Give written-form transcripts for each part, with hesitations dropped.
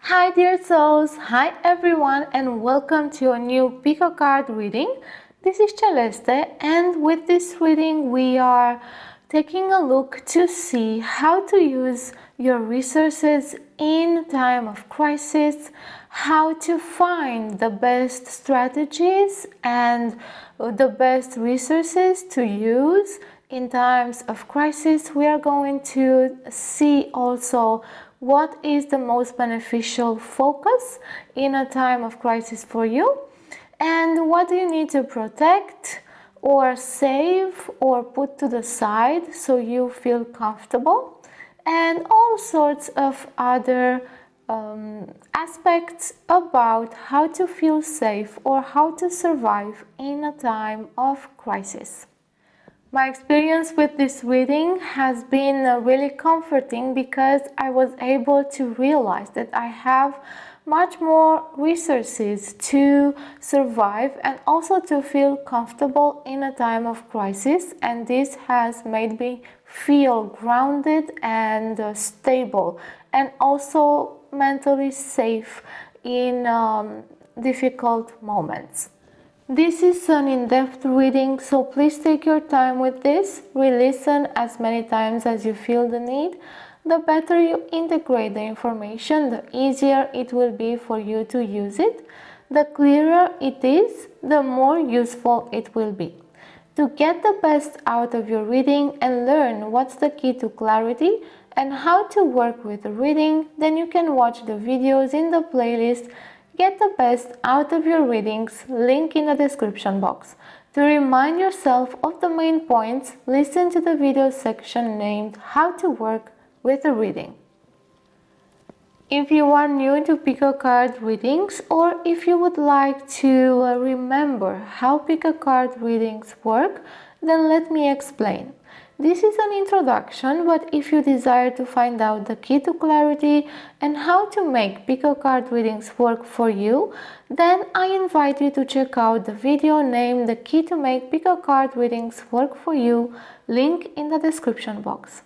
Hi dear souls, hi everyone, and welcome to a new Pico card reading. This is Celeste, and with this reading we are taking a look to see how to use your resources in time of crisis, how to find the best strategies and the best resources to use in times of crisis. We are going to see also what is the most beneficial focus in a time of crisis for you, and what do you need to protect or save or put to the side so you feel comfortable, and all sorts of other aspects about how to feel safe or how to survive in a time of crisis. My experience with this reading has been really comforting because I was able to realize that I have much more resources to survive and also to feel comfortable in a time of crisis, and this has made me feel grounded and stable and also mentally safe in difficult moments. This is an in-depth reading, so please take your time with this. Re-listen as many times as you feel the need. The better you integrate the information, the easier it will be for you to use it. The clearer it is, the more useful it will be. To get the best out of your reading and learn what's the key to clarity and how to work with the reading, then you can watch the videos in the playlist Get the Best Out of Your Readings, link in the description box. To remind yourself of the main points, listen to the video section named How to Work with a Reading. If you are new to Pico card readings, or if you would like to remember how Pico card readings work, then let me explain. This is an introduction, but if you desire to find out the key to clarity and how to make Pico card readings work for you, then I invite you to check out the video named The Key to Make Pico card readings work for you, link in the description box.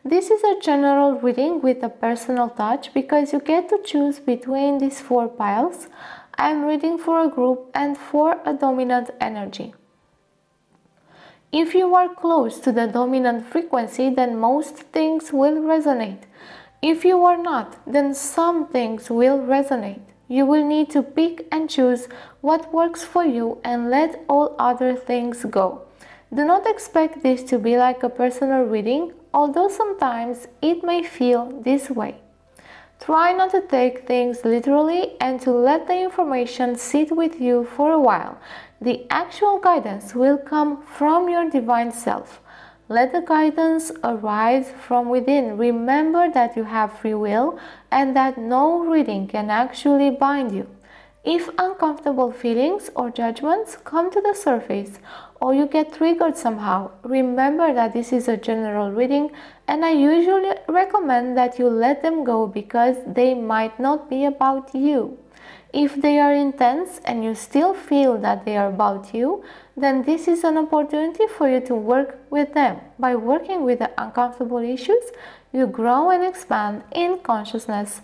This is a general reading with a personal touch because you get to choose between these 4 piles. I am reading for a group and for a dominant energy. If you are close to the dominant frequency, then most things will resonate. If you are not, then some things will resonate. You will need to pick and choose what works for you and let all other things go. Do not expect this to be like a personal reading, although sometimes it may feel this way. Try not to take things literally and to let the information sit with you for a while. The actual guidance will come from your divine self. Let the guidance arise from within. Remember that you have free will and that no reading can actually bind you. If uncomfortable feelings or judgments come to the surface, or you get triggered somehow, remember that this is a general reading, and I usually recommend that you let them go because they might not be about you. If they are intense and you still feel that they are about you, then this is an opportunity for you to work with them. By working with the uncomfortable issues, you grow and expand in consciousness.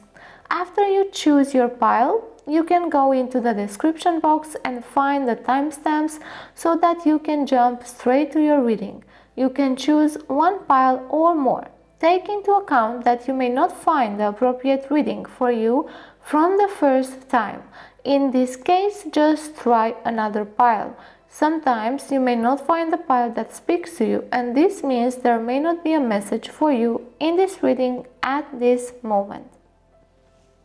After you choose your pile, you can go into the description box and find the timestamps so that you can jump straight to your reading. You can choose 1 pile or more. Take into account that you may not find the appropriate reading for you from the first time. In this case, just try another pile. Sometimes you may not find the pile that speaks to you, and this means there may not be a message for you in this reading at this moment.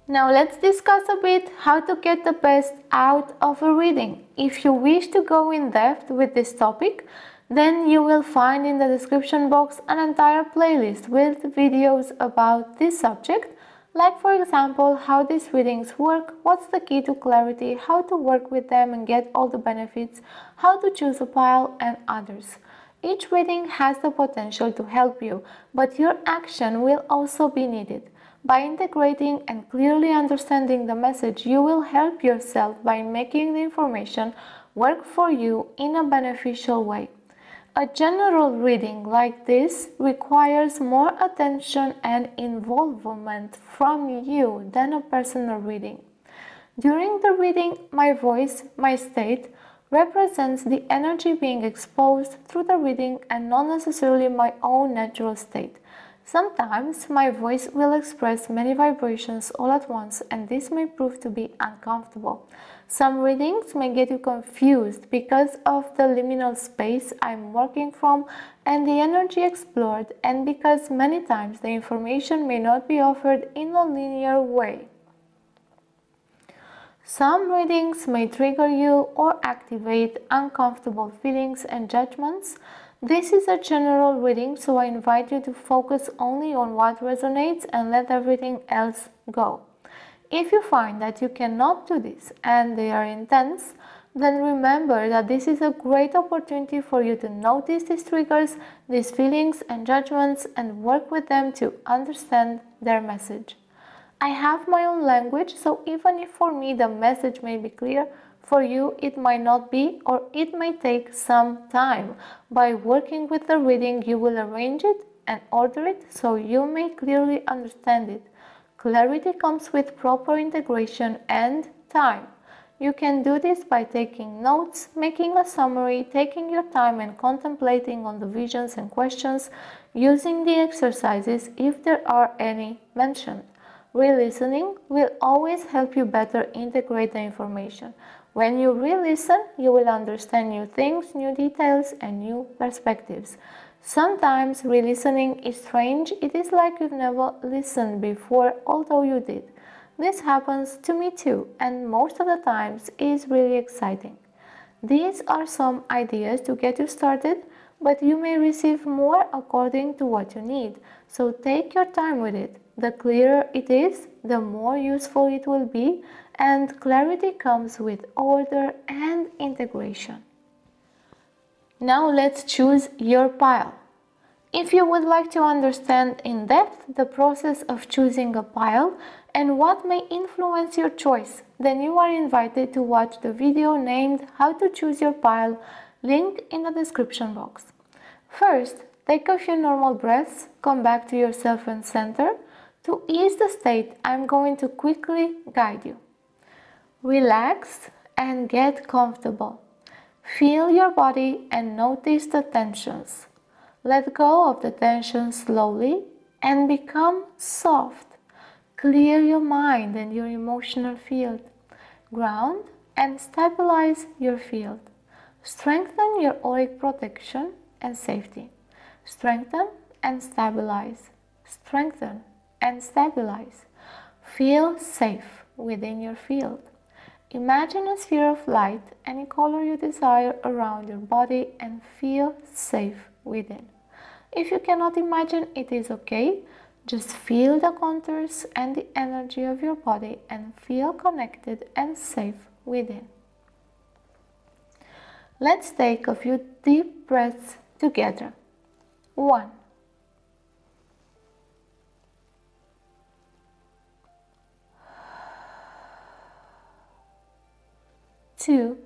Now let's discuss a bit how to get the best out of a reading. If you wish to go in depth with this topic, then you will find in the description box an entire playlist with videos about this subject, like for example how these readings work, what's the key to clarity, how to work with them and get all the benefits, how to choose a pile, and others. Each reading has the potential to help you, but your action will also be needed. By integrating and clearly understanding the message, you will help yourself by making the information work for you in a beneficial way. A general reading like this requires more attention and involvement from you than a personal reading. During the reading, my voice, my state, represents the energy being exposed through the reading and not necessarily my own natural state. Sometimes my voice will express many vibrations all at once, and this may prove to be uncomfortable. Some readings may get you confused because of the liminal space I'm working from and the energy explored, and because many times the information may not be offered in a linear way. Some readings may trigger you or activate uncomfortable feelings and judgments. This is a general reading, so I invite you to focus only on what resonates and let everything else go. If you find that you cannot do this and they are intense, then remember that this is a great opportunity for you to notice these triggers, these feelings and judgments, and work with them to understand their message. I have my own language, so even if for me the message may be clear, for you it might not be, or it may take some time. By working with the reading, you will arrange it and order it so you may clearly understand it. Clarity comes with proper integration and time. You can do this by taking notes, making a summary, taking your time and contemplating on the visions and questions, using the exercises if there are any mentioned. Re-listening will always help you better integrate the information. When you re-listen, you will understand new things, new details, and new perspectives. Sometimes re-listening is strange. It is like you've never listened before, although you did. This happens to me too, and most of the times is really exciting. These are some ideas to get you started, but you may receive more according to what you need. So take your time with it. The clearer it is, the more useful it will be, and clarity comes with order and integration. Now let's choose your pile. If you would like to understand in depth the process of choosing a pile and what may influence your choice, then you are invited to watch the video named How to Choose Your Pile, link in the description box. First, take a few normal breaths, come back to yourself and center. To ease the state, I'm going to quickly guide you. Relax and get comfortable. Feel your body and notice the tensions. Let go of the tension slowly and become soft. Clear your mind and your emotional field. Ground and stabilize your field. Strengthen your auric protection and safety. Strengthen and stabilize. Strengthen and stabilize. Feel safe within your field. Imagine a sphere of light, any color you desire, around your body and feel safe within. If you cannot imagine, it is okay. Just feel the contours and the energy of your body and feel connected and safe within. Let's take a few deep breaths together. 1. 2.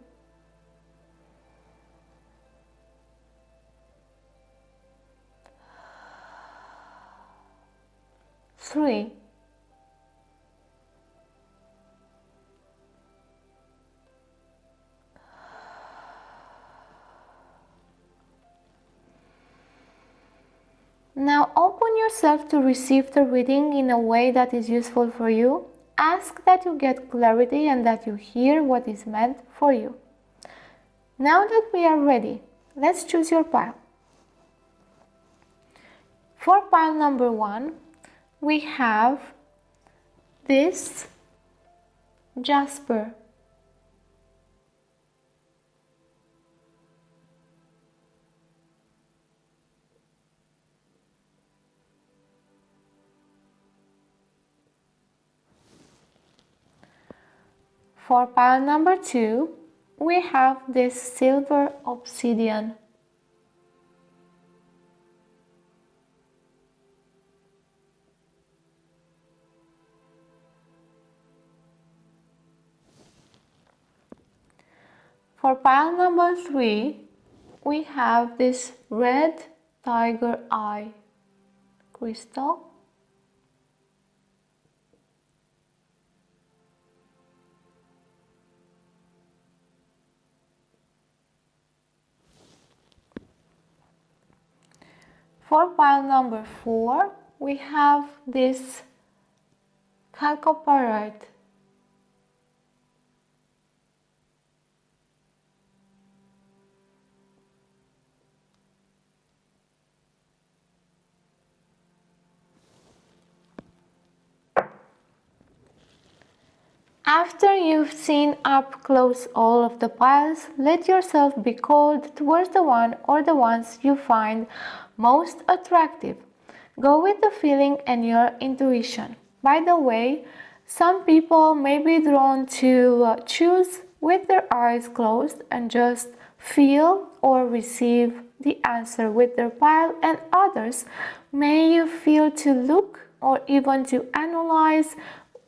3. 'Now open yourself to receive the reading in a way that is useful for you. Ask that you get clarity and that you hear what is meant for you. Now that we are ready, let's choose your pile. For pile number 1, we have this jasper. For pile number 2, we have this silver obsidian. For pile number 3, we have this red tiger eye crystal. For pile number 4, we have this chalcopyrite. After you've seen up close all of the piles, let yourself be called towards the one or the ones you find most attractive. Go with the feeling and your intuition. By the way, some people may be drawn to choose with their eyes closed and just feel or receive the answer with their pile, and others may feel to look or even to analyze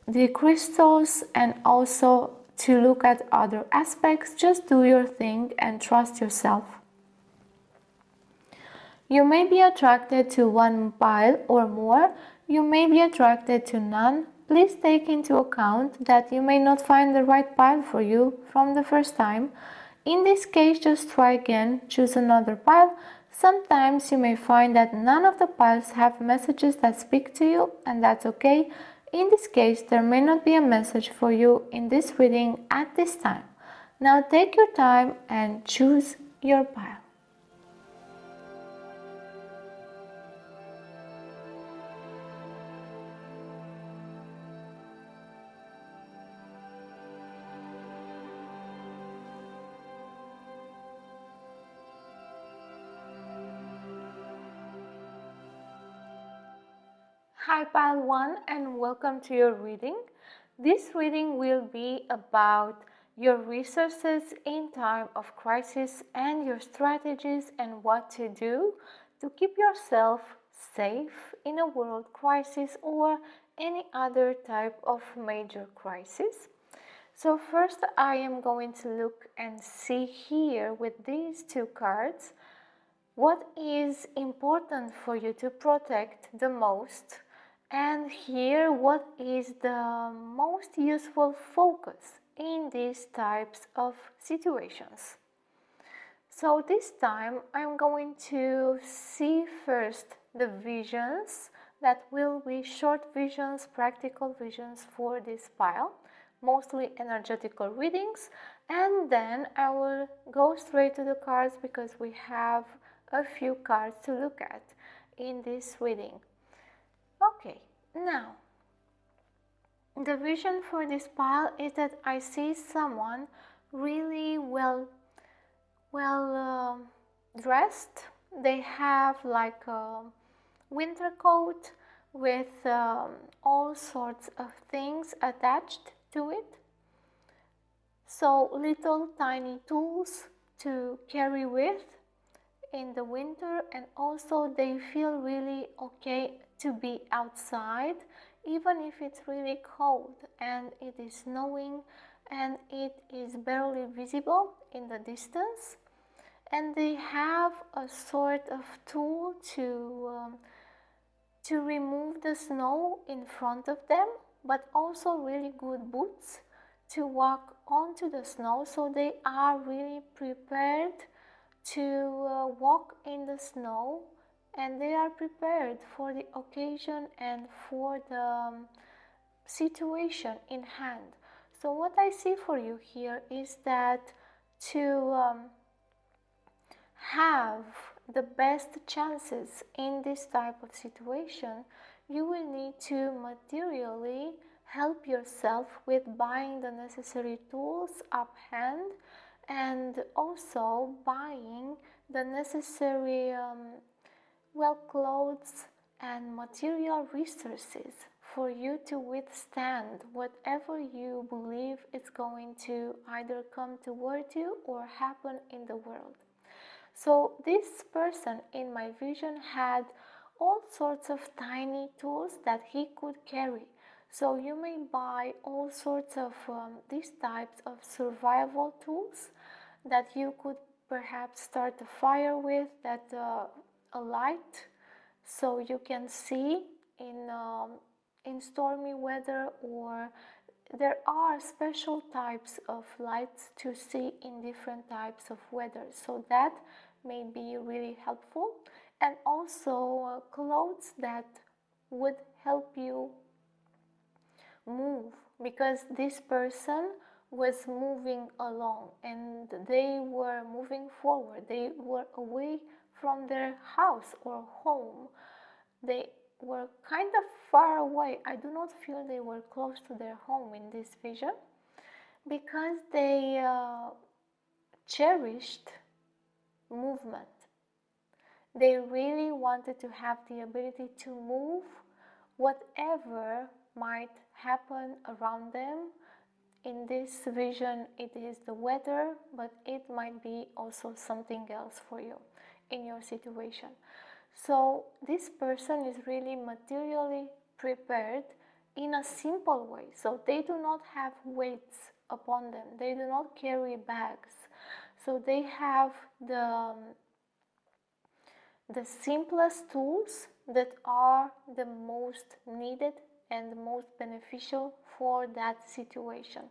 the crystals and also to look at other aspects. Just do your thing and trust yourself. You may be attracted to one pile or more. You may be attracted to none. Please take into account that you may not find the right pile for you from the first time. In this case, just try again, choose another pile. Sometimes you may find that none of the piles have messages that speak to you, and that's okay. In this case, there may not be a message for you in this reading at this time. Now take your time and choose your pile. Hi pile 1 and welcome to your reading. This reading will be about your resources in time of crisis and your strategies and what to do to keep yourself safe in a world crisis or any other type of major crisis. So first I am going to look and see here with these two cards what is important for you to protect the most, and here what is the most useful focus in these types of situations. So this time I'm going to see first the visions that will be short visions, practical visions for this pile, mostly energetical readings, and then I will go straight to the cards because we have a few cards to look at in this reading. Okay, now the vision for this pile is that I see someone really well dressed. They have like a winter coat with all sorts of things attached to it. So little tiny tools to carry with in the winter, and also they feel really okay to be outside even if it's really cold and it is snowing and it is barely visible in the distance, and they have a sort of tool to remove the snow in front of them, but also really good boots to walk onto the snow, so they are really prepared to walk in the snow, and they are prepared for the occasion and for the situation in hand. So what I see for you here is that to have the best chances in this type of situation, you will need to materially help yourself with buying the necessary tools up hand, and also buying the necessary clothes and material resources for you to withstand whatever you believe is going to either come toward you or happen in the world. So this person in my vision had all sorts of tiny tools that he could carry. So you may buy all sorts of these types of survival tools that you could perhaps start a fire with, that a light, so you can see in stormy weather, or there are special types of lights to see in different types of weather, so that may be really helpful. And also clothes that would help you move, because this person was moving along and they were moving forward. They were away from their house or home. They were kind of far away. I do not feel they were close to their home in this vision, because they cherished movement. They really wanted to have the ability to move whatever might happen around them. In this vision, it is the weather, but it might be also something else for you in your situation. So this person is really materially prepared in a simple way. So they do not have weights upon them. They do not carry bags. So they have the simplest tools that are the most needed and the most beneficial for that situation.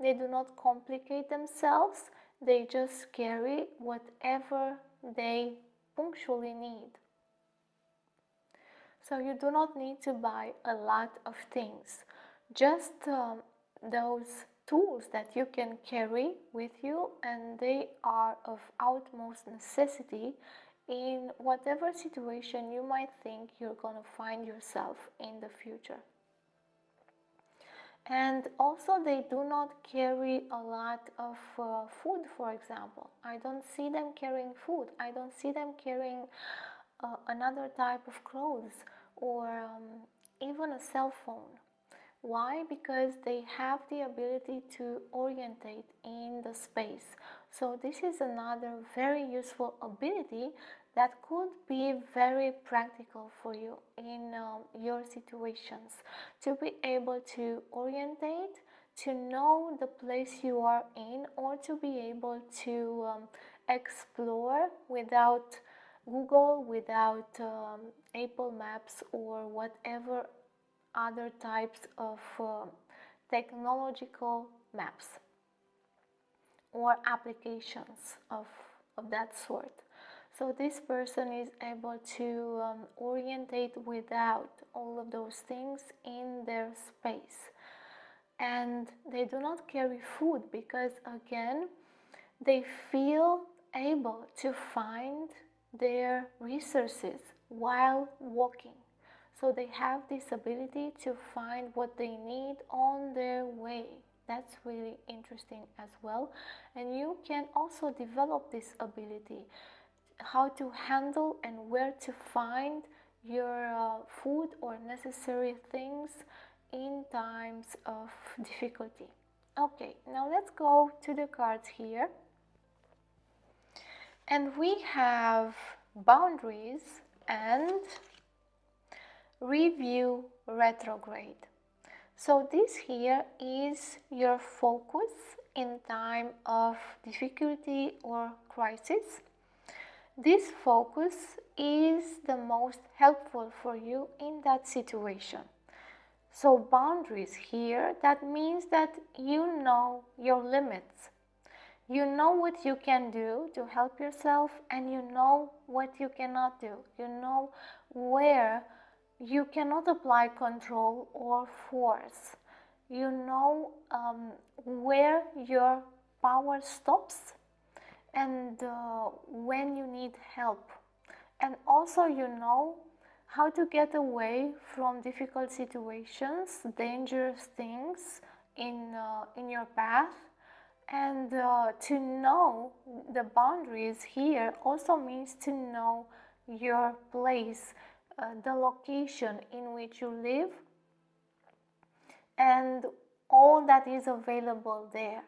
They do not complicate themselves, they just carry whatever they punctually need. So you do not need to buy a lot of things, just those tools that you can carry with you, and they are of utmost necessity in whatever situation you might think you're going to find yourself in the future. And also they do not carry a lot of food, for example. I don't see them carrying food. I don't see them carrying another type of clothes, or even a cell phone. Why? Because they have the ability to orientate in the space. So this is another very useful ability that could be very practical for you in your situations, to be able to orientate, to know the place you are in, or to be able to explore without Google, without Apple Maps, or whatever other types of technological maps or applications of that sort. So this person is able to orientate without all of those things in their space. And they do not carry food because, again, they feel able to find their resources while walking. So they have this ability to find what they need on their way. That's really interesting as well. And you can also develop this ability, how to handle and where to find your food or necessary things in times of difficulty. Okay, now let's go to the cards here. And we have boundaries and review retrograde. So this here is your focus in time of difficulty or crisis. This focus is the most helpful for you in that situation. So boundaries here, that means that you know your limits. You know what you can do to help yourself, and you know what you cannot do. You know where you cannot apply control or force. You know where your power stops and when you need help. And also you know how to get away from difficult situations, dangerous things in your path. And to know the boundaries here also means to know your place, the location in which you live, and all that is available there.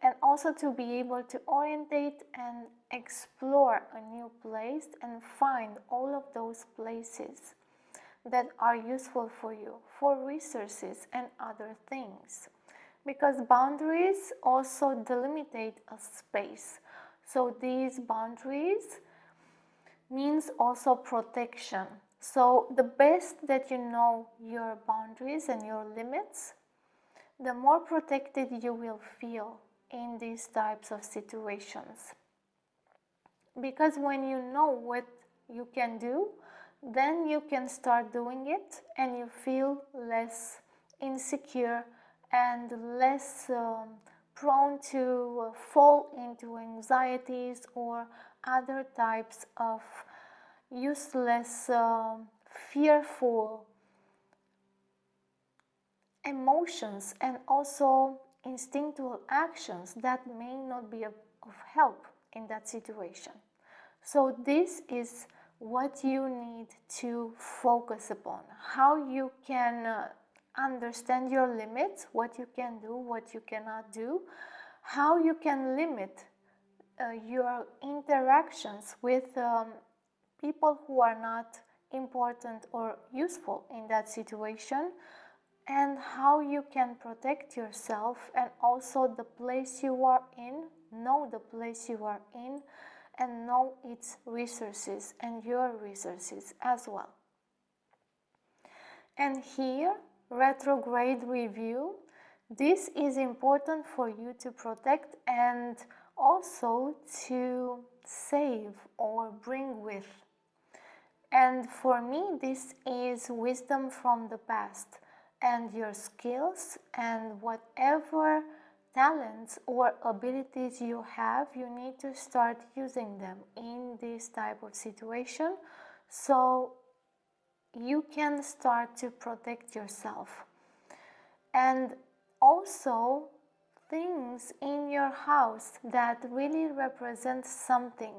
And also to be able to orientate and explore a new place and find all of those places that are useful for you, for resources and other things. Because boundaries also delimitate a space. So these boundaries means also protection. So the best that you know your boundaries and your limits, the more protected you will feel in these types of situations. Because when you know what you can do, then you can start doing it and you feel less insecure and less prone to fall into anxieties or other types of useless, fearful emotions and also instinctual actions that may not be of help in that situation. So this is what you need to focus upon, how you can understand your limits, what you can do, what you cannot do, how you can limit your interactions with people who are not important or useful in that situation, and how you can protect yourself and also the place you are in, know the place you are in, and know its resources and your resources as well. And here, retrograde review, this is important for you to protect and also to save or bring with. And for me, this is wisdom from the past and your skills and whatever talents or abilities you have, you need to start using them in this type of situation so you can start to protect yourself. And also things in your house that really represent something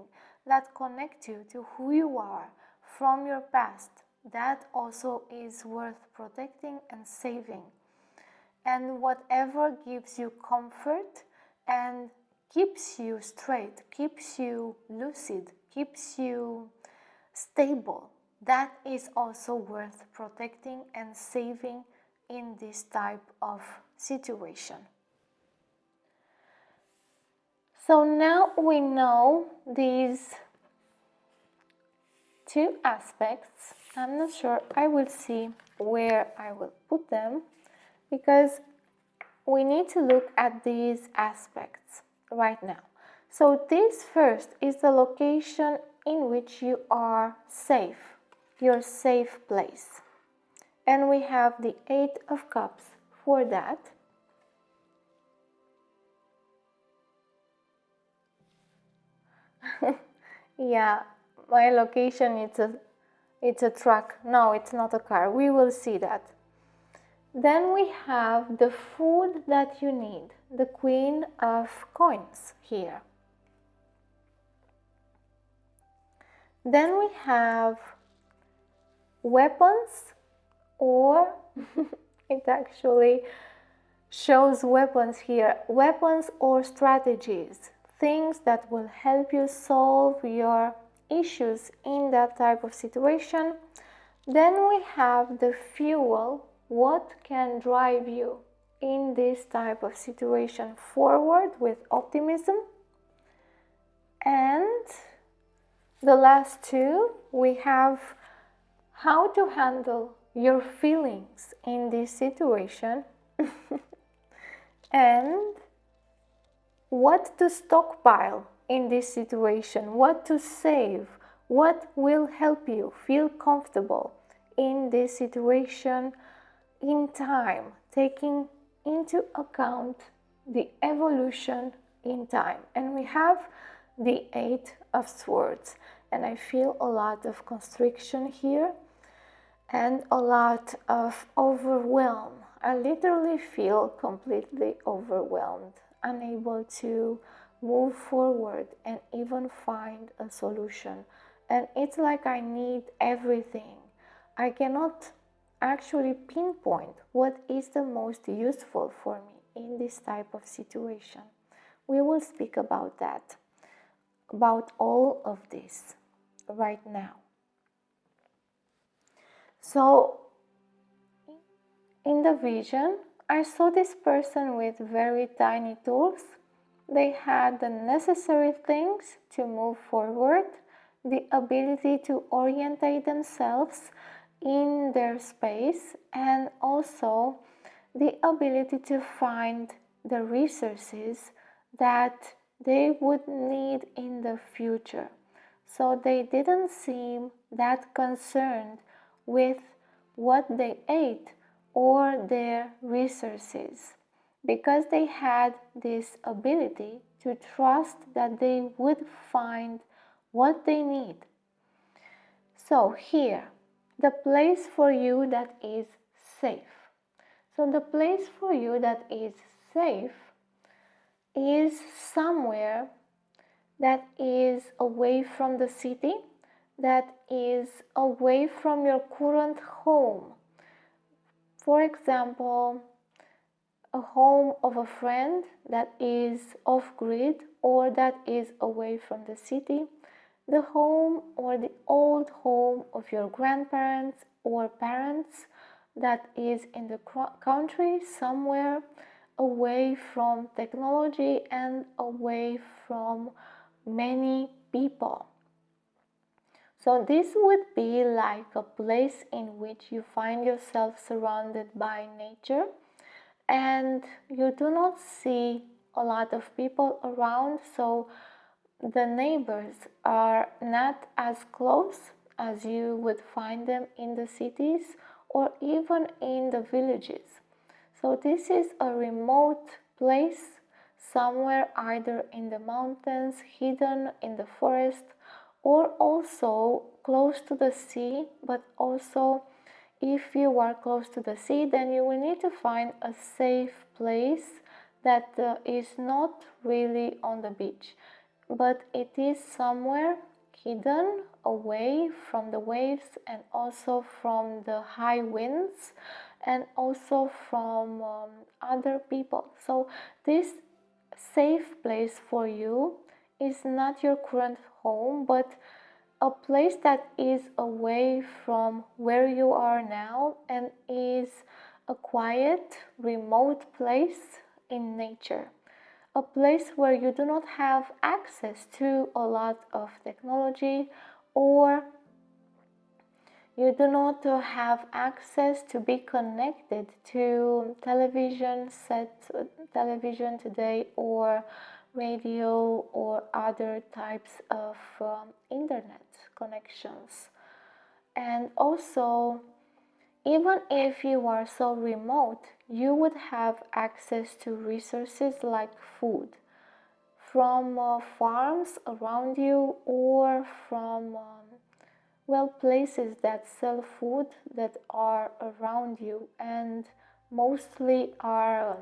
that connect you to who you are from your past, that also is worth protecting and saving. And whatever gives you comfort and keeps you straight, keeps you lucid, keeps you stable, that is also worth protecting and saving in this type of situation. So now we know these two aspects. I'm not sure, I will see where I will put them, because we need to look at these aspects right now. So this first is the location in which you are safe, your safe place. And we have the Eight of Cups for that. Yeah, my location, it's a truck. No, it's not a car. We will see that. Then we have the food that you need, the Queen of Coins here. Then we have weapons, or it actually shows weapons here, weapons or strategies, things that will help you solve your issues in that type of situation. Then we have the fuel, what can drive you in this type of situation forward with optimism. And the last two, we have how to handle your feelings in this situation and what to stockpile in this situation, what to save, what will help you feel comfortable in this situation in time, taking into account the evolution in time. And we have the Eight of Swords, and I feel a lot of constriction here and a lot of overwhelm. I literally feel completely overwhelmed, unable to move forward and even find a solution. And it's like I need everything. I cannot actually pinpoint what is the most useful for me in this type of situation. We will speak about that, about all of this right now. So in the vision, I saw this person with very tiny tools they had the necessary things to move forward, the ability to orientate themselves in their space, and also the ability to find the resources that they would need in the future. So they didn't seem that concerned with what they ate or their resources, because they had this ability to trust that they would find what they need. So here, the place for you that is safe. So the place for you that is safe is somewhere that is away from the city, that is away from your current home. For example, a home of a friend that is off grid or that is away from the city, the home or the old home of your grandparents or parents that is in the country somewhere away from technology and away from many people. So this would be like a place in which you find yourself surrounded by nature and you do not see a lot of people around, so the neighbors are not as close as you would find them in the cities or even in the villages. So this is a remote place, somewhere either in the mountains, hidden in the forest, or also close to the sea. But also, if you are close to the sea, then you will need to find a safe place that is not really on the beach, but it is somewhere hidden away from the waves and also from the high winds and also from other people. So this safe place for you is not your current home, but a place that is away from where you are now and is a quiet, remote place in nature. A place where you do not have access to a lot of technology, or you do not have access to be connected to television today, or radio, or other types of internet connections. And also, even if you are so remote, you would have access to resources like food from farms around you, or from places that sell food that are around you and mostly are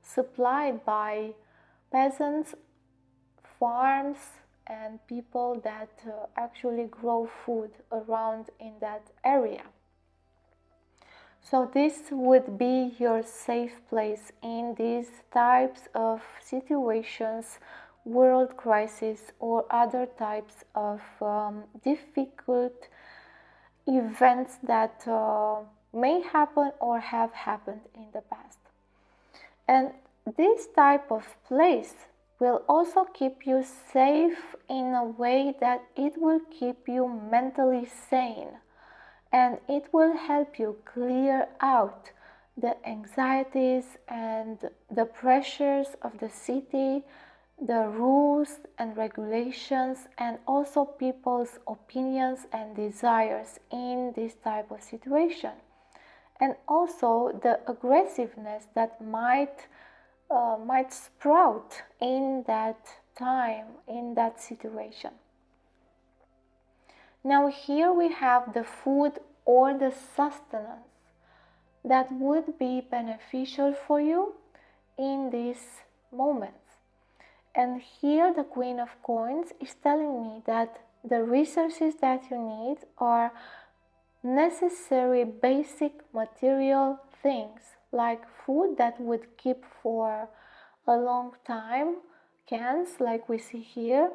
supplied by peasants, farms, and people that actually grow food around in that area. So this would be your safe place in these types of situations, world crisis, or other types of difficult events that may happen or have happened in the past. And this type of place will also keep you safe in a way that it will keep you mentally sane, and it will help you clear out the anxieties and the pressures of the city, the rules and regulations, and also people's opinions and desires in this type of situation, and also the aggressiveness that might sprout in that time, in that situation. Now here we have the food or the sustenance that would be beneficial for you in these moments. And here the Queen of Coins is telling me that the resources that you need are necessary basic material things, like food that would keep for a long time, cans like we see here,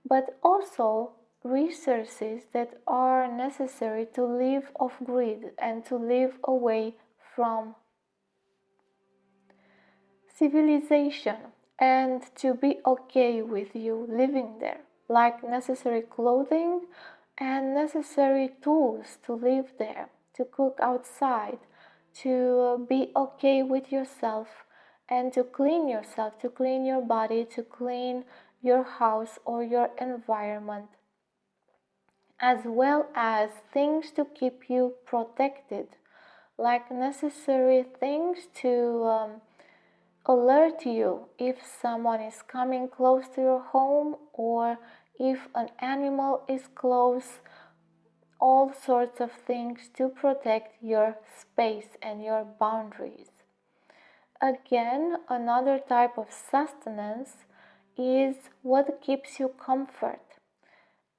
but also resources that are necessary to live off grid and to live away from civilization and to be okay with you living there, like necessary clothing and necessary tools to live there, to cook outside, to be okay with yourself, and to clean yourself, to clean your body, to clean your house or your environment, as well as things to keep you protected, like necessary things to alert you if someone is coming close to your home or if an animal is close, all sorts of things to protect your space and your boundaries. Again, another type of sustenance is what keeps you comfort.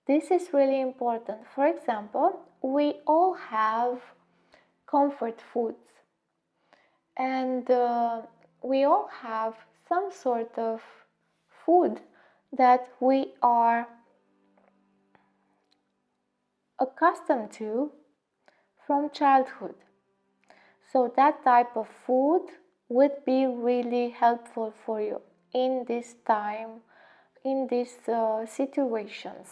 This is really important. For example, we all have comfort foods, and we all have some sort of food that we are accustomed to from childhood. So that type of food would be really helpful for you in this time, in these situations.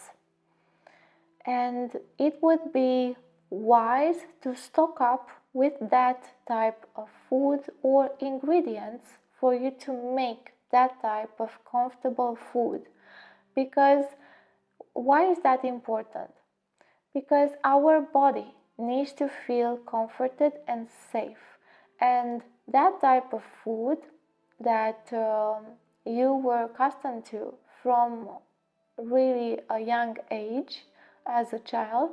And it would be wise to stock up with that type of food or ingredients for you to make that type of comfortable food. Because why is that important? Because our body needs to feel comforted and safe, and that type of food that you were accustomed to from really a young age as a child,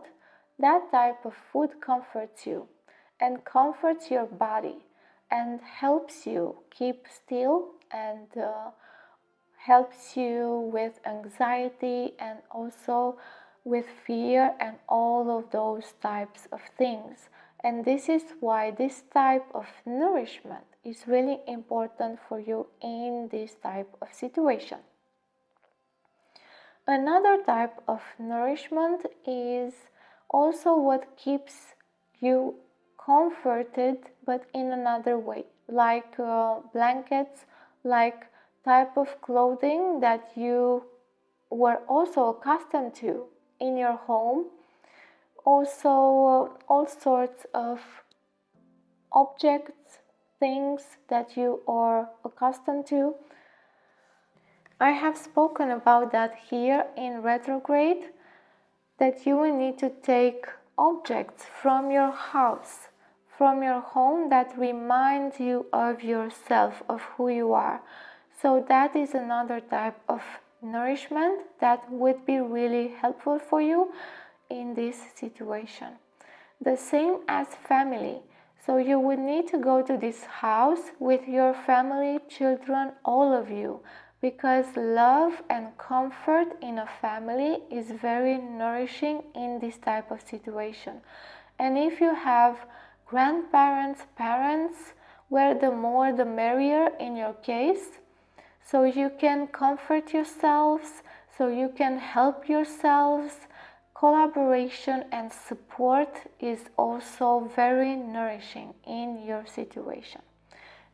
that type of food comforts you and comforts your body and helps you keep still and helps you with anxiety and also with fear and all of those types of things. And this is why this type of nourishment is really important for you in this type of situation. Another type of nourishment is also what keeps you comforted, but in another way, like blankets, like type of clothing that you were also accustomed to in your home. Also, all sorts of objects, things that you are accustomed to. I have spoken about that here in retrograde, that you will need to take objects from your house, from your home, that remind you of yourself, of who you are. So that is another type of nourishment that would be really helpful for you in this situation. The same as family. So you would need to go to this house with your family, children, all of you, because love and comfort in a family is very nourishing in this type of situation. And if you have grandparents, parents, where the more the merrier in your case, so you can comfort yourselves, so you can help yourselves. Collaboration and support is also very nourishing in your situation.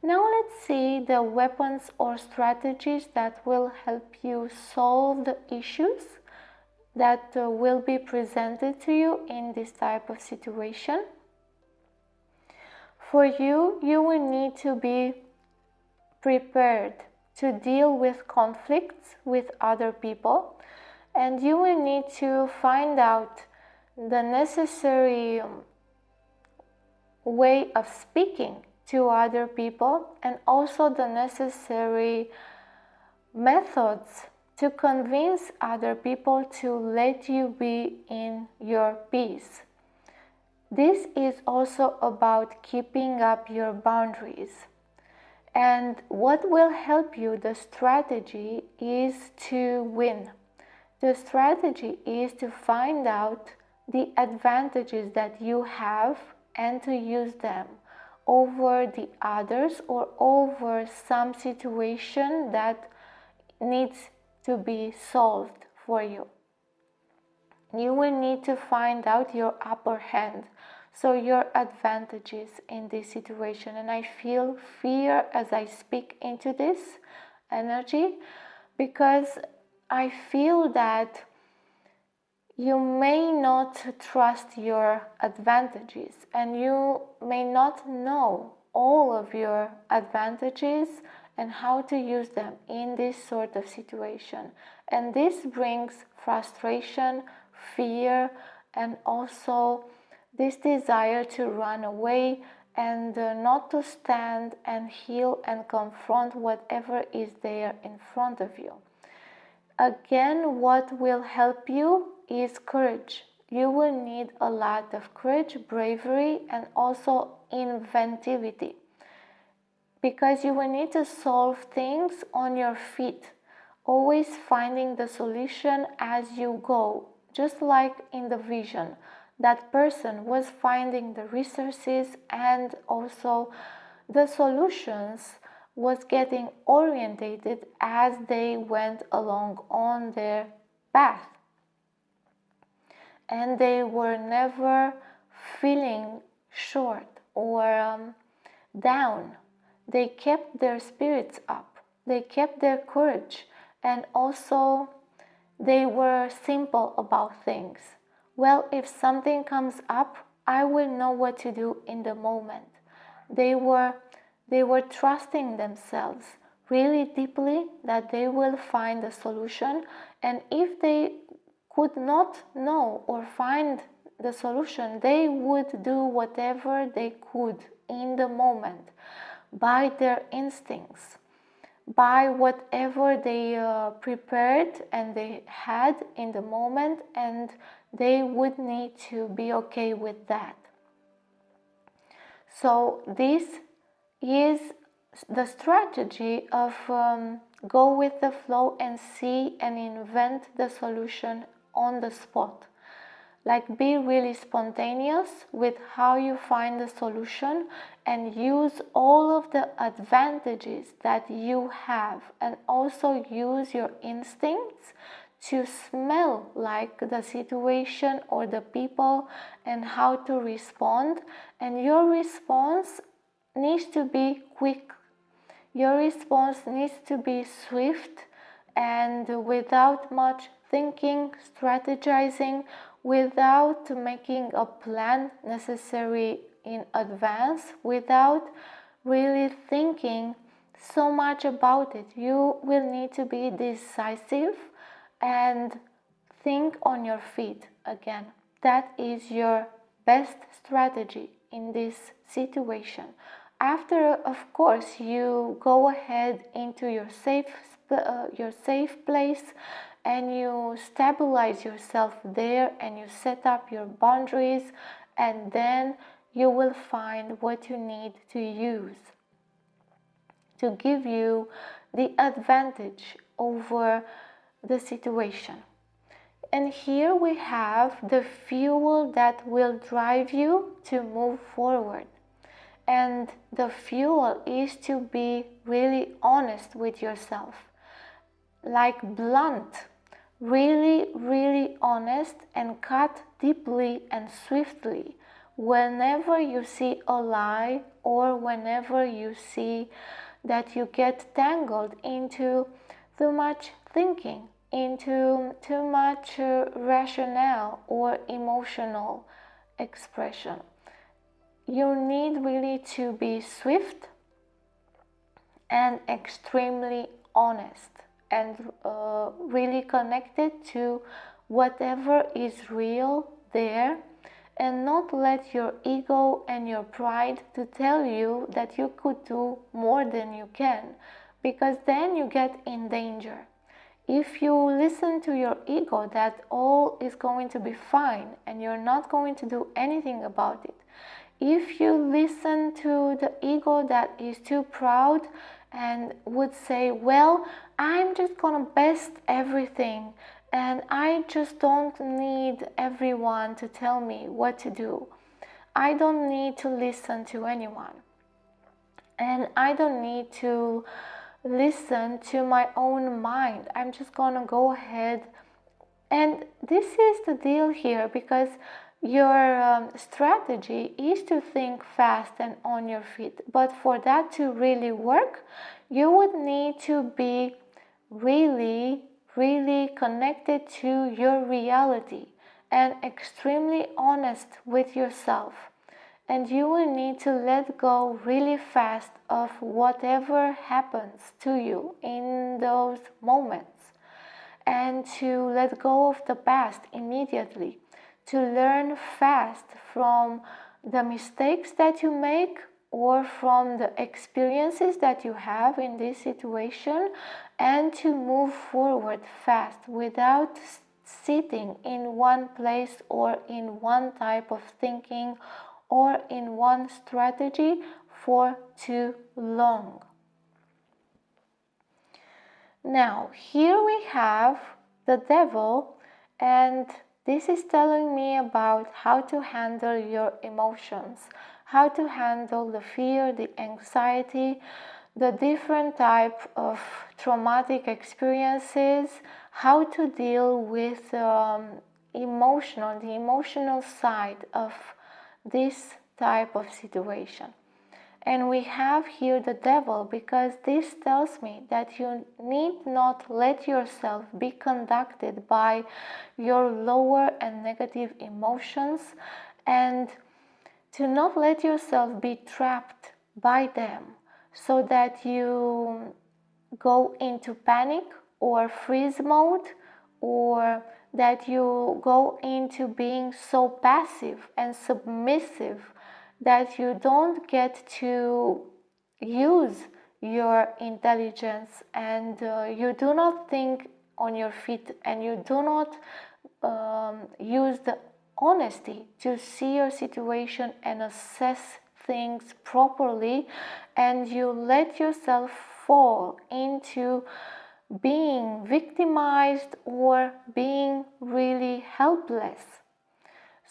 Now let's see the weapons or strategies that will help you solve the issues that will be presented to you in this type of situation. For you, you will need to be prepared to deal with conflicts with other people, and you will need to find out the necessary way of speaking to other people, and also the necessary methods to convince other people to let you be in your peace. This is also about keeping up your boundaries. And what will help you, the strategy, is to win. The strategy is to find out the advantages that you have and to use them over the others or over some situation that needs to be solved for you. You will need to find out your upper hand, so your advantages in this situation. And I feel fear as I speak into this, energy, because I feel that you may not trust your advantages, and you may not know all of your advantages and how to use them in this sort of situation. And this brings frustration, fear, and also this desire to run away and not to stand and heal and confront whatever is there in front of you. Again, what will help you is courage. You will need a lot of courage, bravery, and also inventivity, because you will need to solve things on your feet, always finding the solution as you go, just like in the vision. That person was finding the resources and also the solutions, was getting orientated as they went along on their path. And they were never feeling short or down. They kept their spirits up, they kept their courage, and also they were simple about things. Well, if something comes up, I will know what to do in the moment. They were trusting themselves really deeply that they will find a solution, and if they could not know or find the solution, they would do whatever they could in the moment, by their instincts, by whatever they prepared and they had in the moment, and they would need to be okay with that. So this is the strategy of go with the flow and see and invent the solution on the spot. Like, be really spontaneous with how you find the solution, and use all of the advantages that you have, and also use your instincts to smell like the situation or the people and how to respond. And your response needs to be quick. Your response needs to be swift and without much thinking, strategizing, without making a plan necessary in advance, without really thinking so much about it. You will need to be decisive and think on your feet again. That is your best strategy in this situation. After, of course, you go ahead into your safe place, and you stabilize yourself there, and you set up your boundaries, and then you will find what you need to use to give you the advantage over the situation. And here we have the fuel that will drive you to move forward. And the fuel is to be really honest with yourself, like blunt, really, really honest, and cut deeply and swiftly whenever you see a lie, or whenever you see that you get tangled into too much thinking, into too much rationale or emotional expression. You need really to be swift and extremely honest, and really connected to whatever is real there, and not let your ego and your pride to tell you that you could do more than you can, because then you get in danger. If you listen to your ego that all is going to be fine and you're not going to do anything about it, if you listen to the ego that is too proud and would say, well, I'm just gonna best everything, and I just don't need everyone to tell me what to do. I don't need to listen to anyone, and I don't need to listen to my own mind. I'm just gonna go ahead. And this is the deal here, because Your strategy is to think fast and on your feet, but for that to really work, you would need to be really, really connected to your reality and extremely honest with yourself. And you will need to let go really fast of whatever happens to you in those moments, and to let go of the past immediately, to learn fast from the mistakes that you make or from the experiences that you have in this situation, and to move forward fast without sitting in one place or in one type of thinking or in one strategy for too long. Now, here we have the devil, and this is telling me about how to handle your emotions, how to handle the fear, the anxiety, the different type of traumatic experiences, how to deal with the emotional side of this type of situation. And we have here the devil, because this tells me that you need not let yourself be conducted by your lower and negative emotions, and to not let yourself be trapped by them so that you go into panic or freeze mode, or that you go into being so passive and submissive that you don't get to use your intelligence, and you do not think on your feet, and you do not use the honesty to see your situation and assess things properly, and you let yourself fall into being victimized or being really helpless.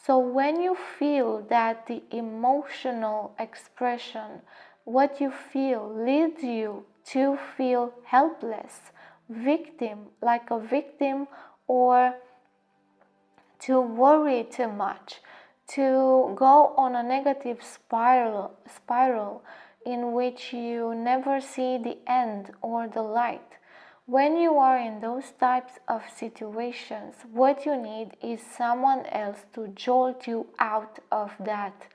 So when you feel that the emotional expression, what you feel, leads you to feel helpless, like a victim, or to worry too much, to go on a negative spiral in which you never see the end or the light. When you are in those types of situations, what you need is someone else to jolt you out of that.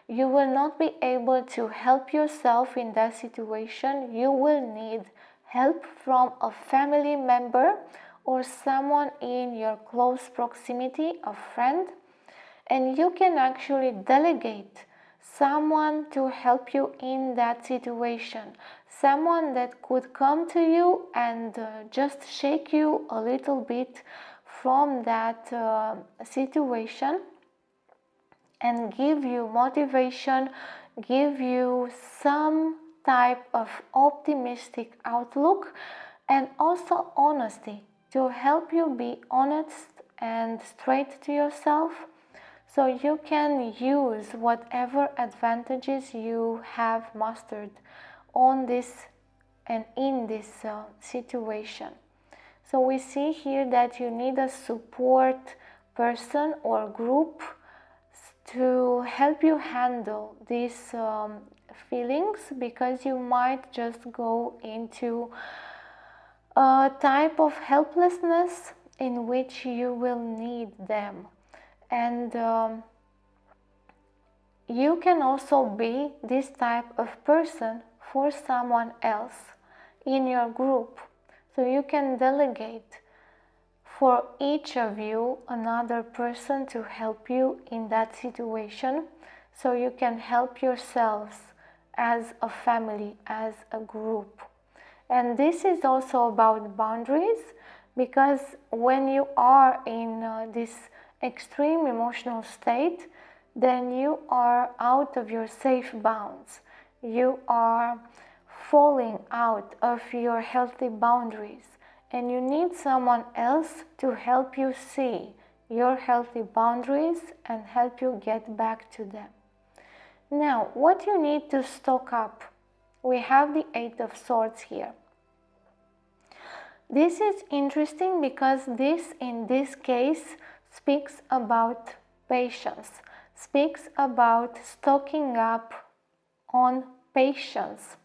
You will not be able to help yourself in that situation. You will need help from a family member or someone in your close proximity, a friend, and you can actually delegate someone to help you in that situation, someone that could come to you and just shake you a little bit from that situation and give you motivation, give you some type of optimistic outlook, and also honesty to help you be honest and straight to yourself, so you can use whatever advantages you have mastered on this and in this situation. So we see here that you need a support person or group to help you handle these feelings, because you might just go into a type of helplessness in which you will need them. And you can also be this type of person for someone else in your group. So you can delegate for each of you another person to help you in that situation, so you can help yourselves as a family, as a group. And this is also about boundaries, because when you are in this extreme emotional state, then you are out of your safe bounds. You are falling out of your healthy boundaries, and you need someone else to help you see your healthy boundaries and help you get back to them. Now, what you need to stock up, we have the Eight of Swords here. This is interesting because this, in this case, speaks about patience, speaks about stocking up on patience,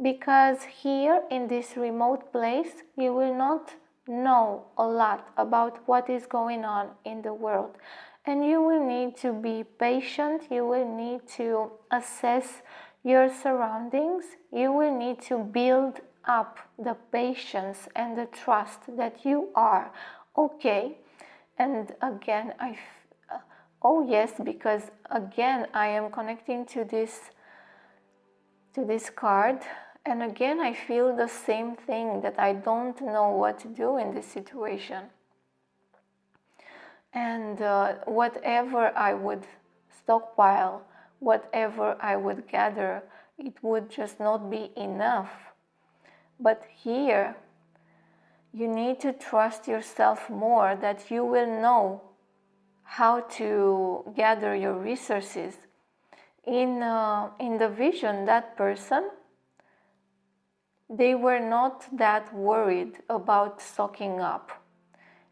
because here in this remote place you will not know a lot about what is going on in the world, and you will need to be patient. You will need to assess your surroundings. You will need to build up the patience and the trust that you are okay. And again, oh yes, because again I am connecting to this card, and again I feel the same thing, that I don't know what to do in this situation. And whatever I would stockpile, whatever I would gather, it would just not be enough. But here you need to trust yourself more, that you will know how to gather your resources. In the vision, that person, they were not that worried about stocking up.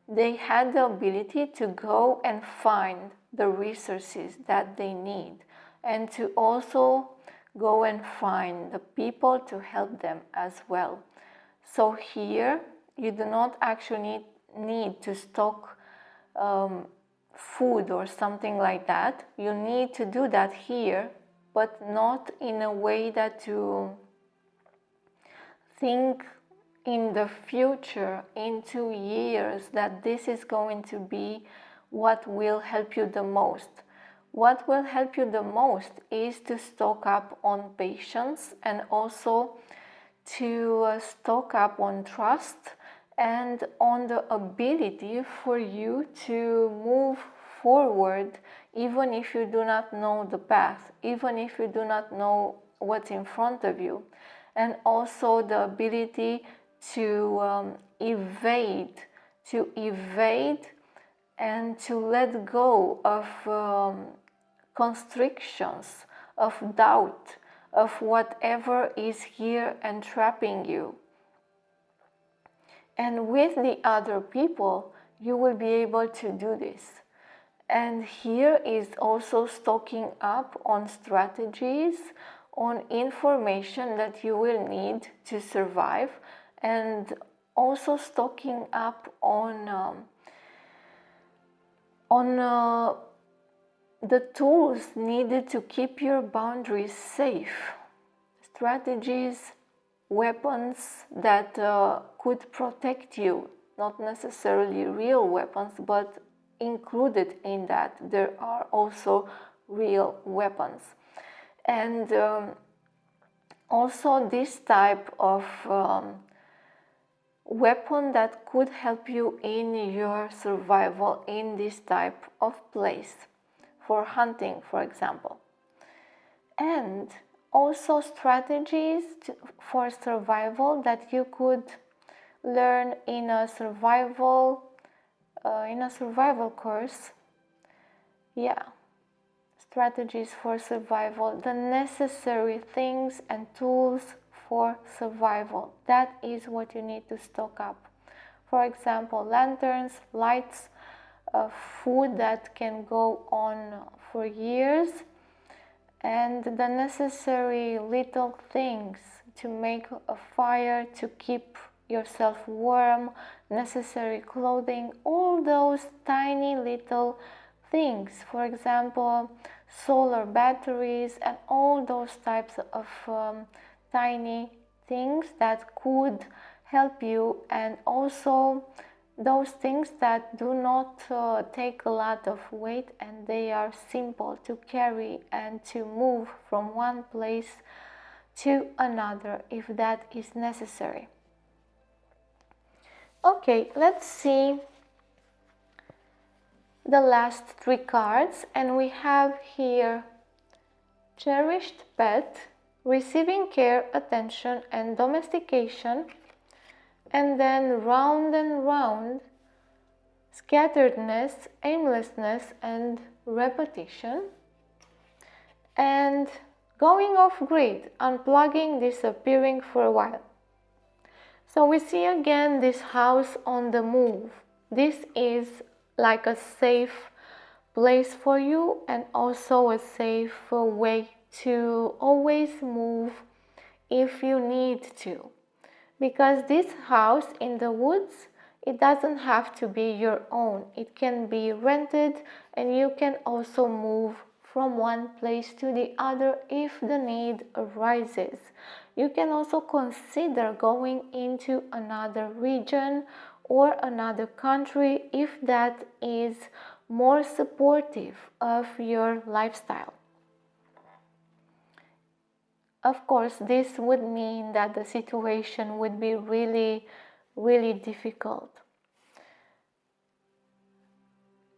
They had the ability to go and find the resources that they need, and to also go and find the people to help them as well. So here you do not actually need to stock food or something like that. You need to do that here, but not in a way that you think in the future, in 2 years, that this is going to be what will help you the most. What will help you the most is to stock up on patience, and also to stock up on trust, and on the ability for you to move forward, even if you do not know the path, even if you do not know what's in front of you. And also the ability to evade and to let go of constrictions, of doubt, of whatever is here entrapping you. And with the other people, you will be able to do this. And here is also stocking up on strategies, on information that you will need to survive, and also stocking up on the tools needed to keep your boundaries safe. Strategies, weapons that could protect you, not necessarily real weapons, but included in that there are also real weapons. And also this type of weapon that could help you in your survival in this type of place, for hunting, for example. And also strategies for survival that you could learn in a survival course. Yeah, strategies for survival, the necessary things and tools for survival. That is what you need to stock up. For example, lanterns, lights, food that can go on for years, and the necessary little things to make a fire, to keep yourself warm, necessary clothing, all those tiny little things. For example, solar batteries and all those types of tiny things that could help you, and also those things that do not take a lot of weight, and they are simple to carry and to move from one place to another if that is necessary. Okay, let's see the last 3 cards, and we have here cherished pet, receiving care, attention, and domestication, and then round and round, scatteredness, aimlessness, and repetition, and going off grid, unplugging, disappearing for a while. So we see again this house on the move. This is like a safe place for you, and also a safe way to always move if you need to. Because this house in the woods, it doesn't have to be your own. It can be rented, and you can also move from one place to the other if the need arises. You can also consider going into another region or another country if that is more supportive of your lifestyle. Of course, this would mean that the situation would be really, really difficult.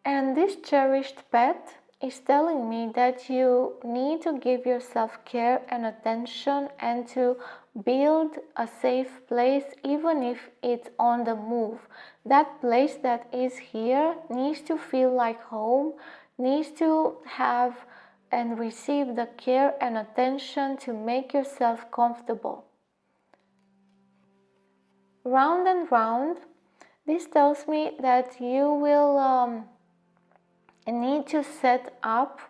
And this cherished pet is telling me that you need to give yourself care and attention and to build a safe place even if it's on the move. That place that is here needs to feel like home, needs to have and receive the care and attention to make yourself comfortable. Round and round, this tells me that you will need to set up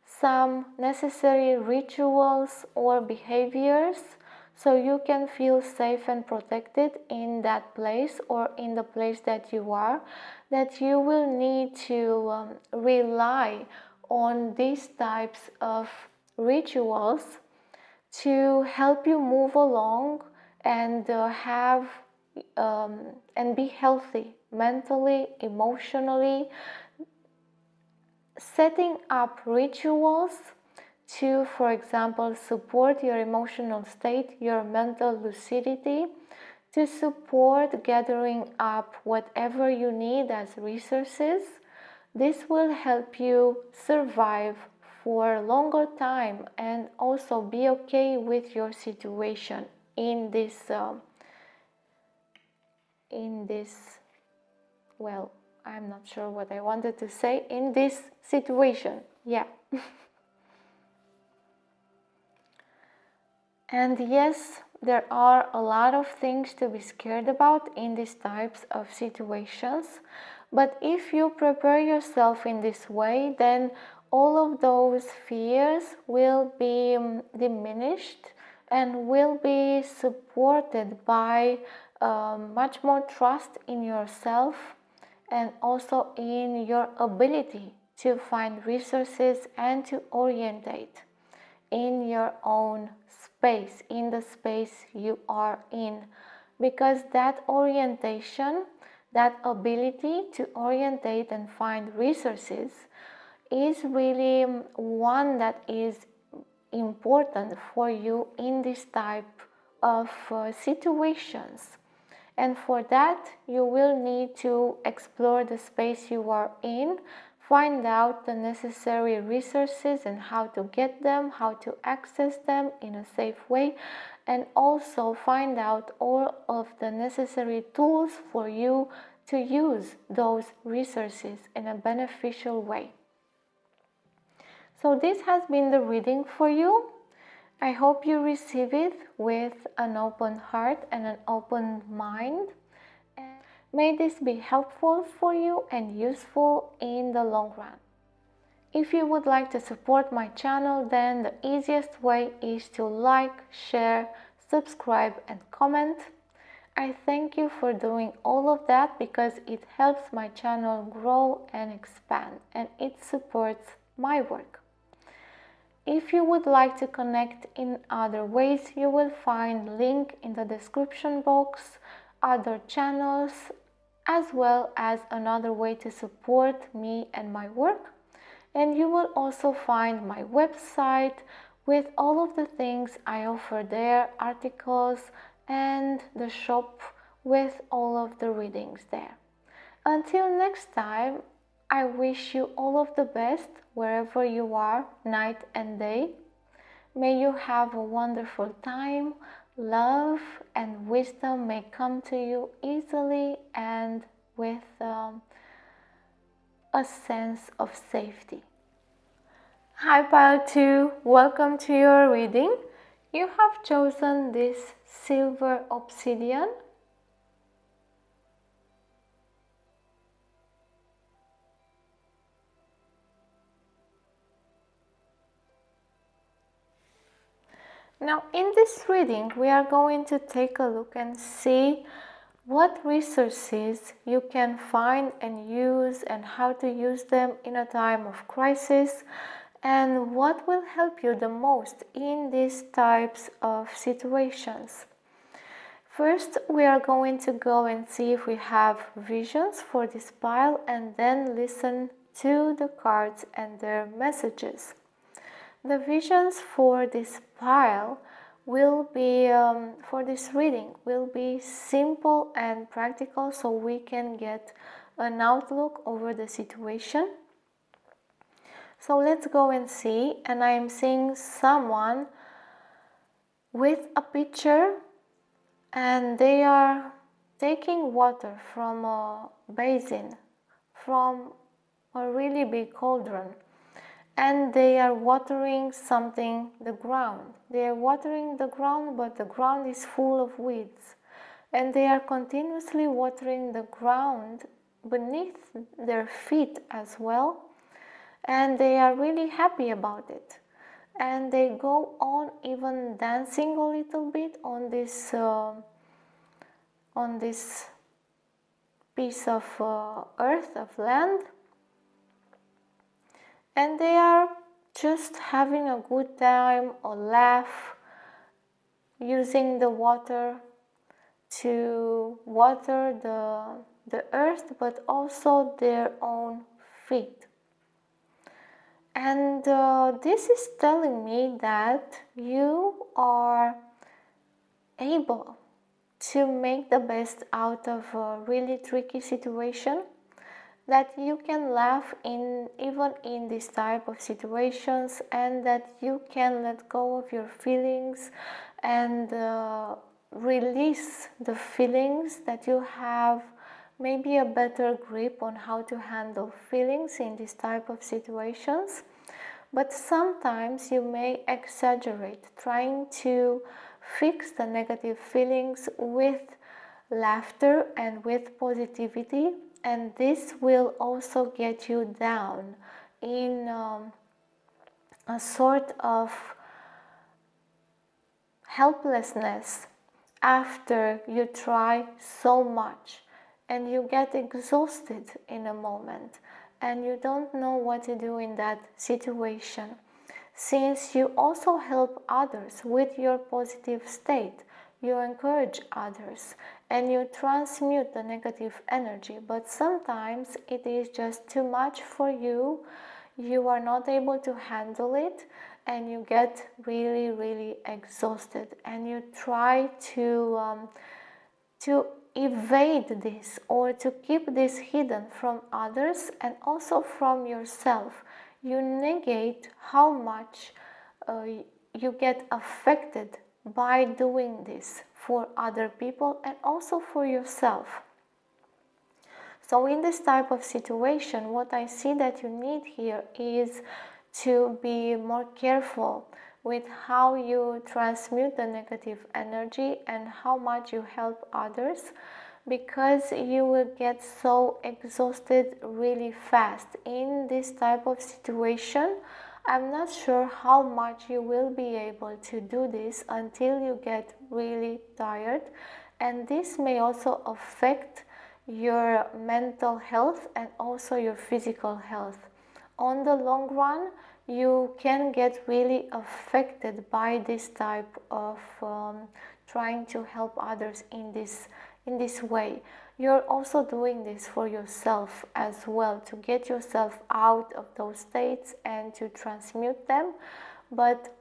some necessary rituals or behaviors so you can feel safe and protected in that place or in the place that you are, that you will need to rely on these types of rituals to help you move along and and be healthy mentally, emotionally. Setting up rituals to, for example, support your emotional state, your mental lucidity, to support gathering up whatever you need as resources. This will help you survive for a longer time and also be okay with your situation in this well, I'm not sure what I wanted to say, in this situation. Yeah. And yes, there are a lot of things to be scared about in these types of situations. But if you prepare yourself in this way, then all of those fears will be diminished and will be supported by much more trust in yourself and also in your ability to find resources and to orientate in your own space, in the space you are in. Because that orientation, that ability to orientate and find resources is really one that is important for you in this type of situations. And for that, you will need to explore the space you are in, find out the necessary resources and how to get them, how to access them in a safe way, and also find out all of the necessary tools for you to use those resources in a beneficial way. So this has been the reading for you. I hope you receive it with an open heart and an open mind. And may this be helpful for you and useful in the long run. If you would like to support my channel, then the easiest way is to like, share, subscribe and comment. I thank you for doing all of that because it helps my channel grow and expand and it supports my work. If you would like to connect in other ways, you will find link in the description box, other channels, as well as another way to support me and my work. And you will also find my website with all of the things I offer there, articles, and the shop with all of the readings there. Until next time, I wish you all of the best wherever you are, night and day. May you have a wonderful time. Love and wisdom may come to you easily and with a sense of safety. Hi Pile 2, welcome to your reading. You have chosen this silver obsidian. Now, in this reading, we are going to take a look and see what resources you can find and use, and how to use them in a time of crisis, and what will help you the most in these types of situations. First, we are going to go and see if we have visions for this pile, and then listen to the cards and their messages. The visions for this pile will be, for this reading, will be simple and practical, so we can get an outlook over the situation. So let's go and see. And I am seeing someone with a pitcher, and they are taking water from a basin, from a really big cauldron, and they are watering something, the ground. They are watering the ground, but the ground is full of weeds, and they are continuously watering the ground beneath their feet as well, and they are really happy about it. And they go on even dancing a little bit on this piece of earth, of land, and they are just having a good time or laugh, using the water to water the earth, but also their own feet. And this is telling me that you are able to make the best out of a really tricky situation, that you can laugh even in this type of situations, and that you can let go of your feelings and release the feelings, that you have maybe a better grip on how to handle feelings in this type of situations. But sometimes you may exaggerate, trying to fix the negative feelings with laughter and with positivity, and this will also get you down in a sort of helplessness after you try so much, and you get exhausted in a moment, and you don't know what to do in that situation. Since you also help others with your positive state, you encourage others and you transmute the negative energy, but sometimes it is just too much for you. You are not able to handle it, and you get really, really exhausted, and you try to evade this, or to keep this hidden from others and also from yourself. You negate how much you get affected by doing this for other people and also for yourself. So in this type of situation, what I see that you need here is to be more careful with how you transmute the negative energy and how much you help others, because you will get so exhausted really fast in this type of situation. I'm not sure how much you will be able to do this until you get really tired, and this may also affect your mental health and also your physical health. On the long run, you can get really affected by this type of trying to help others in this way. You're also doing this for yourself as well, to get yourself out of those states and to transmute them, but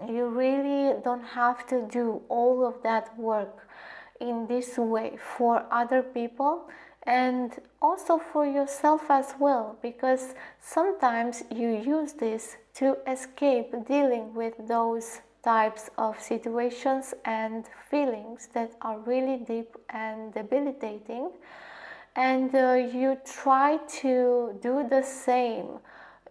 you really don't have to do all of that work in this way for other people, and also for yourself as well, because sometimes you use this to escape dealing with those types of situations and feelings that are really deep and debilitating, and you try to do the same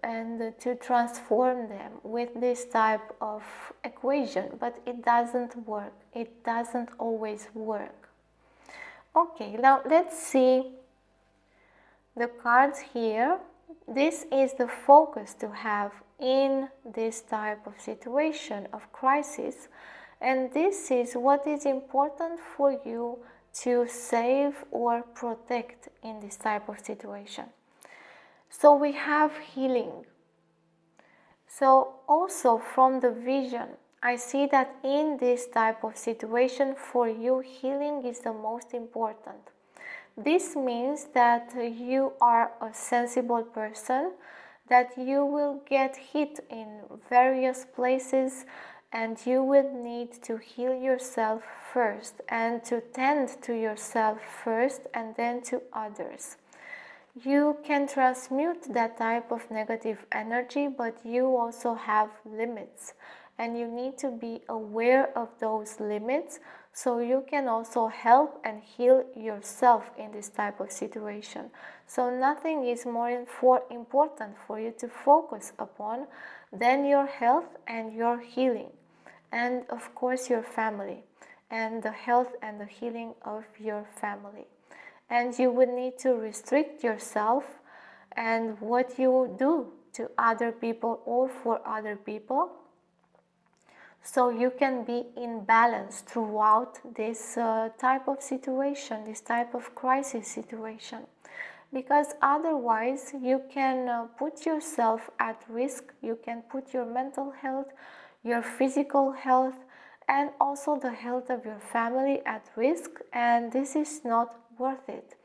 and to transform them with this type of equation, but it doesn't work. It doesn't always work. Okay, now let's see the cards here. This is the focus to have in this type of situation of crisis. And this is what is important for you to save or protect in this type of situation. So we have healing. So also from the vision, I see that in this type of situation for you, healing is the most important. This means that you are a sensible person, that you will get hit in various places, and you will need to heal yourself first and to tend to yourself first and then to others. You can transmute that type of negative energy, but you also have limits, and you need to be aware of those limits so you can also help and heal yourself in this type of situation. So nothing is more important for you to focus upon than your health and your healing, and of course your family, and the health and the healing of your family. And you would need to restrict yourself and what you do to other people or for other people, so you can be in balance throughout this type of situation, this type of crisis situation. Because otherwise you can put yourself at risk, you can put your mental health, your physical health, and also the health of your family at risk, and this is not worth it.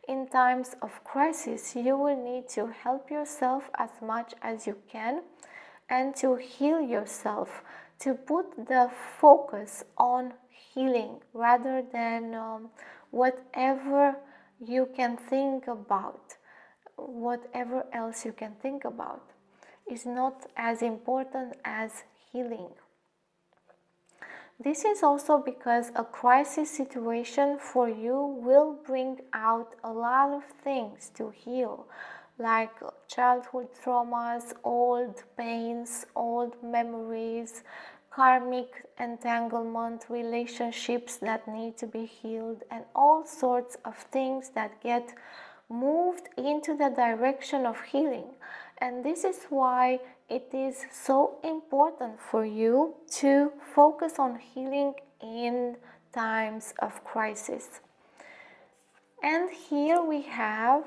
In times of crisis, you will need to help yourself as much as you can and to heal yourself, to put the focus on healing rather than whatever you can think about. Whatever else you can think about is not as important as healing. This is also because a crisis situation for you will bring out a lot of things to heal, like childhood traumas, old pains, old memories, karmic entanglement, relationships that need to be healed, and all sorts of things that get moved into the direction of healing. And this is why it is so important for you to focus on healing in times of crisis. And here we have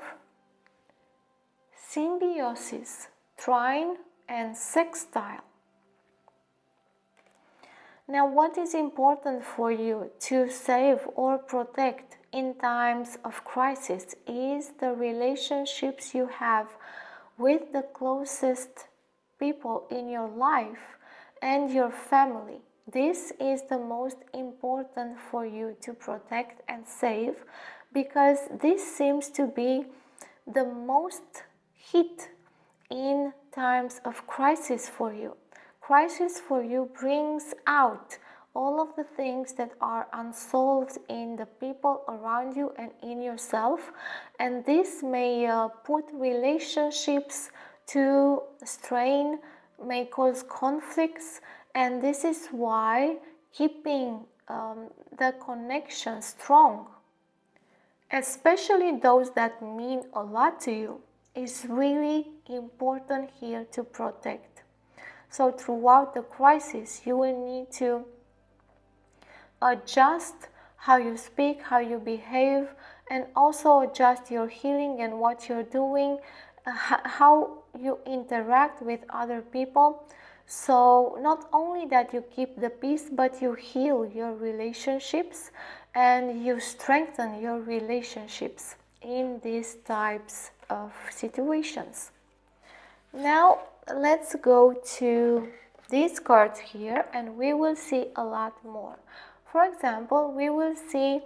symbiosis, trine, and sextile. Now, what is important for you to save or protect in times of crisis is the relationships you have with the closest people in your life and your family. This is the most important for you to protect and save, because this seems to be the most hit in times of crisis for you. Crisis for you brings out all of the things that are unsolved in the people around you and in yourself, and this may put relationships to strain, may cause conflicts, and this is why keeping the connection strong, especially those that mean a lot to you, is really important here to protect. So throughout the crisis, you will need to adjust how you speak, how you behave, and also adjust your healing and what you're doing, how you interact with other people. So not only that you keep the peace, but you heal your relationships and you strengthen your relationships in these types of situations. Now let's go to these cards here and we will see a lot more. For example, we will see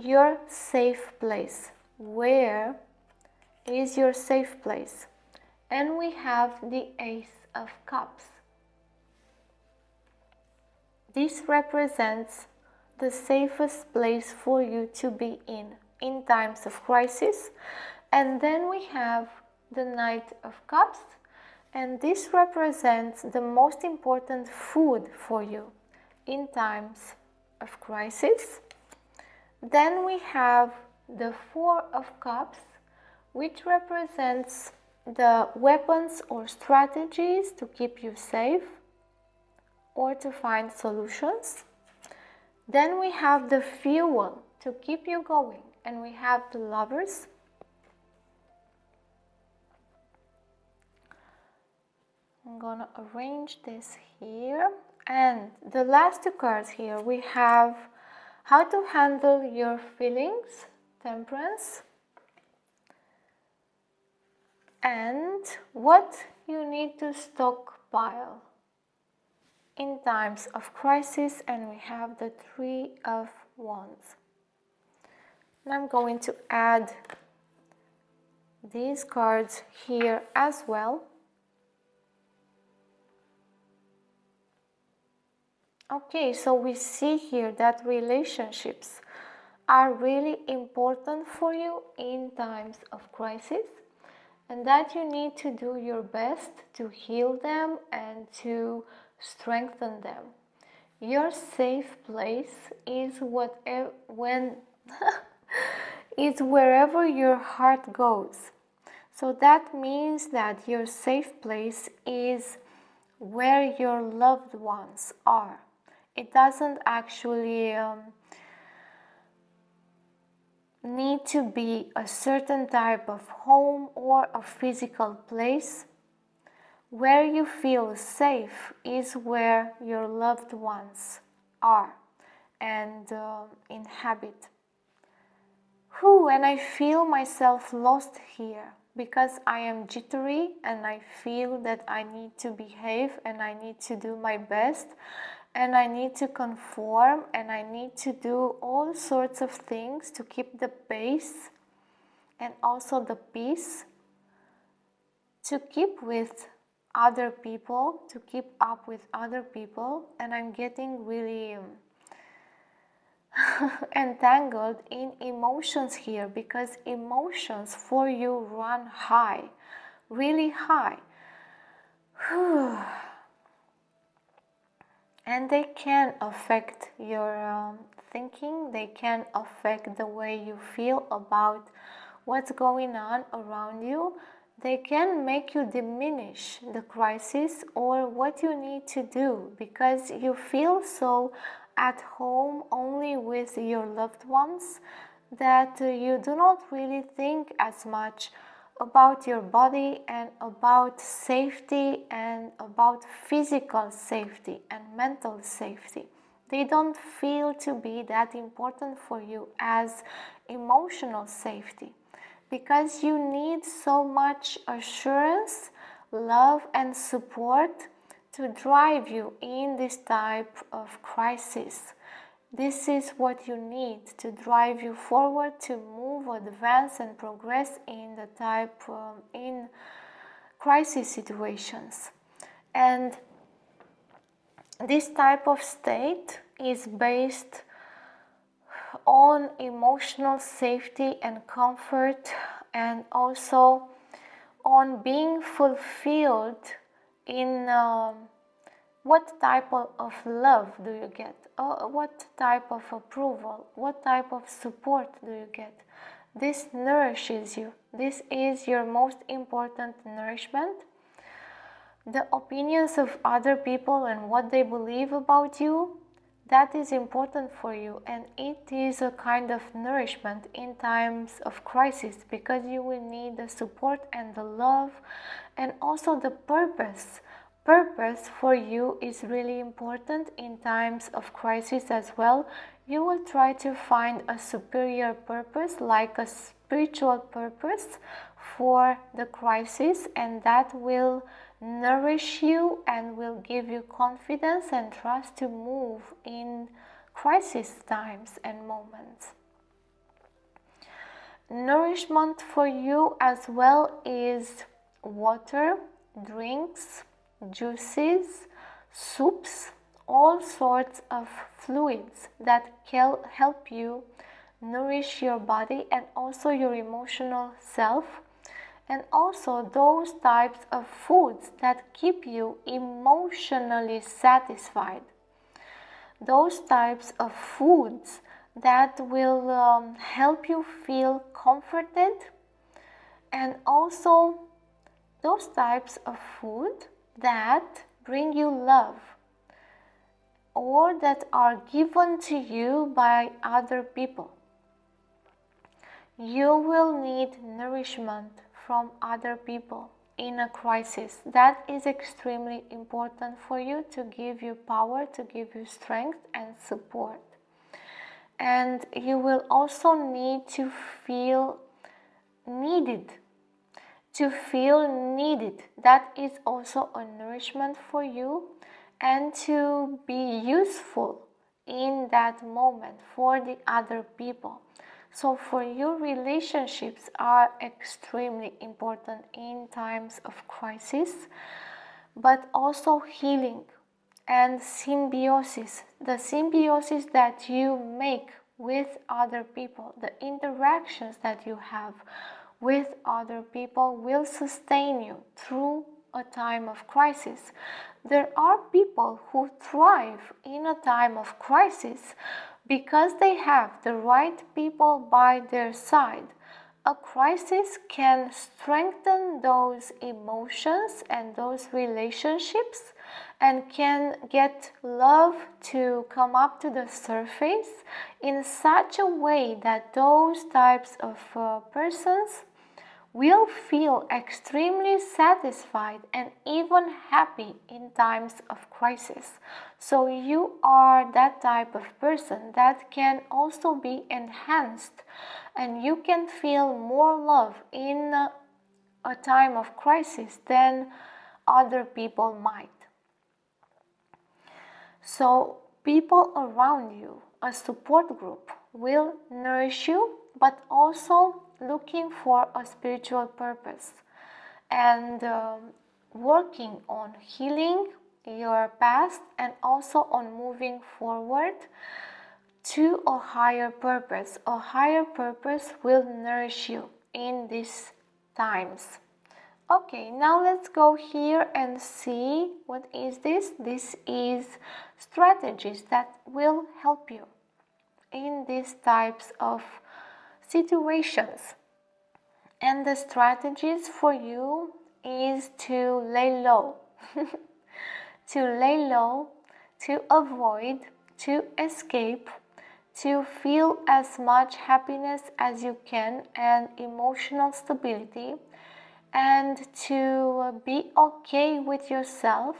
your safe place. Where is your safe place? And we have the Ace of Cups. This represents the safest place for you to be in times of crisis. And then we have the Knight of Cups, and this represents the most important food for you in times of crisis. Then we have the Four of Cups, which represents the weapons or strategies to keep you safe or to find solutions. Then we have the fuel to keep you going, and we have the Lovers. I'm gonna arrange this here. And the last two cards here, we have how to handle your feelings, Temperance, and what you need to stockpile in times of crisis, and we have the Three of Wands. And I'm going to add these cards here as well. Okay, so we see here that relationships are really important for you in times of crisis, and that you need to do your best to heal them and to strengthen them. Your safe place is is wherever your heart goes. So that means that your safe place is where your loved ones are. It doesn't actually need to be a certain type of home or a physical place. Where you feel safe is where your loved ones are and inhabit. And I feel myself lost here because I am jittery and I feel that I need to behave and I need to do my best and I need to conform and I need to do all sorts of things to keep the pace and also the peace, to keep with other people, to keep up with other people, and I'm getting really entangled in emotions here because emotions for you run high, really high. And they can affect your thinking, they can affect the way you feel about what's going on around you. They can make you diminish the crisis or what you need to do because you feel so at home only with your loved ones that you do not really think as much about your body and about safety and about physical safety and mental safety. They don't feel to be that important for you as emotional safety because you need so much assurance, love and support to drive you in this type of crisis. This is what you need to drive you forward, to move, advance, and progress in the in crisis situations. And this type of state is based on emotional safety and comfort, and also on being fulfilled in what type of love do you get? What type of approval? What type of support do you get? This nourishes you. This is your most important nourishment. The opinions of other people and what they believe about you, that is important for you, and it is a kind of nourishment in times of crisis because you will need the support and the love and also the purpose. Purpose for you is really important in times of crisis as well. You will try to find a superior purpose, like a spiritual purpose for the crisis, and that will nourish you and will give you confidence and trust to move in crisis times and moments. Nourishment for you as well is water, drinks, juices, soups, all sorts of fluids that can help you nourish your body and also your emotional self, and also those types of foods that keep you emotionally satisfied. Those types of foods that will help you feel comforted and also those types of food that bring you love or that are given to you by other people. You will need nourishment from other people in a crisis. That is extremely important for you to give you power, to give you strength and support. And you will also need to feel needed. To feel needed. That is also a nourishment for you, and to be useful in that moment for the other people. So for you, relationships are extremely important in times of crisis, but also healing and symbiosis. The symbiosis that you make with other people, the interactions that you have with other people will sustain you through a time of crisis. There are people who thrive in a time of crisis because they have the right people by their side. A crisis can strengthen those emotions and those relationships and can get love to come up to the surface in such a way that those types of persons will feel extremely satisfied and even happy in times of crisis. So you are that type of person that can also be enhanced, and you can feel more love in a time of crisis than other people might. So people around you, a support group, will nourish you, but also looking for a spiritual purpose and working on healing your past and also on moving forward to a higher purpose. A higher purpose will nourish you in these times. Okay, now let's go here and see what is this. This is strategies that will help you in these types of situations. And the strategies for you is to lay low. To lay low, to avoid, to escape, to feel as much happiness as you can and emotional stability, and to be okay with yourself.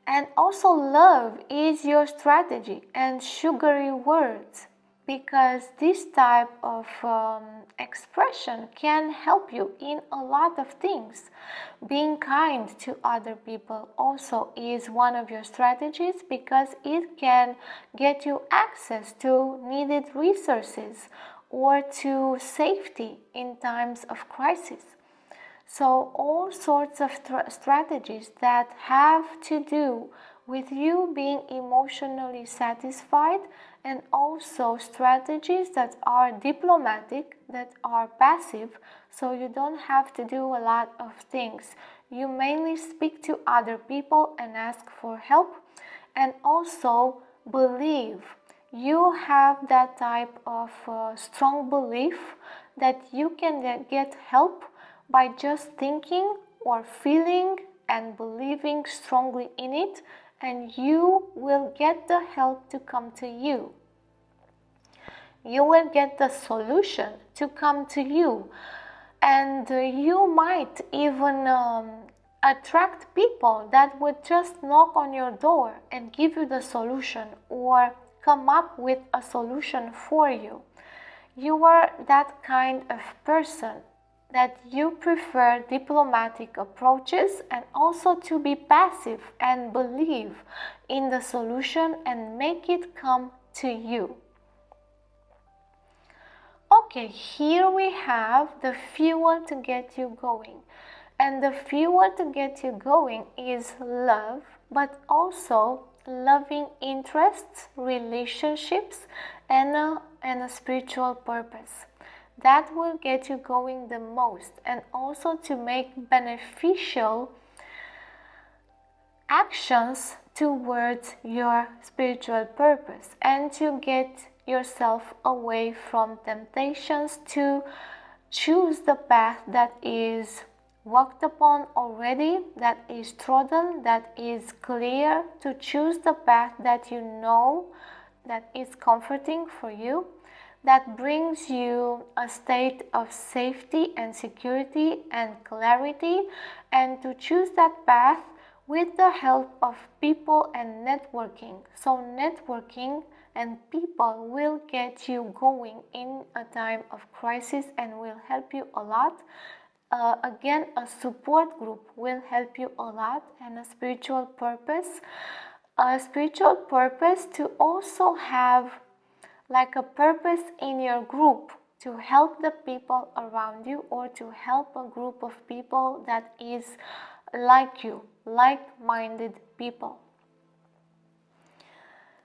And also love is your strategy and sugary words, because this type of expression can help you in a lot of things. Being kind to other people also is one of your strategies, because it can get you access to needed resources or to safety in times of crisis. So all sorts of strategies that have to do with you being emotionally satisfied, and also strategies that are diplomatic, that are passive, so you don't have to do a lot of things. You mainly speak to other people and ask for help, and also believe. You have that type of strong belief that you can get help by just thinking or feeling and believing strongly in it, and you will get the help to come to you. You will get the solution to come to you, and you might even attract people that would just knock on your door and give you the solution or come up with a solution for you. You are that kind of person that you prefer diplomatic approaches and also to be passive and believe in the solution and make it come to you. Okay, here we have the fuel to get you going. And the fuel to get you going is love, but also loving interests, relationships, and a spiritual purpose. That will get you going the most, and also to make beneficial actions towards your spiritual purpose, and to get yourself away from temptations to choose the path that is walked upon already, that is trodden, that is clear, to choose the path that you know that is comforting for you, that brings you a state of safety and security and clarity, and to choose that path with the help of people and networking. So networking and people will get you going in a time of crisis and will help you a lot. Again, a support group will help you a lot, and a spiritual purpose. A spiritual purpose to also have like a purpose in your group to help the people around you, or to help a group of people that is like you, like-minded people.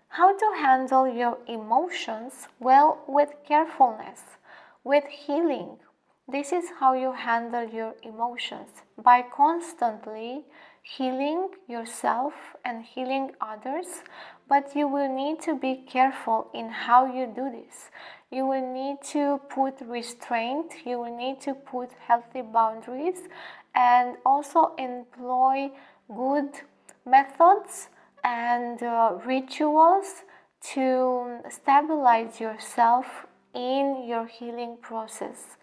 How to handle your emotions? Well, with carefulness, with healing. This is how you handle your emotions, by constantly healing yourself and healing others. But you will need to be careful in how you do this. You will need to put restraint, you will need to put healthy boundaries, and also employ good methods and rituals to stabilize yourself in your healing process.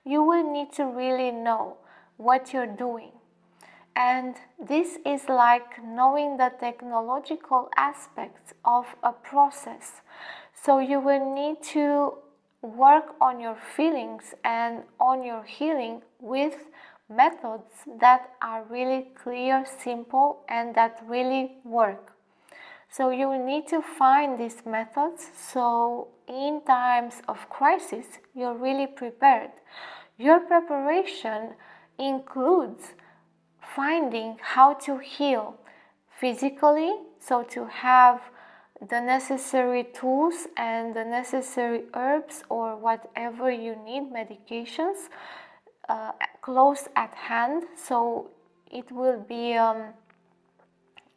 You will need to really know what you're doing. And this is like knowing the technological aspects of a process. So you will need to work on your feelings and on your healing with methods that are really clear, simple, and that really work. So you will need to find these methods, so in times of crisis you're really prepared. Your preparation includes finding how to heal physically, so to have the necessary tools and the necessary herbs or whatever you need, medications, close at hand, so it will be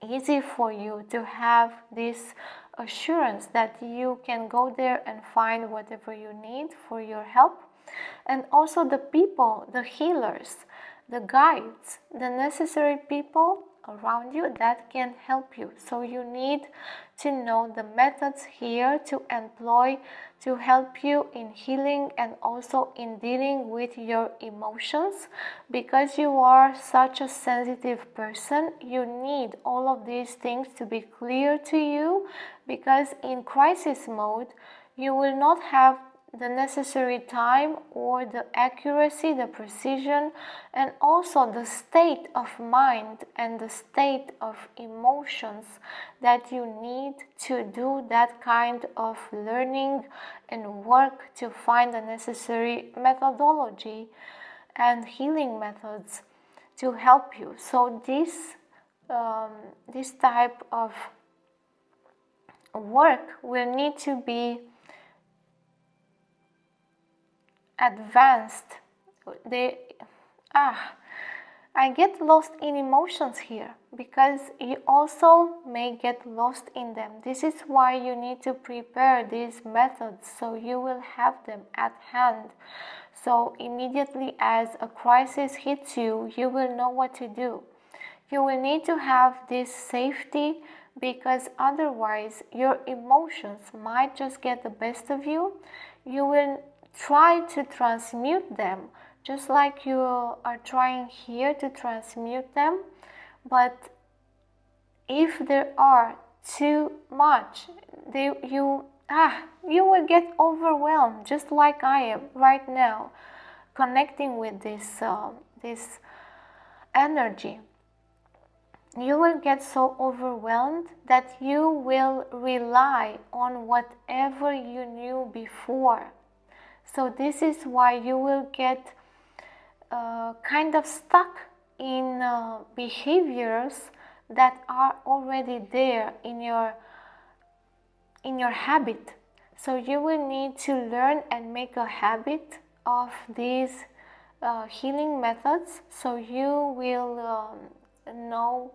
easy for you to have this assurance that you can go there and find whatever you need for your help. And also the people, the healers, the guides, the necessary people around you that can help you. So you need to know the methods here to employ to help you in healing and also in dealing with your emotions. Because you are such a sensitive person, you need all of these things to be clear to you, because in crisis mode you will not have the necessary time or the accuracy, the precision, and also the state of mind and the state of emotions that you need to do that kind of learning and work to find the necessary methodology and healing methods to help you. So this type of work will need to be advanced. I get lost in emotions here, because you also may get lost in them. This is why you need to prepare these methods, so you will have them at hand. So immediately as a crisis hits you, you will know what to do. You will need to have this safety, because otherwise your emotions might just get the best of you. You will try to transmute them, just like you are trying here to transmute them. But if there are too much, you will get overwhelmed, just like I am right now, connecting with this energy. You will get so overwhelmed that you will rely on whatever you knew before. So this is why you will get kind of stuck in behaviors that are already there in your habit. So you will need to learn and make a habit of these healing methods, so you will know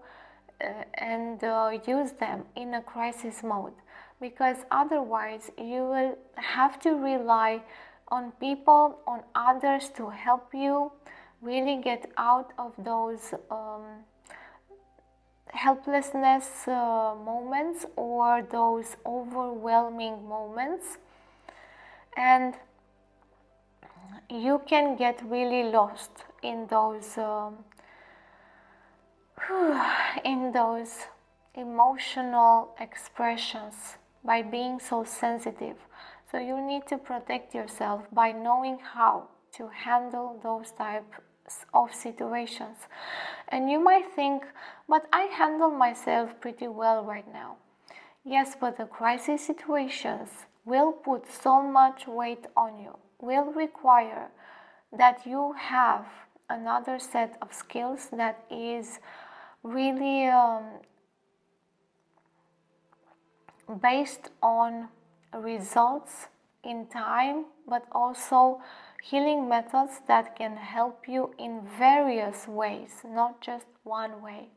and use them in a crisis mode. Because otherwise you will have to rely on people, on others to help you, really get out of those helplessness moments or those overwhelming moments, and you can get really lost in those in those emotional expressions by being so sensitive. So you need to protect yourself by knowing how to handle those types of situations. And you might think, but I handle myself pretty well right now. Yes, but the crisis situations will put so much weight on you, will require that you have another set of skills that is really based on results in time, but also healing methods that can help you in various ways, not just one way.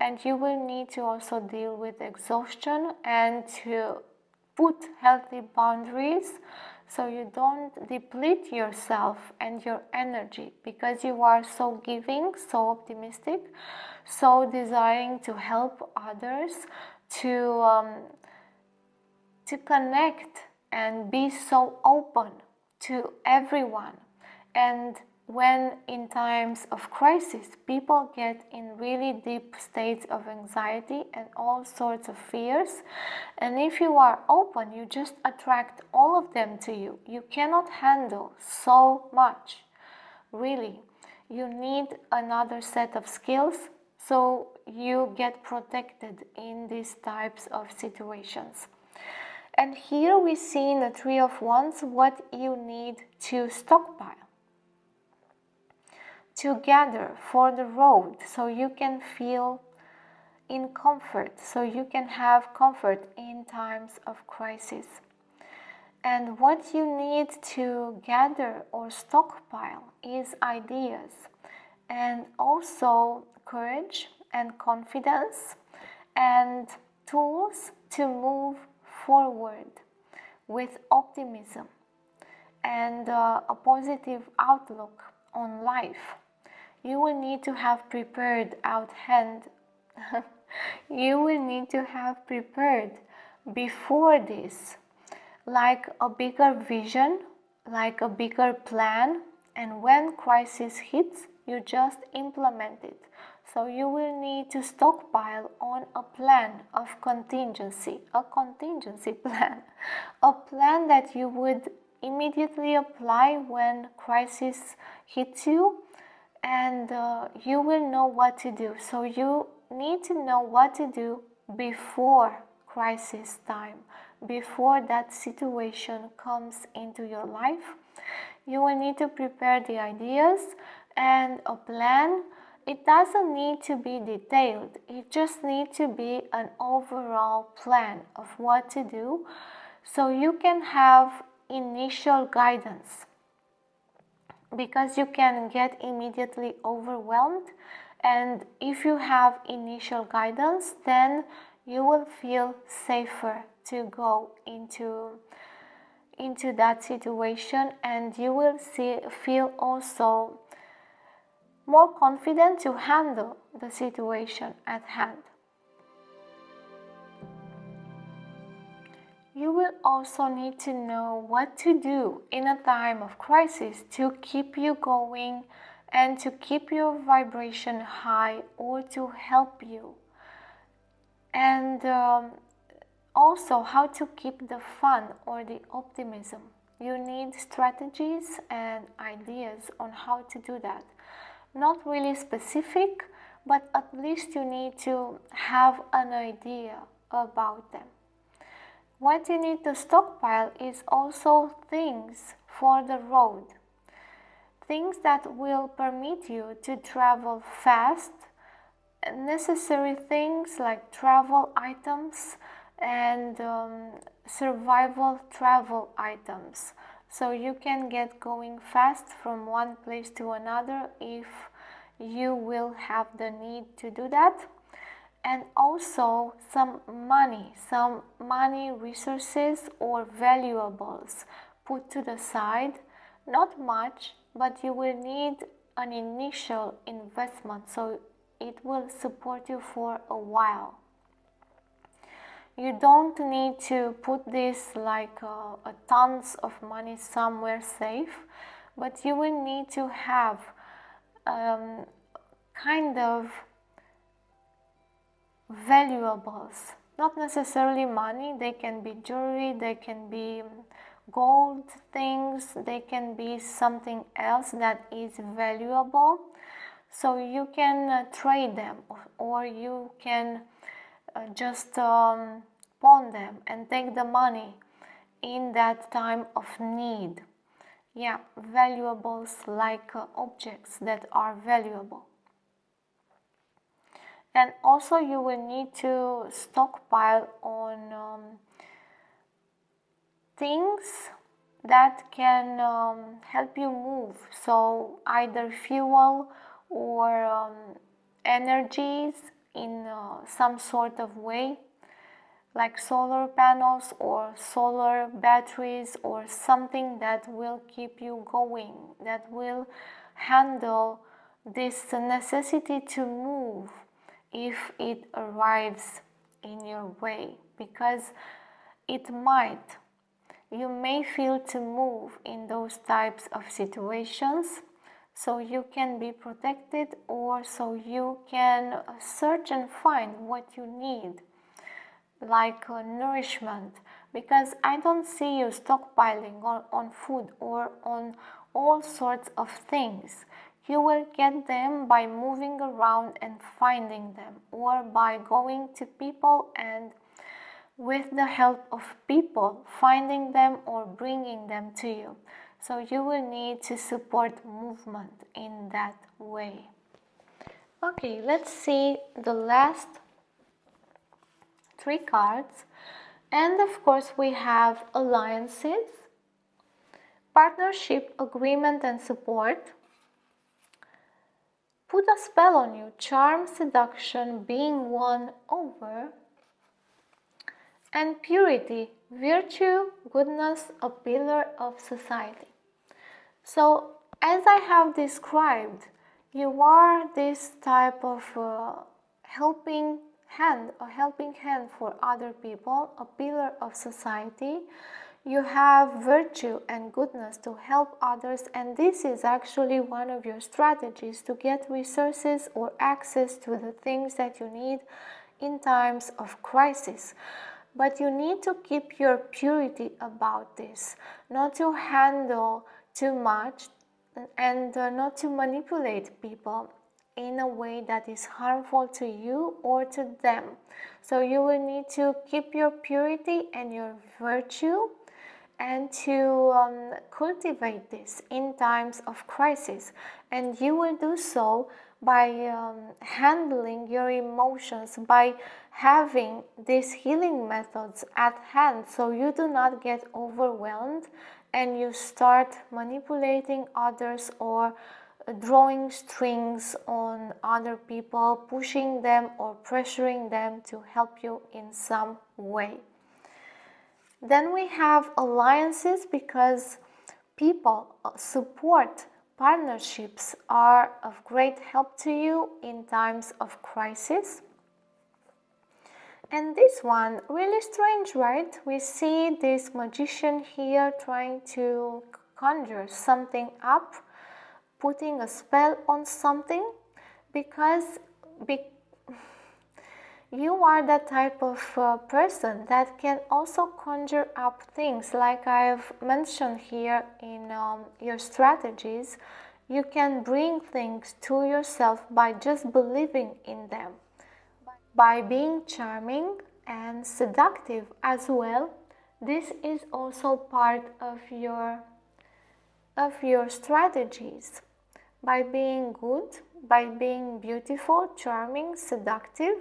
And you will need to also deal with exhaustion and to put healthy boundaries so you don't deplete yourself and your energy, because you are so giving, so optimistic, so desiring to help others, to connect and be so open to everyone. And when in times of crisis, people get in really deep states of anxiety and all sorts of fears. And if you are open, you just attract all of them to you. You cannot handle so much, really. You need another set of skills so you get protected in these types of situations. And here we see in the Three of Wands what you need to stockpile, to gather for the road, so you can feel in comfort, so you can have comfort in times of crisis. And what you need to gather or stockpile is ideas, and also courage and confidence, and tools to move forward with optimism and a positive outlook on life. You will need to have prepared out hand. You will need to have prepared before this, like a bigger vision, like a bigger plan, and when crisis hits, you just implement it. So you will need to stockpile on a plan of contingency, a contingency plan, a plan that you would immediately apply when crisis hits you, and you will know what to do. So you need to know what to do before crisis time, before that situation comes into your life. You will need to prepare the ideas and a plan. It doesn't need to be detailed, it just needs to be an overall plan of what to do, so you can have initial guidance, because you can get immediately overwhelmed. And if you have initial guidance, then you will feel safer to go into that situation, and you will feel also more confident to handle the situation at hand. You will also need to know what to do in a time of crisis to keep you going and to keep your vibration high, or to help you. And also how to keep the fun or the optimism. You need strategies and ideas on how to do that. Not really specific, but at least you need to have an idea about them. What you need to stockpile is also things for the road. Things that will permit you to travel fast, necessary things like travel items and survival travel items. So you can get going fast from one place to another if you will have the need to do that. And also some money resources or valuables put to the side. Not much, but you will need an initial investment, so it will support you for a while. You don't need to put this like a tons of money somewhere safe, but you will need to have kind of valuables, not necessarily money. They can be jewelry, they can be gold things, they can be something else that is valuable, so you can trade them, or you can just pawn them and take the money in that time of need. Yeah, valuables like objects that are valuable. And also you will need to stockpile on things that can help you move, so either fuel or energies in some sort of way, like solar panels or solar batteries, or something that will keep you going, that will handle this necessity to move if it arrives in your way, because it might. You may feel to move in those types of situations, so you can be protected, or so you can search and find what you need, like nourishment, because I don't see you stockpiling on food or on all sorts of things. You will get them by moving around and finding them, or by going to people and with the help of people finding them or bringing them to you. So you will need to support movement in that way. Okay, let's see the last 3 cards. And of course we have alliances, partnership, agreement and support, put a spell on you, charm, seduction, being won over, and purity, virtue, goodness, a pillar of society. So as I have described, you are this type of helping hand, a helping hand for other people, a pillar of society. You have virtue and goodness to help others, and this is actually one of your strategies to get resources or access to the things that you need in times of crisis. But you need to keep your purity about this, not to handle too much, and not to manipulate people in a way that is harmful to you or to them. So you will need to keep your purity and your virtue, and to cultivate this in times of crisis. And you will do so by handling your emotions, by having these healing methods at hand, so you do not get overwhelmed and you start manipulating others or drawing strings on other people, pushing them or pressuring them to help you in some way. Then we have alliances, because people support, partnerships are of great help to you in times of crisis. And this one, really strange, right? We see this magician here trying to conjure something up, putting a spell on something, because you are that type of person that can also conjure up things, like I've mentioned here in your strategies. You can bring things to yourself by just believing in them, by being charming and seductive as well. This is also part of your strategies. By being good, by being beautiful, charming, seductive,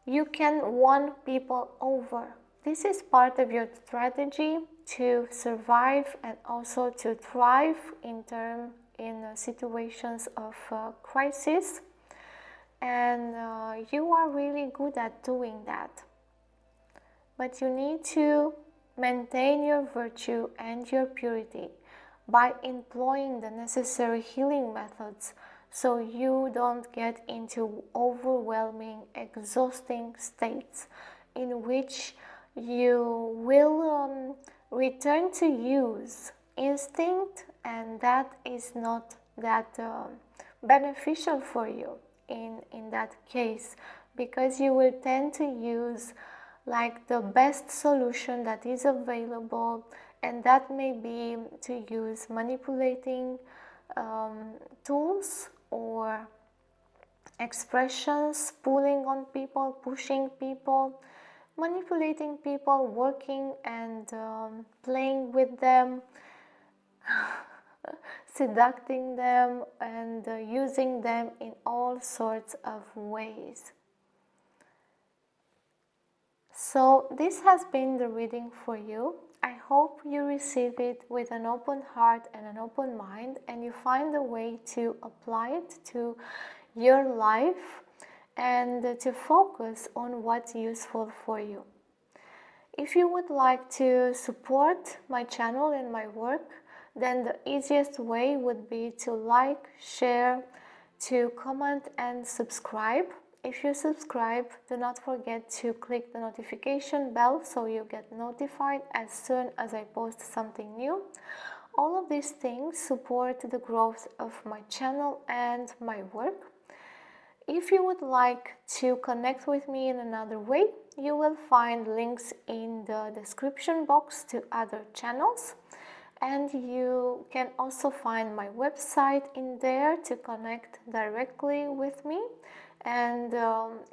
you can win people over. This is part of your strategy to survive and also to thrive in situations of crisis. And you are really good at doing that. But you need to maintain your virtue and your purity. by employing the necessary healing methods so you don't get into overwhelming, exhausting states in which you will return to use instinct, and that is not that beneficial for you in that case, because you will tend to use like the best solution that is available, and that may be to use manipulating tools or expressions, pulling on people, pushing people, manipulating people, working and playing with them, seducing them, and using them in all sorts of ways. So this has been the reading for you. I hope you receive it with an open heart and an open mind, and you find a way to apply it to your life and to focus on what's useful for you. If you would like to support my channel and my work, then the easiest way would be to like, share, to comment and subscribe. If you subscribe, do not forget to click the notification bell so you get notified as soon as I post something new. All of these things support the growth of my channel and my work. If you would like to connect with me in another way, you will find links in the description box to other channels, and you can also find my website in there to connect directly with me, and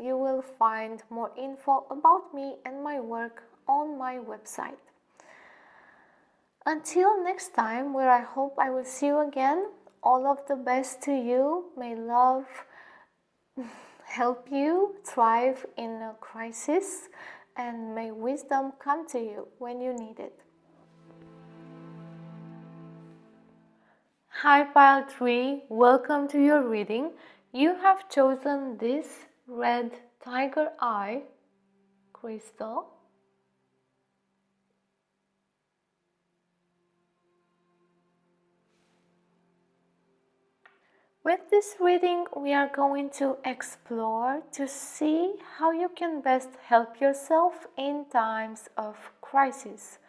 you will find more info about me and my work on my website. Until next time, where I hope I will see you again, all of the best to you. May love help you thrive in a crisis, and may wisdom come to you when you need it. Hi Pile 3, welcome to your reading. You have chosen this red tiger eye crystal. With this reading, we are going to explore to see how you can best help yourself in times of crisis.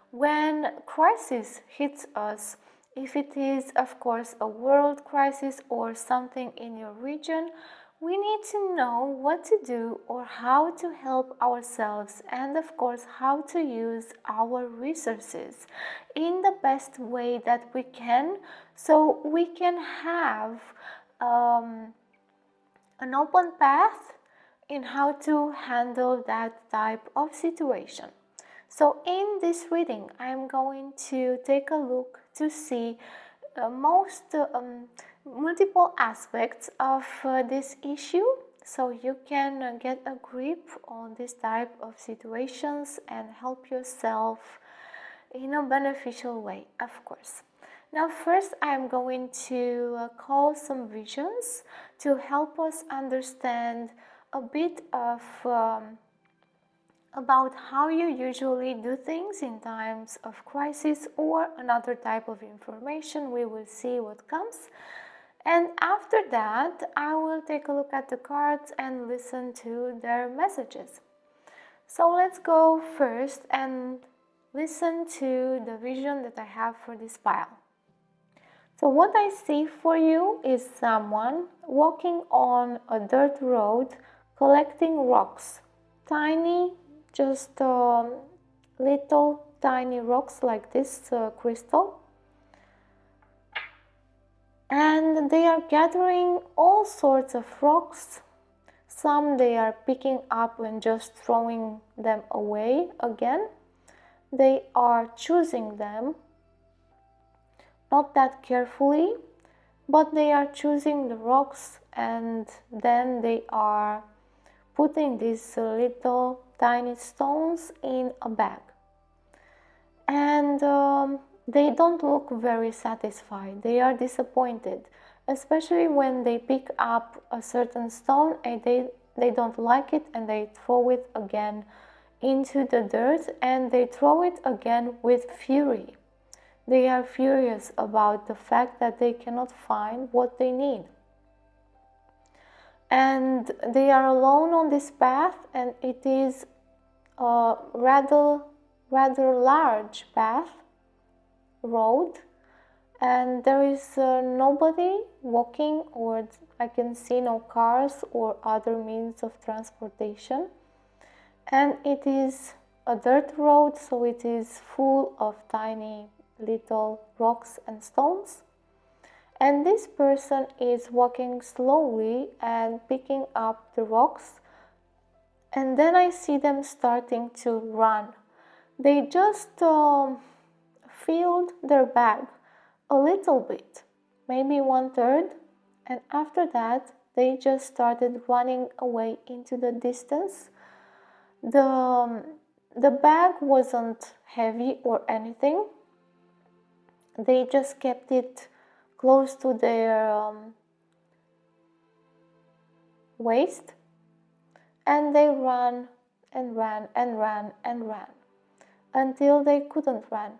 When crisis hits us, if it is, of course, a world crisis or something in your region, we need to know what to do or how to help ourselves, and of course how to use our resources in the best way that we can, so we can have an open path in how to handle that type of situation. So in this reading, I'm going to take a look to see multiple aspects of this issue, so you can get a grip on this type of situations and help yourself in a beneficial way, of course. Now first, I'm going to call some visions to help us understand a bit of about how you usually do things in times of crisis, or another type of information. We will see what comes. And after that, I will take a look at the cards and listen to their messages. So let's go first and listen to the vision that I have for this pile. So what I see for you is someone walking on a dirt road collecting rocks. Tiny, just little tiny rocks like this crystal. And they are gathering all sorts of rocks. Some they are picking up and just throwing them away again. They are choosing them, not that carefully, but they are choosing the rocks, and then they are putting these little tiny stones in a bag. And they don't look very satisfied. They are disappointed, especially when they pick up a certain stone and they don't like it, and they throw it again into the dirt, and they throw it again with fury. They are furious about the fact that they cannot find what they need. And they are alone on this path, and it is a rather large road, and there is nobody walking, or I can see no cars or other means of transportation. And it is a dirt road, so it is full of tiny little rocks and stones. And this person is walking slowly and picking up the rocks, and then I see them starting to run. They just filled their bag a little bit, maybe 1/3, and after that they just started running away into the distance. The bag wasn't heavy or anything. They just kept it close to their waist, and they ran and ran and ran and ran until they couldn't run,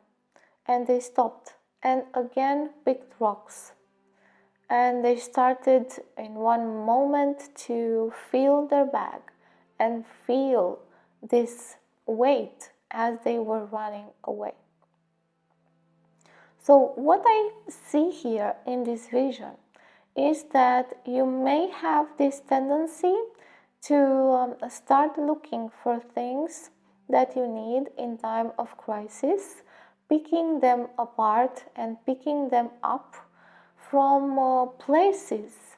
and they stopped and again picked rocks. And they started in one moment to fill their bag and feel this weight as they were running away. So what I see here in this vision is that you may have this tendency to start looking for things that you need in time of crisis, picking them apart and picking them up from places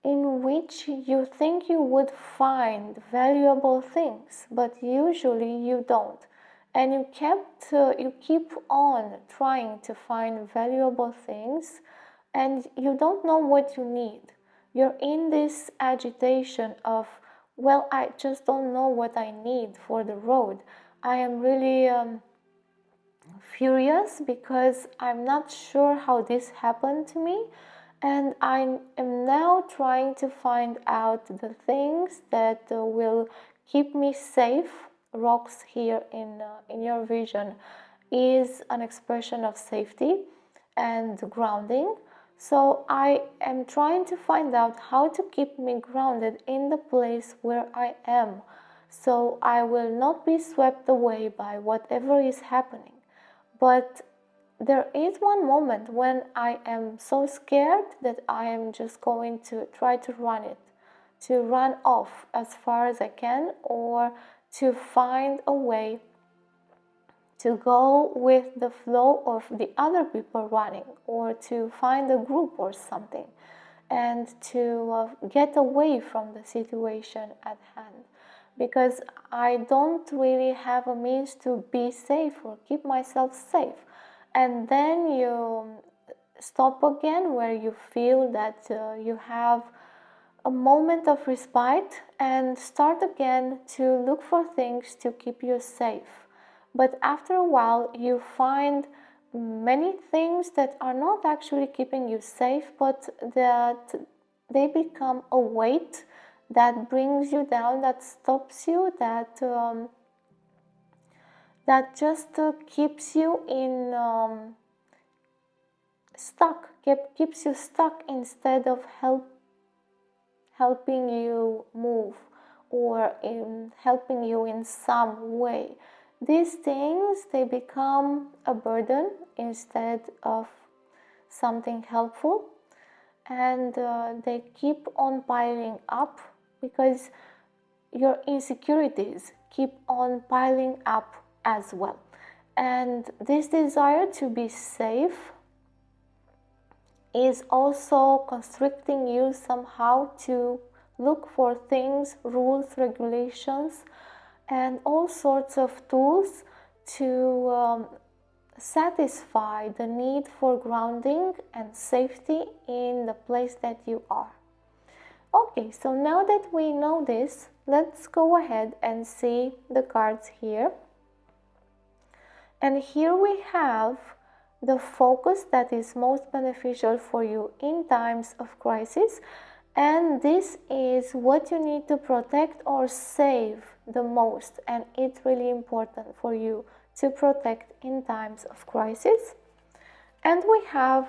in which you think you would find valuable things, but usually you don't. And you keep on trying to find valuable things, and you don't know what you need. You're in this agitation of, well, I just don't know what I need for the road. I am really furious because I'm not sure how this happened to me, and I am now trying to find out the things that will keep me safe. Rocks here in your vision is an expression of safety and grounding. So I am trying to find out how to keep me grounded in the place where I am, so I will not be swept away by whatever is happening. But there is one moment when I am so scared that I am just going to try to run off as far as I can, or to find a way to go with the flow of the other people running, or to find a group or something, and to get away from the situation at hand, because I don't really have a means to be safe or keep myself safe. And then you stop again where you feel that you have a moment of respite, and start again to look for things to keep you safe. But after a while you find many things that are not actually keeping you safe, but that they become a weight that brings you down, that stops you, that just keeps you in keeps you stuck instead of helping you move, or in helping you in some way. These things, they become a burden instead of something helpful, and they keep on piling up because your insecurities keep on piling up as well. And this desire to be safe is also constricting you somehow to look for things, rules, regulations, and all sorts of tools to satisfy the need for grounding and safety in the place that you are. Okay, so now that we know this, let's go ahead and see the cards here. And here we have the focus that is most beneficial for you in times of crisis. And this is what you need to protect or save the most. And it's really important for you to protect in times of crisis. And we have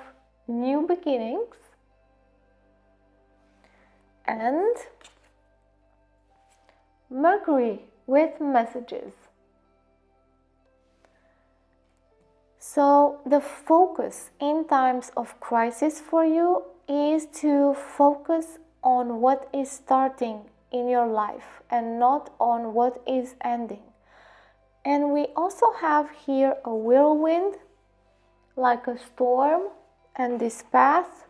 new beginnings and Mercury with messages. So the focus in times of crisis for you is to focus on what is starting in your life and not on what is ending. And we also have here a whirlwind, like a storm, and this path,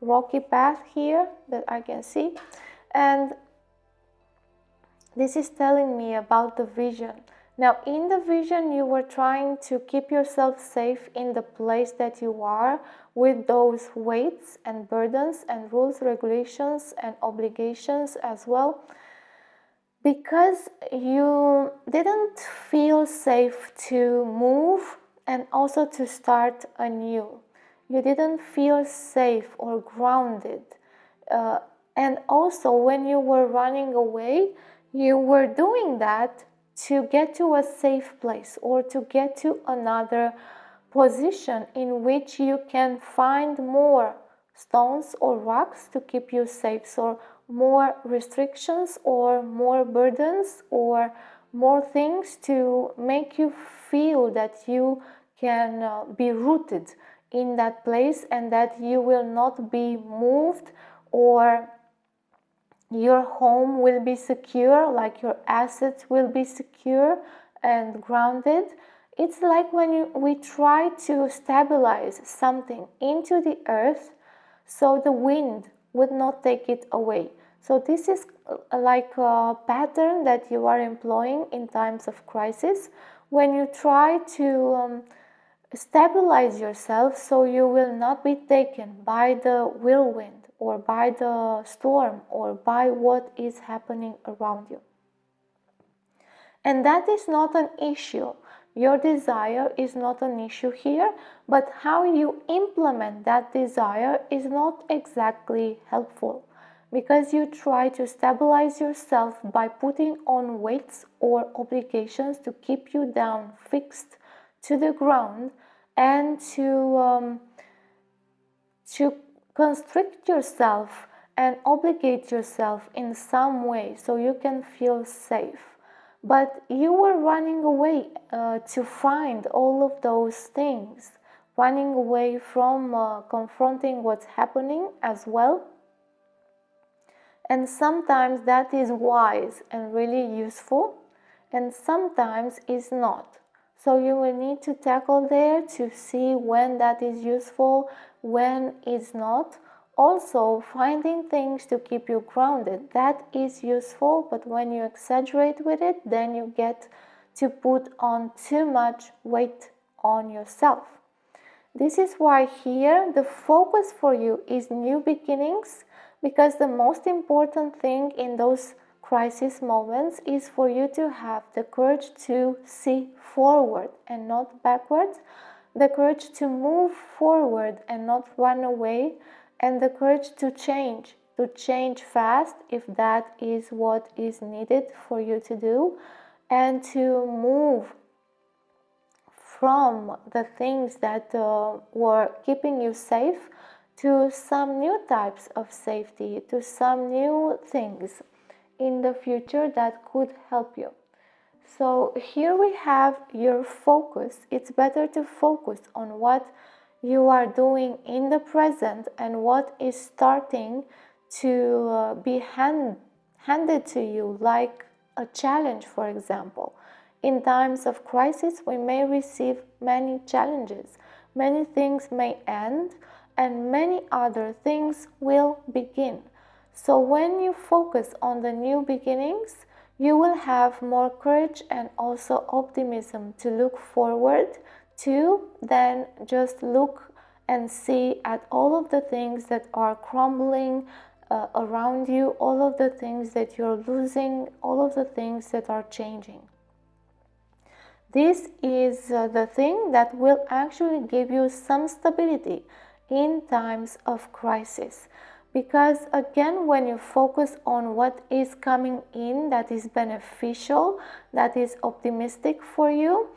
rocky path here that I can see. And this is telling me about the vision. Now, in the vision, you were trying to keep yourself safe in the place that you are with those weights and burdens and rules, regulations, and obligations as well, because you didn't feel safe to move and also to start anew. You didn't feel safe or grounded. And also, when you were running away, you were doing that to get to a safe place or to get to another position in which you can find more stones or rocks to keep you safe. So more restrictions or more burdens or more things to make you feel that you can be rooted in that place and that you will not be moved, or your home will be secure, like your assets will be secure and grounded. It's like when we try to stabilize something into the earth so the wind would not take it away. So this is like a pattern that you are employing in times of crisis, when you try to stabilize yourself so you will not be taken by the whirlwind or by the storm or by what is happening around you. And that is not an issue. Your desire is not an issue here, but how you implement that desire is not exactly helpful, because you try to stabilize yourself by putting on weights or obligations to keep you down, fixed to the ground, and to constrict yourself and obligate yourself in some way so you can feel safe. But you were running away to find all of those things, running away from confronting what's happening as well. And sometimes that is wise and really useful, and sometimes is not. So you will need to tackle there to see when that is useful, when is not. Also, finding things to keep you grounded, that is useful, but when you exaggerate with it, then you get to put on too much weight on yourself. This is why here the focus for you is new beginnings, because the most important thing in those crisis moments is for you to have the courage to see forward and not backwards, the courage to move forward and not run away, and the courage to change fast if that is what is needed for you to do, and to move from the things that were keeping you safe to some new types of safety, to some new things in the future that could help you. So here we have your focus. It's better to focus on what you are doing in the present and what is starting to be handed to you, like a challenge, for example. In times of crisis, we may receive many challenges. Many things may end and many other things will begin. So when you focus on the new beginnings, you will have more courage and also optimism to look forward to than just look and see at all of the things that are crumbling around you, all of the things that you're losing, all of the things that are changing. This is the thing that will actually give you some stability in times of crisis. Because again, when you focus on what is coming in that is beneficial, that is optimistic for you,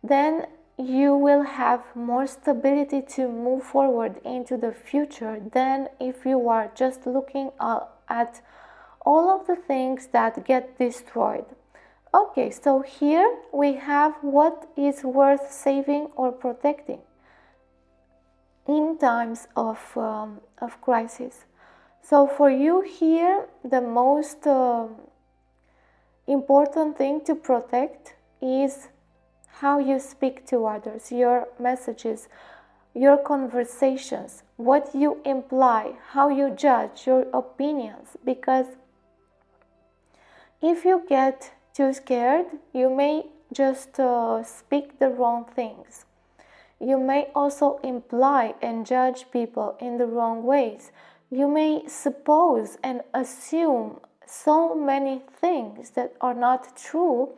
then you will have more stability to move forward into the future than if you are just looking at all of the things that get destroyed. Okay, so here we have what is worth saving or protecting in times of crisis. So for you here, the most important thing to protect is how you speak to others, your messages, your conversations, what you imply, how you judge, your opinions. Because if you get too scared, you may just speak the wrong things. You may also imply and judge people in the wrong ways. You may suppose and assume so many things that are not true,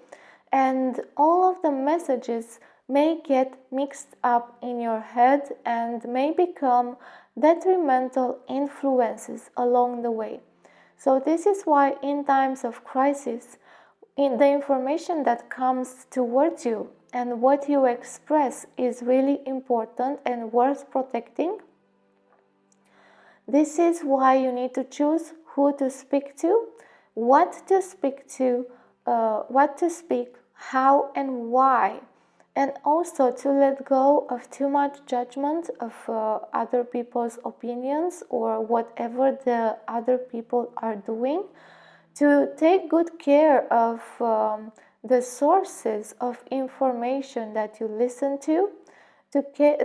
and all of the messages may get mixed up in your head and may become detrimental influences along the way. So this is why in times of crisis, in the information that comes towards you and what you express is really important and worth protecting. This is why you need to choose who to speak to, what to speak to, what to speak, how and why, and also to let go of too much judgment of other people's opinions or whatever the other people are doing, to take good care of the sources of information that you listen to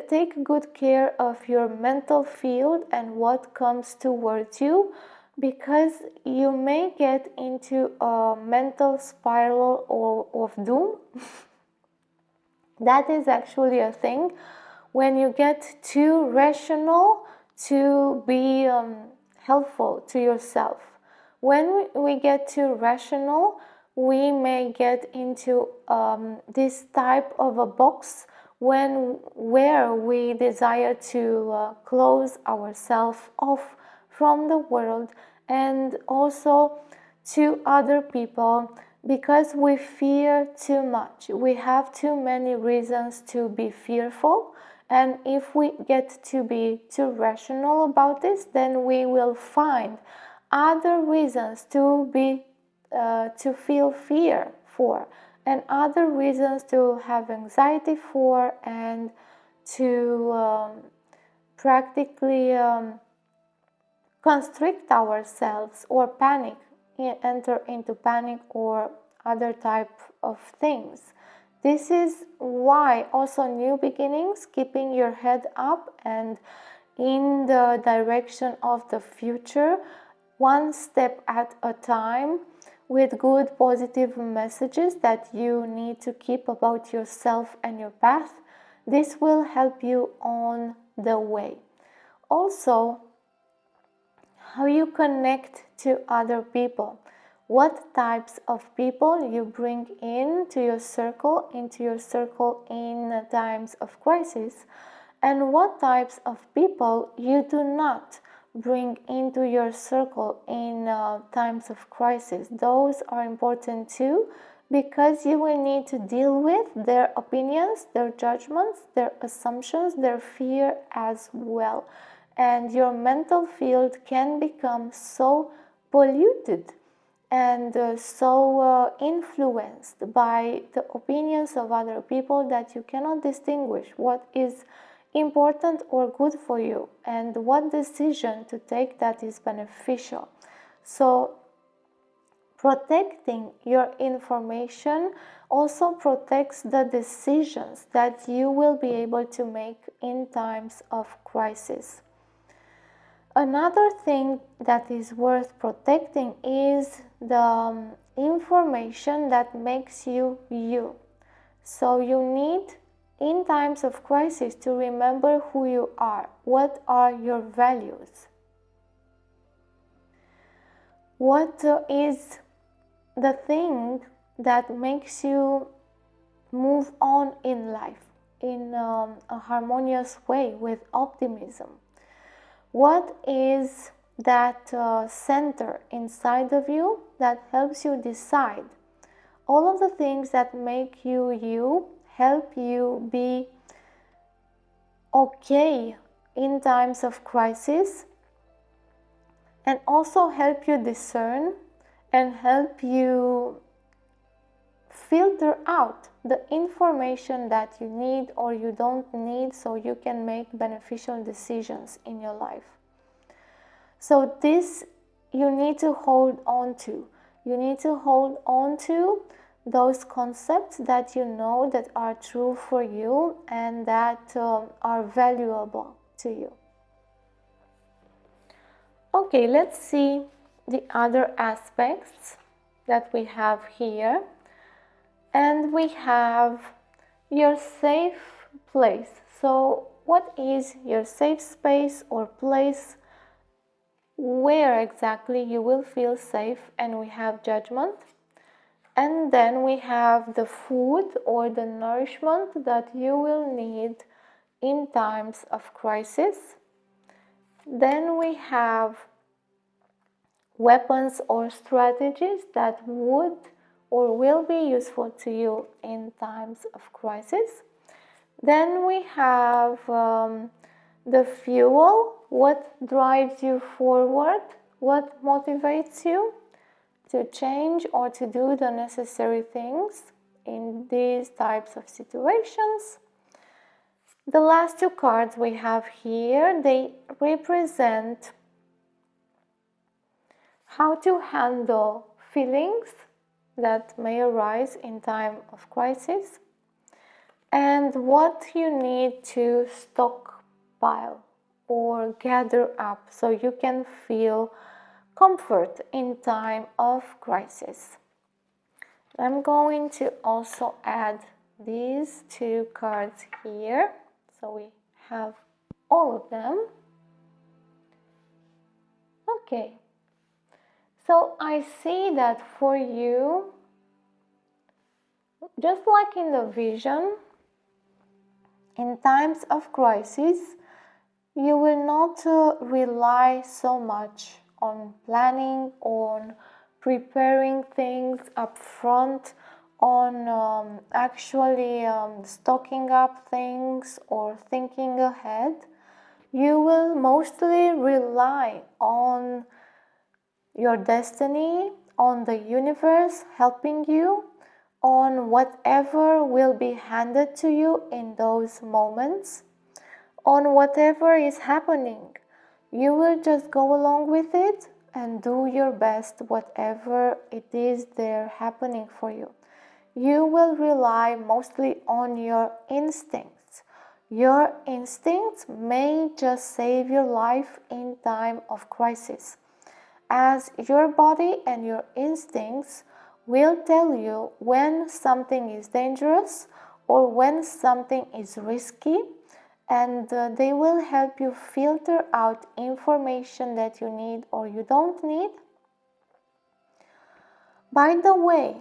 take good care of your mental field and what comes towards you, because you may get into a mental spiral of doom. That is actually a thing when you get too rational to be helpful to yourself. When we get too rational, we may get into this type of a box where we desire to close ourselves off from the world and also to other people, because we fear too much. We have too many reasons to be fearful, and if we get to be too rational about this, then we will find other reasons to feel fear for, and other reasons to have anxiety for, and to practically constrict ourselves or panic, enter into panic or other type of things. This is why also new beginnings, keeping your head up and in the direction of the future, one step at a time, with good positive messages that you need to keep about yourself and your path. This will help you on the way. Also, how you connect to other people. What types of people you bring into your circle in times of crisis, and what types of people you do not bring into your circle in times of crisis. Those are important too, because you will need to deal with their opinions, their judgments, their assumptions, their fear as well. And your mental field can become so polluted and so influenced by the opinions of other people that you cannot distinguish what is important or good for you and what decision to take that is beneficial. So protecting your information also protects the decisions that you will be able to make in times of crisis. Another thing that is worth protecting is the information that makes you you. So you need, in times of crisis, to remember who you are. What are your values? What is the thing that makes you move on in life in a harmonious way with optimism? What is that center inside of you that helps you decide? All of the things that make you you help you be okay in times of crisis, and also help you discern and help you filter out the information that you need or you don't need, so you can make beneficial decisions in your life. So this you need to hold on to. You need to hold on to those concepts that you know that are true for you and that are valuable to you. Okay, let's see the other aspects that we have here. And we have your safe place. So what is your safe space or place where exactly you will feel safe? And we have judgment. And then we have the food or the nourishment that you will need in times of crisis. Then we have weapons or strategies that would or will be useful to you in times of crisis. Then we have the fuel, what drives you forward, what motivates you to change or to do the necessary things in these types of situations. The last two cards we have here, they represent how to handle feelings that may arise in time of crisis and what you need to stockpile or gather up so you can feel comfort in time of crisis. I'm going to also add these two cards here, so we have all of them. Okay, so I see that for you, just like in the vision, in times of crisis, you will not rely so much on planning, on preparing things up front, on actually stocking up things or thinking ahead. You will mostly rely on your destiny, on the universe helping you, on whatever will be handed to you in those moments, on whatever is happening. You will just go along with it and do your best, whatever it is there happening for you. You will rely mostly on your instincts. Your instincts may just save your life in time of crisis, as your body and your instincts will tell you when something is dangerous or when something is risky, and they will help you filter out information that you need or you don't need. By the way,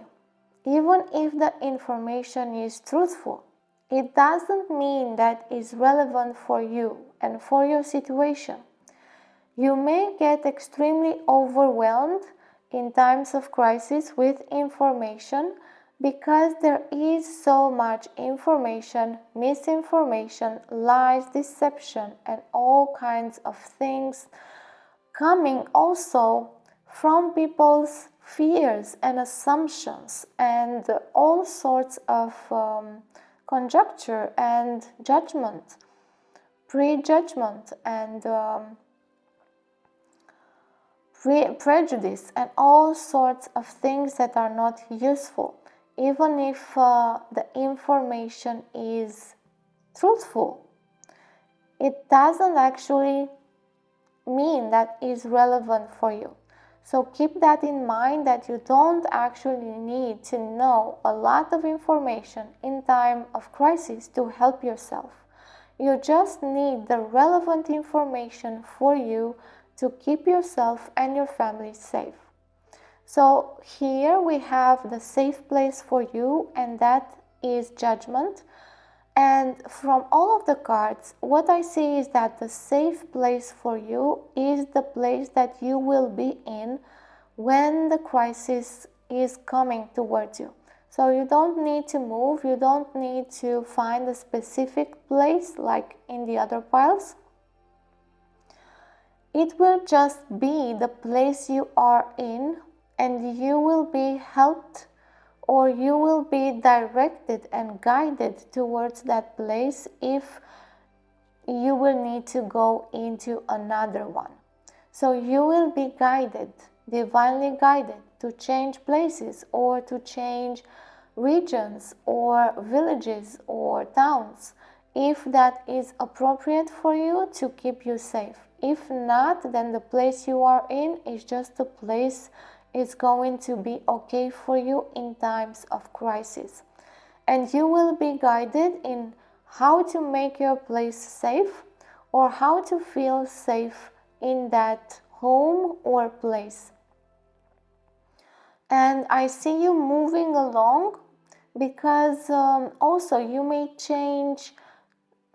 even if the information is truthful, it doesn't mean that it's relevant for you and for your situation. You may get extremely overwhelmed in times of crisis with information because there is so much information, misinformation, lies, deception, and all kinds of things coming also from people's fears and assumptions and all sorts of conjecture and judgment, prejudgment and prejudice and all sorts of things that are not useful, even if the information is truthful. It doesn't actually mean that is relevant for you. So keep that in mind, that you don't actually need to know a lot of information in time of crisis to help yourself. You just need the relevant information for you to keep yourself and your family safe. So here we have the safe place for you, and that is judgment. And from all of the cards, what I see is that the safe place for you is the place that you will be in when the crisis is coming towards you. So you don't need to move, you don't need to find a specific place like in the other piles. It will just be the place you are in, and you will be helped, or you will be directed and guided towards that place if you will need to go into another one. So you will be guided, divinely guided, to change places or to change regions or villages or towns, if that is appropriate for you to keep you safe. If not, then the place you are in is just a place it's going to be okay for you in times of crisis. And you will be guided in how to make your place safe, or how to feel safe in that home or place. And I see you moving along, because also you may change,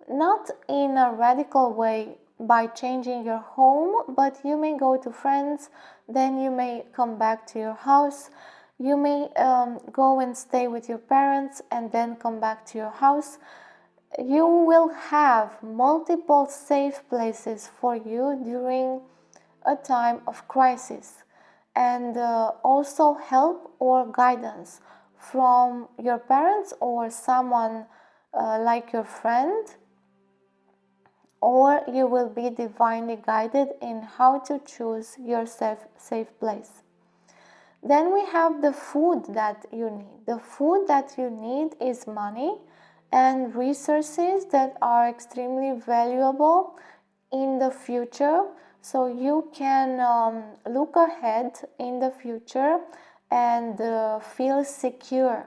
not in a radical way by changing your home, but you may go to friends, then you may come back to your house, you may go and stay with your parents and then come back to your house. You will have multiple safe places for you during a time of crisis, and also help or guidance from your parents or someone like your friend, or you will be divinely guided in how to choose your safe place. Then we have the food that you need. The food that you need is money and resources that are extremely valuable in the future, so you can look ahead in the future and feel secure.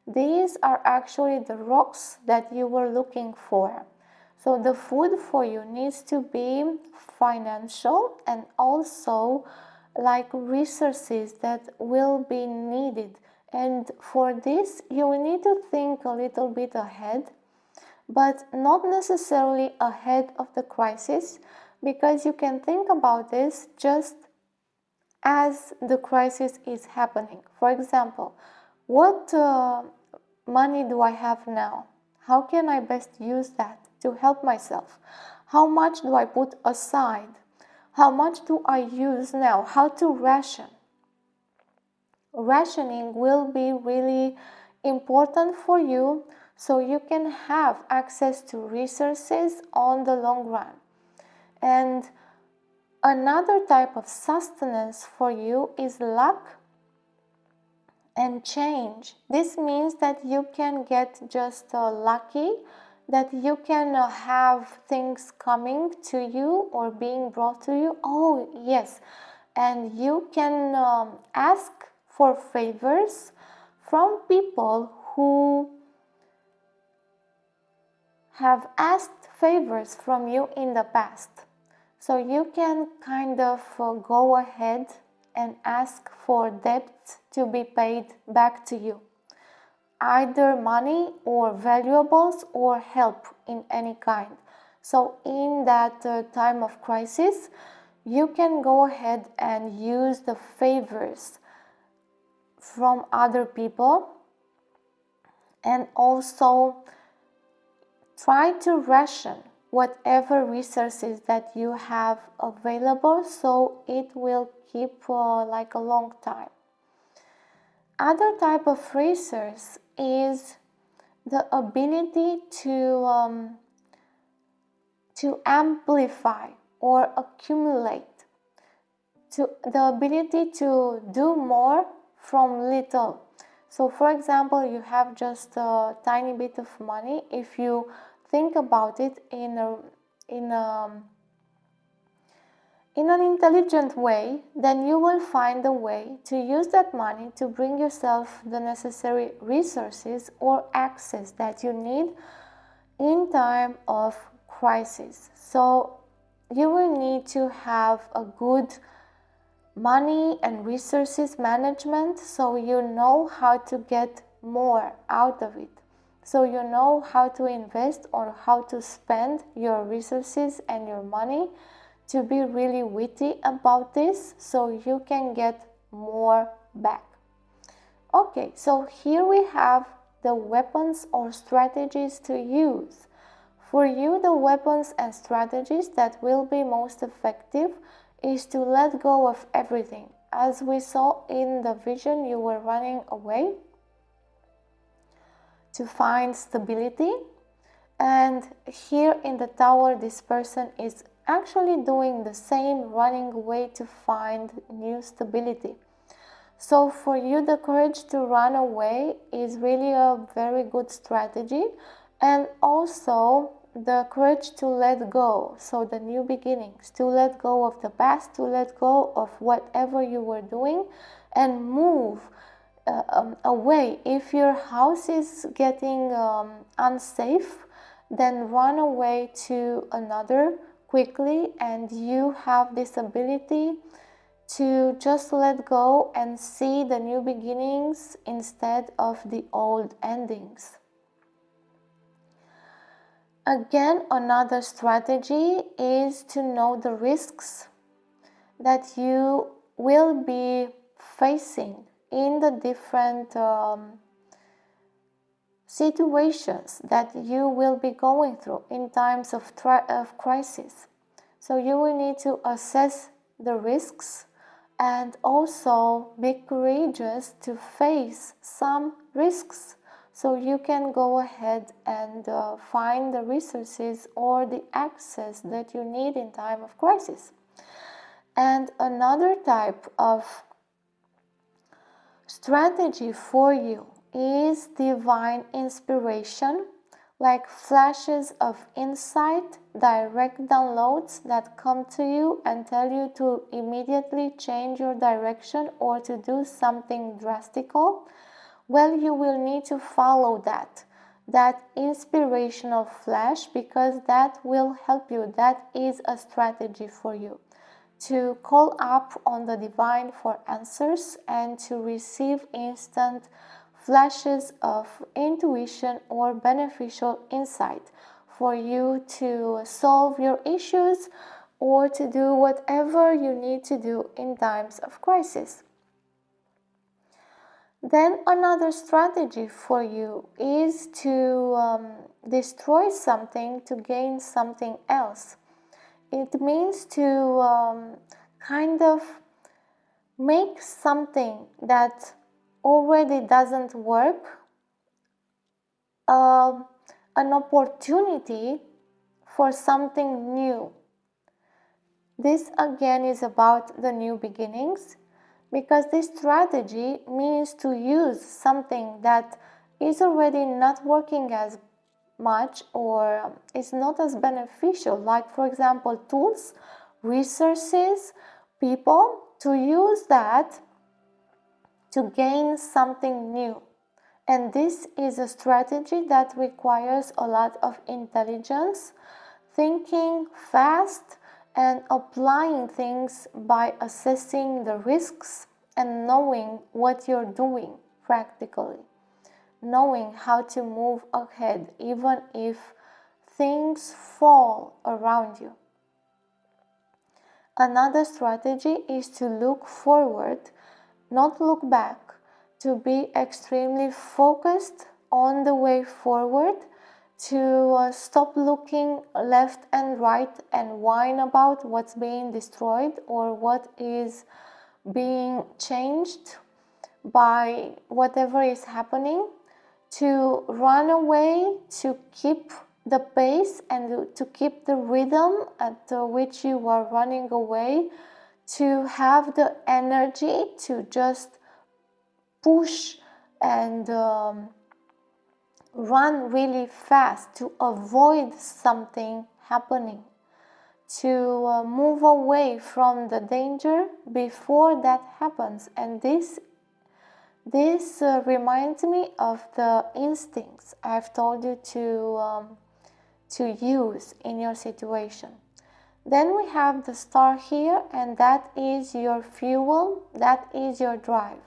These are actually the rocks that you were looking for. So the food for you needs to be financial, and also like resources that will be needed. And for this, you will need to think a little bit ahead, but not necessarily ahead of the crisis, because you can think about this just as the crisis is happening. For example, what money do I have now? How can I best use that to help myself? How much do I put aside? How much do I use now? How to ration? Rationing will be really important for you, so you can have access to resources on the long run. And another type of sustenance for you is luck and change. This means that you can get just lucky, that you can have things coming to you or being brought to you. Oh, yes. And you can ask for favors from people who have asked favors from you in the past. So you can kind of go ahead and ask for debt to be paid back to you, either money or valuables or help in any kind. So in that time of crisis, you can go ahead and use the favors from other people, and also try to ration whatever resources that you have available, so it will keep like a long time. Other type of resource is the ability to amplify or accumulate, to the ability to do more from little. So for example, you have just a tiny bit of money. If you think about it in an intelligent way, then you will find a way to use that money to bring yourself the necessary resources or access that you need in time of crisis. So you will need to have a good money and resources management, so you know how to get more out of it. So you know how to invest or how to spend your resources and your money, to be really witty about this, so you can get more back. Okay, so here we have the weapons or strategies to use. For you, the weapons and strategies that will be most effective is to let go of everything. As we saw in the vision, you were running away to find stability. And here in the tower, this person is actually doing the same, running away to find new stability. So for you, the courage to run away is really a very good strategy, and also the courage to let go, so the new beginnings, to let go of the past, to let go of whatever you were doing and move away. If your house is getting unsafe, then run away to another quickly, and you have this ability to just let go and see the new beginnings instead of the old endings. Again, another strategy is to know the risks that you will be facing in the different situations that you will be going through in times of crisis. So you will need to assess the risks and also be courageous to face some risks, so you can go ahead and find the resources or the access that you need in time of crisis. And another type of strategy for you is divine inspiration, like flashes of insight, direct downloads that come to you and tell you to immediately change your direction or to do something drastical. Well, you will need to follow that inspirational flash, because that will help you. That is a strategy for you to call up on the divine for answers and to receive instant flashes of intuition or beneficial insight for you to solve your issues or to do whatever you need to do in times of crisis. Then another strategy for you is to destroy something to gain something else. It means to kind of make something that already doesn't work an opportunity for something new. This again is about the new beginnings, because this strategy means to use something that is already not working as much or is not as beneficial, like for example tools, resources, people, to use that to gain something new. And this is a strategy that requires a lot of intelligence, thinking fast, and applying things by assessing the risks and knowing what you're doing practically, knowing how to move ahead even if things fall around you. Another strategy is to look forward, not look back, to be extremely focused on the way forward, to stop looking left and right and whine about what's being destroyed or what is being changed by whatever is happening, to run away, to keep the pace and to keep the rhythm at which you are running away, to have the energy to just push and run really fast to avoid something happening, to move away from the danger before that happens. And this reminds me of the instincts I've told you to use in your situation. Then we have the star here, and that is your fuel, that is your drive.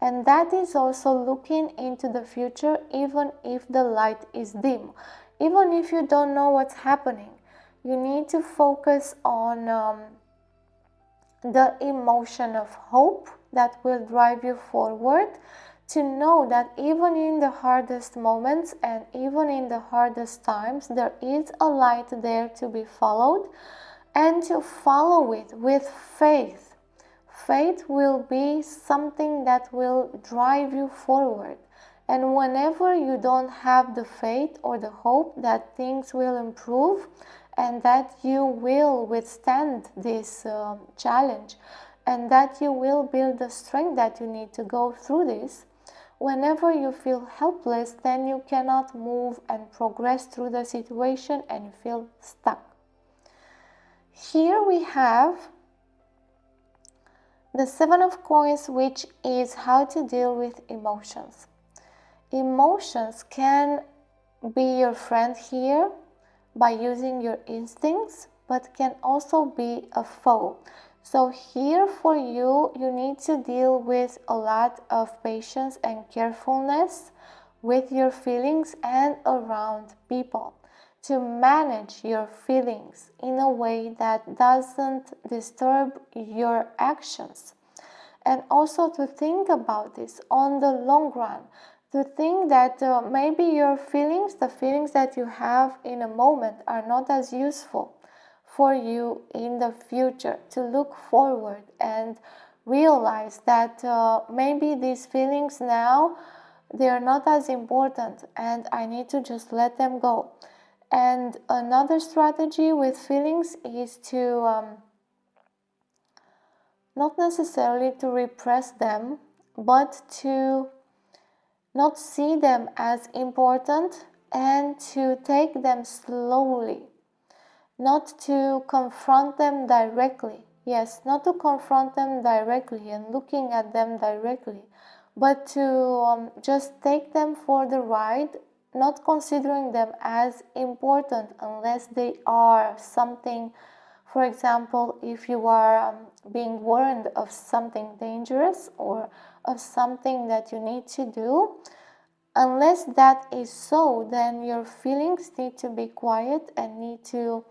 And that is also looking into the future, even if the light is dim. Even if you don't know what's happening, you need to focus on the emotion of hope that will drive you forward, to know that even in the hardest moments and even in the hardest times, there is a light there to be followed, and to follow it with faith. Faith will be something that will drive you forward. And whenever you don't have the faith or the hope that things will improve and that you will withstand this challenge and that you will build the strength that you need to go through this, whenever you feel helpless, then you cannot move and progress through the situation and you feel stuck. Here we have the Seven of Coins, which is how to deal with emotions. Emotions can be your friend here by using your instincts, but can also be a foe. So here for you, you need to deal with a lot of patience and carefulness with your feelings and around people, to manage your feelings in a way that doesn't disturb your actions. And also to think about this on the long run, to think that maybe your feelings, the feelings that you have in a moment, are not as useful for you in the future, to look forward and realize that maybe these feelings now, they are not as important and I need to just let them go. And another strategy with feelings is to not necessarily to repress them, but to not see them as important and to take them slowly. Not to confront them directly. Yes, not to confront them directly and looking at them directly, but to just take them for the ride, not considering them as important unless they are something. For example, if you are being warned of something dangerous or of something that you need to do, unless that is so, then your feelings need to be quiet and need to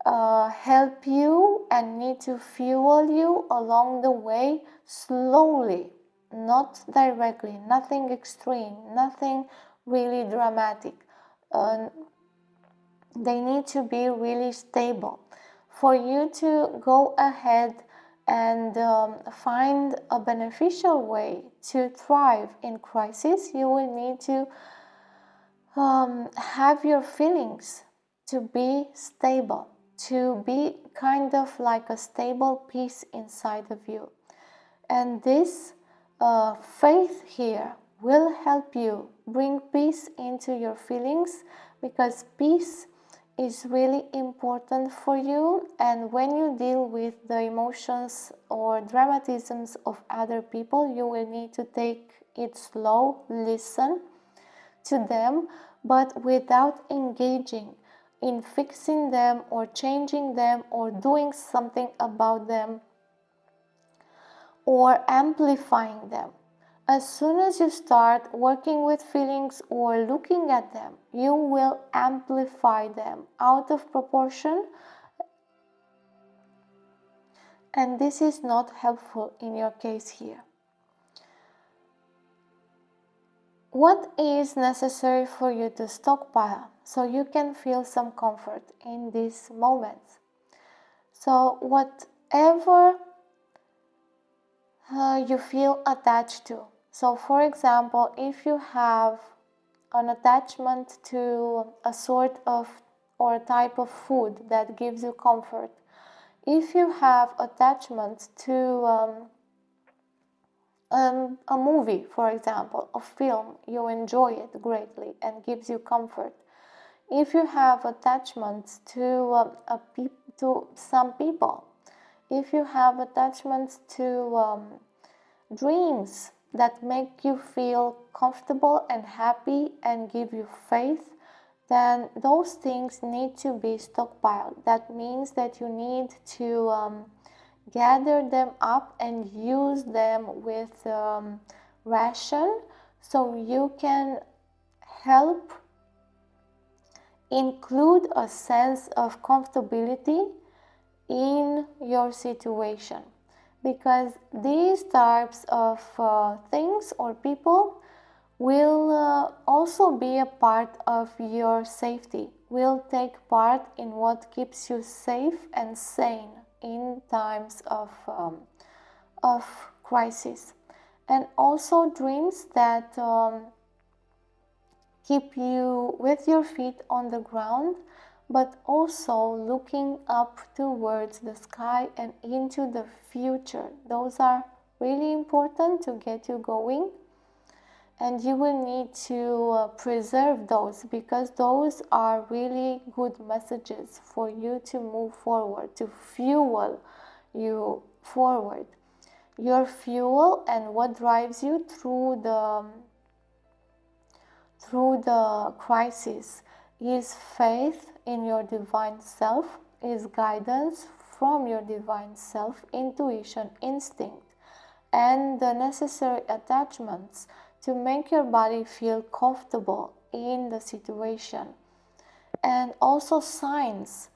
help you and need to fuel you along the way slowly, not directly, nothing extreme, nothing really dramatic. They need to be really stable. For you to go ahead and find a beneficial way to thrive in crisis, you will need to have your feelings to be stable, to be kind of like a stable piece inside of you. And this faith here will help you bring peace into your feelings, because peace is really important for you. And when you deal with the emotions or dramatisms of other people, you will need to take it slow, listen to them, but without engaging in fixing them or changing them or doing something about them or amplifying them. As soon as you start working with feelings or looking at them, you will amplify them out of proportion, and this is not helpful in your case here. What is necessary for you to stockpile so you can feel some comfort in these moments? So whatever you feel attached to. So for example, if you have an attachment to a sort of or a type of food that gives you comfort, if you have attachment to a movie, for example, a film, you enjoy it greatly and gives you comfort. If you have attachments to some people, if you have attachments to dreams that make you feel comfortable and happy and give you faith, then those things need to be stockpiled. That means that you need to gather them up and use them with ration, so you can help include a sense of comfortability in your situation. because these types of things or people will also be a part of your safety, will take part in what keeps you safe and sane in times of crisis. And also dreams that keep you with your feet on the ground, but also looking up towards the sky and into the future. Those are really important to get you going, and you will need to preserve those, because those are really good messages for you to move forward, to fuel you forward. Your fuel and what drives you through the crisis is faith in your divine self, is guidance from your divine self, intuition, instinct, and the necessary attachments to make your body feel comfortable in the situation. And also signs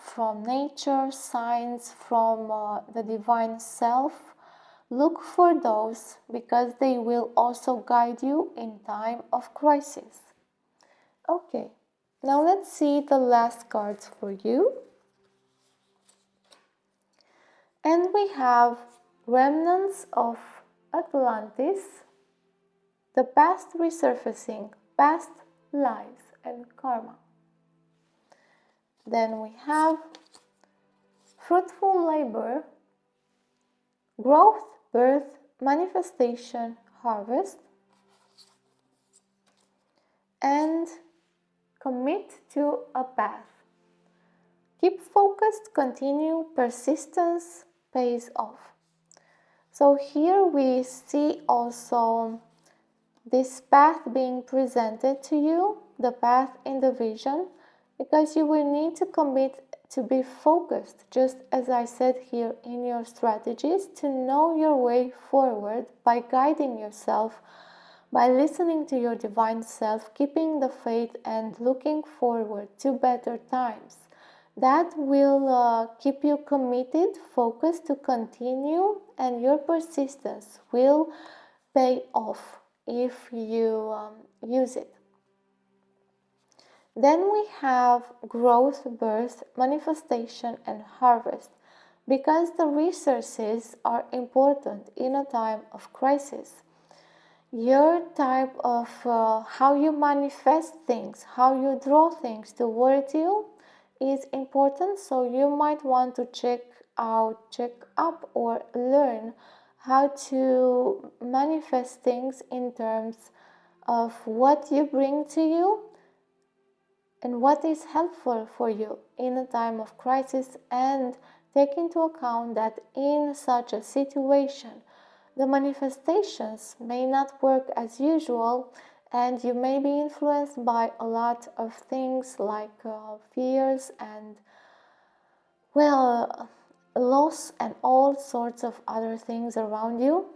from nature, signs from the divine self. Look for those, because they will also guide you in time of crisis. Okay, now let's see the last cards for you. And we have remnants of Atlantis, the past resurfacing, past lives and karma. Then we have fruitful labor, growth, birth, manifestation, harvest, and commit to a path. Keep focused, continue, persistence pays off. So here we see also this path being presented to you, the path in the vision, because you will need to commit to be focused, just as I said here in your strategies, to know your way forward by guiding yourself, by listening to your divine self, keeping the faith and looking forward to better times. That will keep you committed, focused to continue, and your persistence will pay off if you use it. Then we have growth, birth, manifestation, and harvest, because the resources are important in a time of crisis. Your type of how you manifest things, how you draw things towards you is important, so you might want to check up, or learn how to manifest things in terms of what you bring to you and what is helpful for you in a time of crisis, and take into account that in such a situation the manifestations may not work as usual, and you may be influenced by a lot of things like fears and, loss and all sorts of other things around you.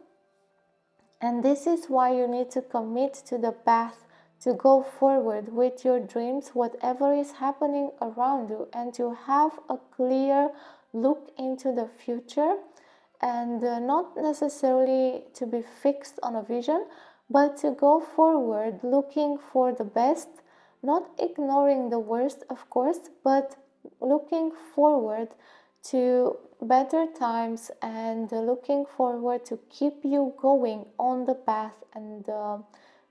And this is why you need to commit to the path, to go forward with your dreams, whatever is happening around you, and to have a clear look into the future, and not necessarily to be fixed on a vision, but to go forward looking for the best, not ignoring the worst, of course, but looking forward to better times, and looking forward to keep you going on the path, and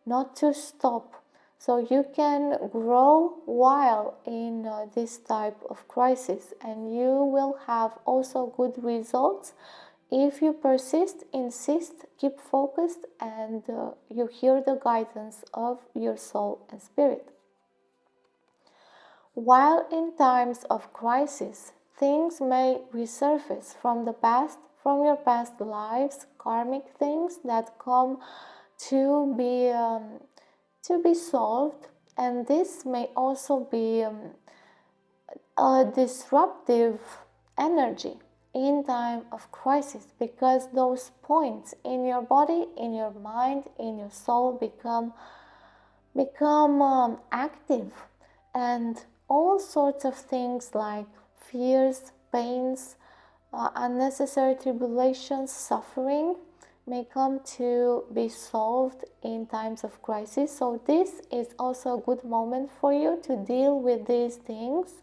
not to stop, so you can grow while in this type of crisis, and you will have also good results if you persist, insist, keep focused, and you hear the guidance of your soul and spirit. While in times of crisis, things may resurface from the past, from your past lives, karmic things that come to be solved, and this may also be a disruptive energy in time of crisis, because those points in your body, in your mind, in your soul become active, and all sorts of things like fears, pains, unnecessary tribulations, suffering may come to be solved in times of crisis. So this is also a good moment for you to deal with these things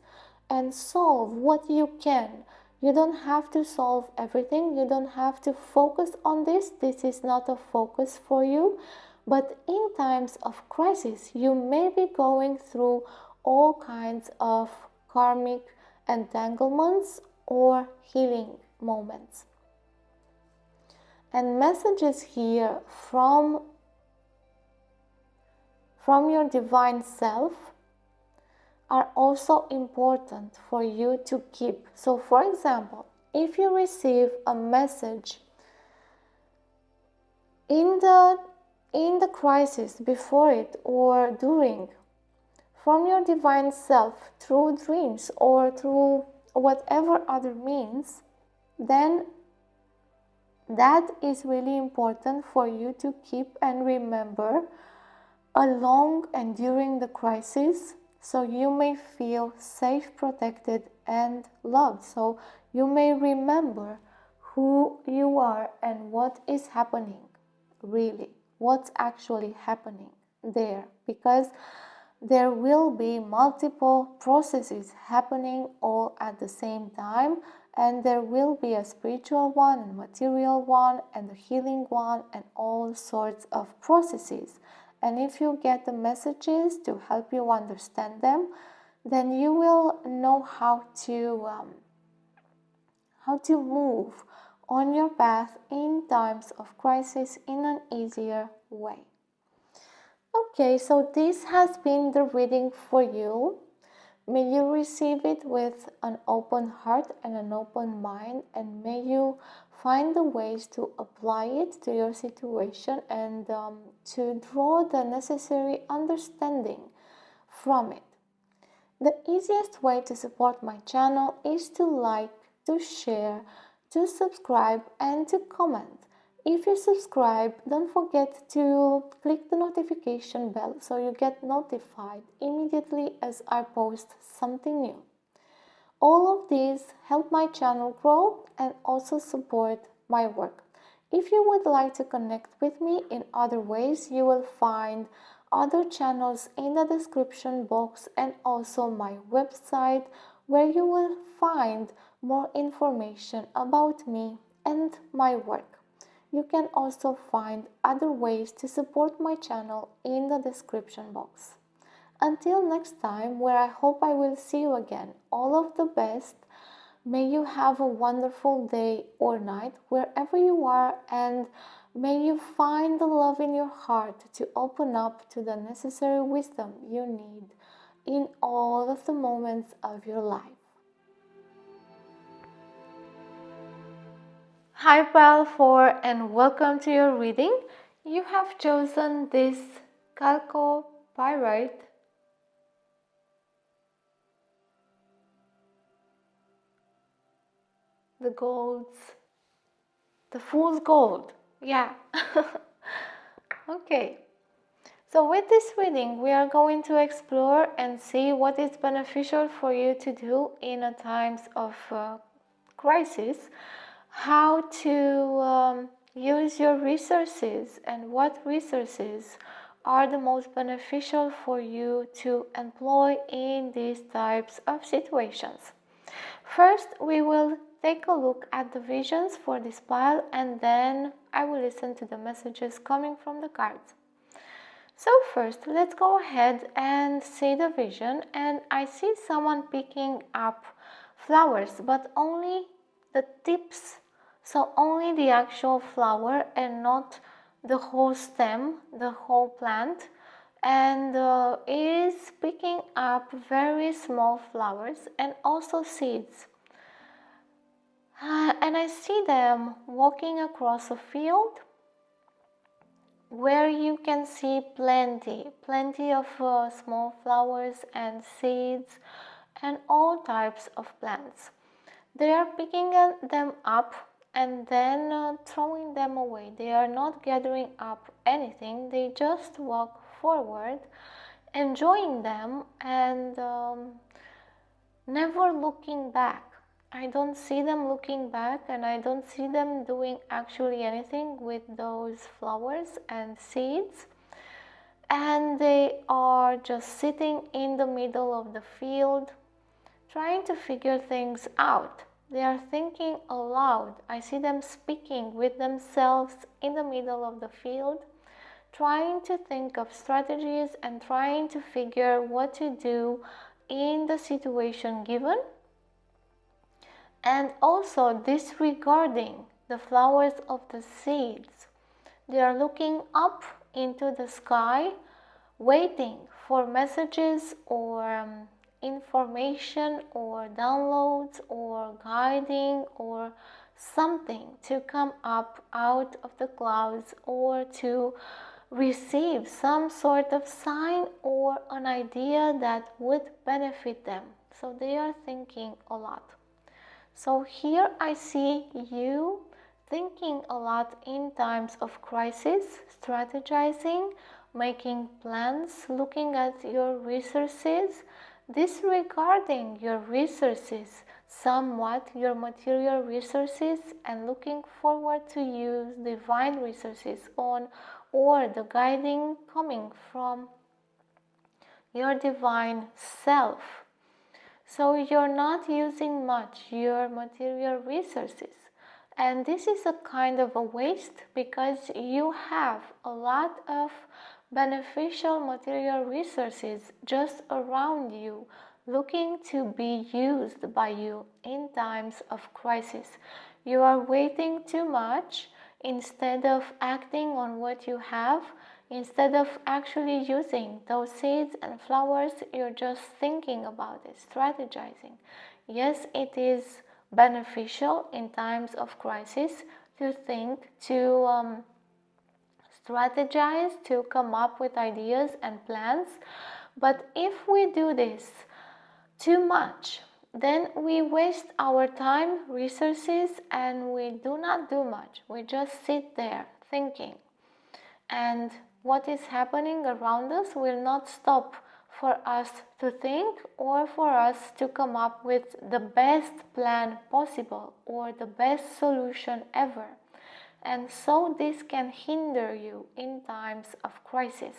and solve what you can. You don't have to solve everything. You don't have to focus on this. This is not a focus for you. But in times of crisis, you may be going through all kinds of karmic entanglements or healing moments. And messages here from your divine self are also important for you to keep. So for example, if you receive a message in the crisis, before it or during, from your divine self through dreams or through whatever other means, then that is really important for you to keep and remember along and during the crisis, so you may feel safe, protected, and loved. So you may remember who you are and what is happening, really, what's actually happening there, because there will be multiple processes happening all at the same time, and there will be a spiritual one and material one and a healing one and all sorts of processes. And if you get the messages to help you understand them, then you will know how to move on your path in times of crisis in an easier way. Okay, so this has been the reading for you. May you receive it with an open heart and an open mind, and may you find the ways to apply it to your situation and to draw the necessary understanding from it. The easiest way to support my channel is to like, to share, to subscribe, and to comment. If you subscribe, don't forget to click the notification bell so you get notified immediately as I post something new. All of these help my channel grow and also support my work. If you would like to connect with me in other ways, you will find other channels in the description box and also my website, where you will find more information about me and my work. You can also find other ways to support my channel in the description box. Until next time, where I hope I will see you again, all of the best. May you have a wonderful day or night wherever you are, and may you find the love in your heart to open up to the necessary wisdom you need in all of the moments of your life. Hi Pal 4, and welcome to your reading. You have chosen this chalcopyrite the fool's gold. Yeah. Okay. So with this reading, we are going to explore and see what is beneficial for you to do in a times of crisis, how to use your resources, and what resources are the most beneficial for you to employ in these types of situations. First, we will take a look at the visions for this pile, and then I will listen to the messages coming from the cards. So first, let's go ahead and see the vision, and I see someone picking up flowers, but only the tips, so only the actual flower and not the whole stem, the whole plant, and is picking up very small flowers and also seeds. And I see them walking across a field where you can see plenty of small flowers and seeds and all types of plants. They are picking them up and then throwing them away. They are not gathering up anything. They just walk forward, enjoying them and never looking back. I don't see them looking back, and I don't see them doing actually anything with those flowers and seeds. And they are just sitting in the middle of the field, trying to figure things out. They are thinking aloud. I see them speaking with themselves in the middle of the field, trying to think of strategies and trying to figure what to do in the situation given, and also disregarding the flowers of the seeds. They are looking up into the sky, waiting for messages or information or downloads or guiding or something to come up out of the clouds, or to receive some sort of sign or an idea that would benefit them. So they are thinking a lot. So here I see you thinking a lot in times of crisis, strategizing, making plans, looking at your resources, disregarding your resources somewhat, your material resources, and looking forward to use divine resources on, or the guiding coming from your divine self. So you're not using much your material resources. And this is a kind of a waste, because you have a lot of beneficial material resources just around you, looking to be used by you in times of crisis. You are waiting too much instead of acting on what you have. Instead of actually using those seeds and flowers, you're just thinking about it, strategizing. Yes, it is beneficial in times of crisis to think, to strategize, to come up with ideas and plans. But if we do this too much, then we waste our time, resources, and we do not do much. We just sit there thinking. And what is happening around us will not stop for us to think or for us to come up with the best plan possible or the best solution ever. And so this can hinder you in times of crisis.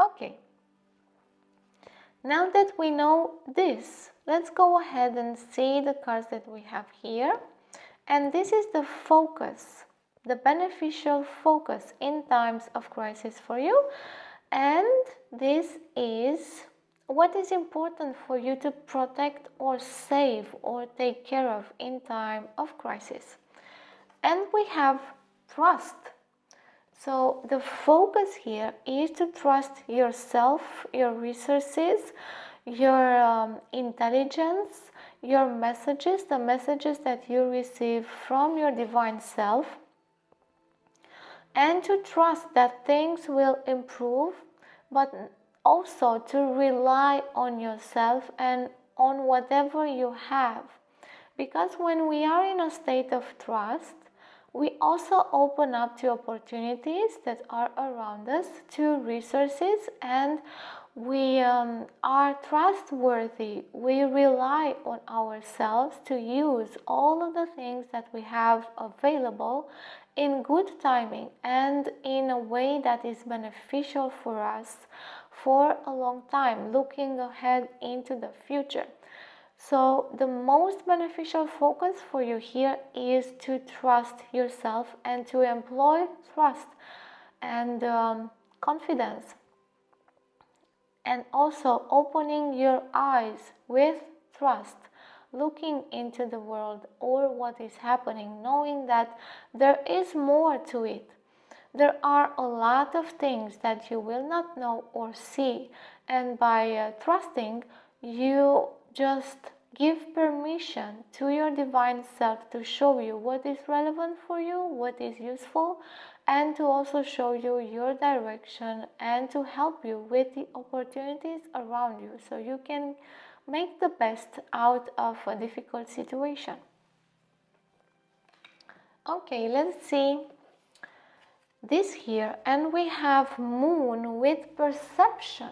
Okay. Now that we know this, let's go ahead and see the cards that we have here. And this is the focus, the beneficial focus in times of crisis for you. And this is what is important for you to protect or save or take care of in time of crisis. And we have trust. So the focus here is to trust yourself, your resources, your intelligence, your messages, the messages that you receive from your divine self, and to trust that things will improve, but also to rely on yourself and on whatever you have. Because when we are in a state of trust, we also open up to opportunities that are around us, to resources, and we are trustworthy. We rely on ourselves to use all of the things that we have available in good timing and in a way that is beneficial for us for a long time, looking ahead into the future. So the most beneficial focus for you here is to trust yourself and to employ trust and confidence, and also opening your eyes with trust, looking into the world or what is happening, knowing that there is more to it. There are a lot of things that you will not know or see, and by trusting, you just give permission to your divine self to show you what is relevant for you, what is useful, and to also show you your direction and to help you with the opportunities around you, so you can make the best out of a difficult situation. Okay, let's see this here, and we have moon with perception.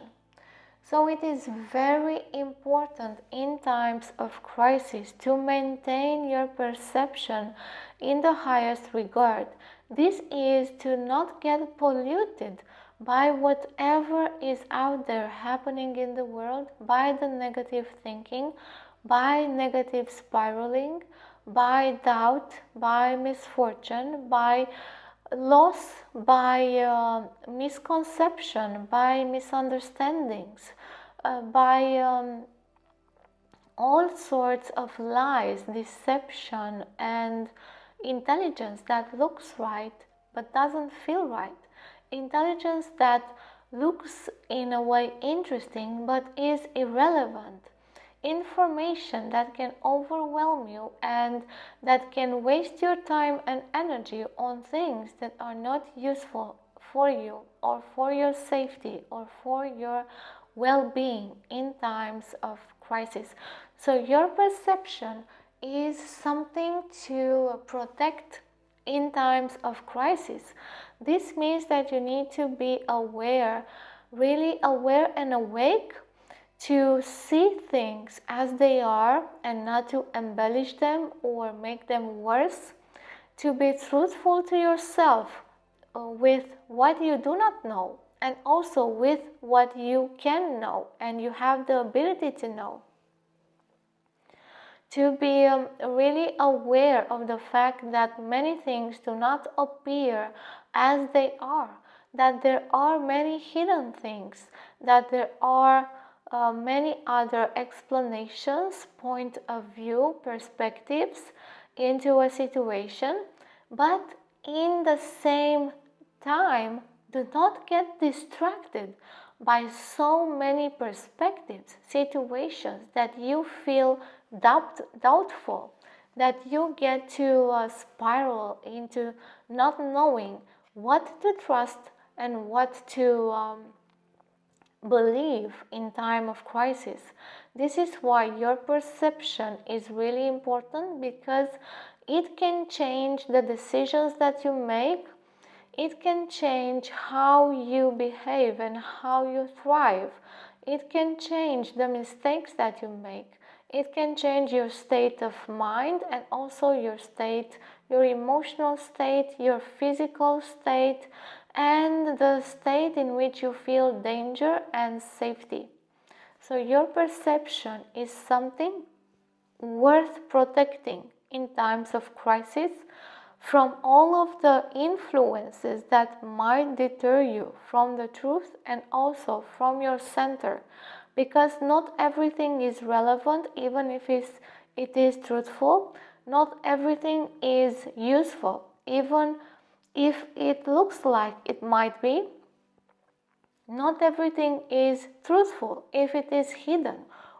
So it is very important in times of crisis to maintain your perception in the highest regard. This is to not get polluted by whatever is out there happening in the world, by the negative thinking, by negative spiraling, by doubt, by misfortune, by loss, by misconception, by misunderstandings, by all sorts of lies, deception, and intelligence that looks right but doesn't feel right. Intelligence that looks in a way interesting but is irrelevant. Information that can overwhelm you and that can waste your time and energy on things that are not useful for you or for your safety or for your well-being in times of crisis. So your perception is something to protect in times of crisis. This means that you need to be aware, really aware and awake, to see things as they are and not to embellish them or make them worse, to be truthful to yourself with what you do not know and also with what you can know and you have the ability to know. To be really aware of the fact that many things do not appear as they are, that there are many hidden things, that there are many other explanations, point of view, perspectives into a situation, but in the same time, do not get distracted by so many perspectives, situations that you feel doubtful, that you get to spiral into not knowing what to trust and what to believe in time of crisis. This is why your perception is really important, because it can change the decisions that you make. It can change how you behave and how you thrive. It can change the mistakes that you make. It can change your state of mind and also your state, your emotional state, your physical state, and the state in which you feel danger and safety. So your perception is something worth protecting in times of crisis from all of the influences that might deter you from the truth and also from your center, because not everything is relevant, even if it is truthful. Not everything is useful, even if it looks like it might be. Not everything is truthful if it is hidden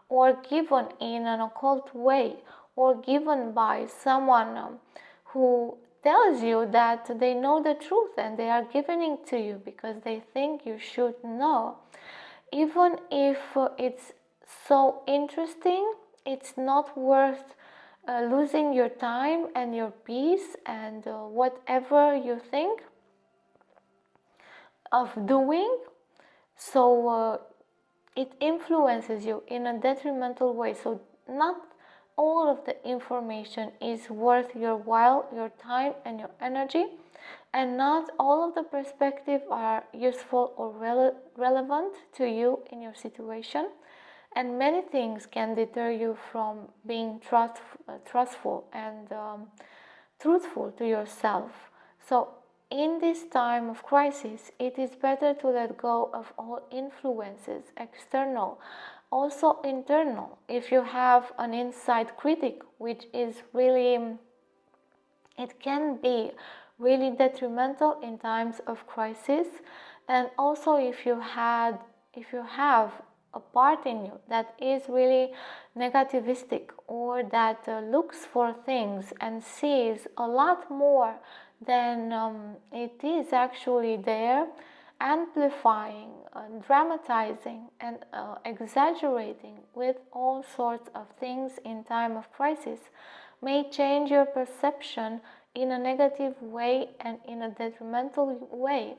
or given in an occult way or given by someone who tells you that they know the truth and they are giving it to you because they think you should know. Even if it's so interesting, it's not worth losing your time and your peace and whatever you think of doing. So it influences you in a detrimental way. So not all of the information is worth your while, your time and your energy, and not all of the perspectives are useful or relevant to you in your situation. And many things can deter you from being trustful and truthful to yourself. So in this time of crisis, it is better to let go of all influences, external, also internal. If you have an inside critic, which is really, it can be really detrimental in times of crisis. And also if you have a part in you that is really negativistic or that looks for things and sees a lot more than it is actually there, amplifying, dramatizing and exaggerating with all sorts of things in time of crisis, may change your perception in a negative way and in a detrimental way,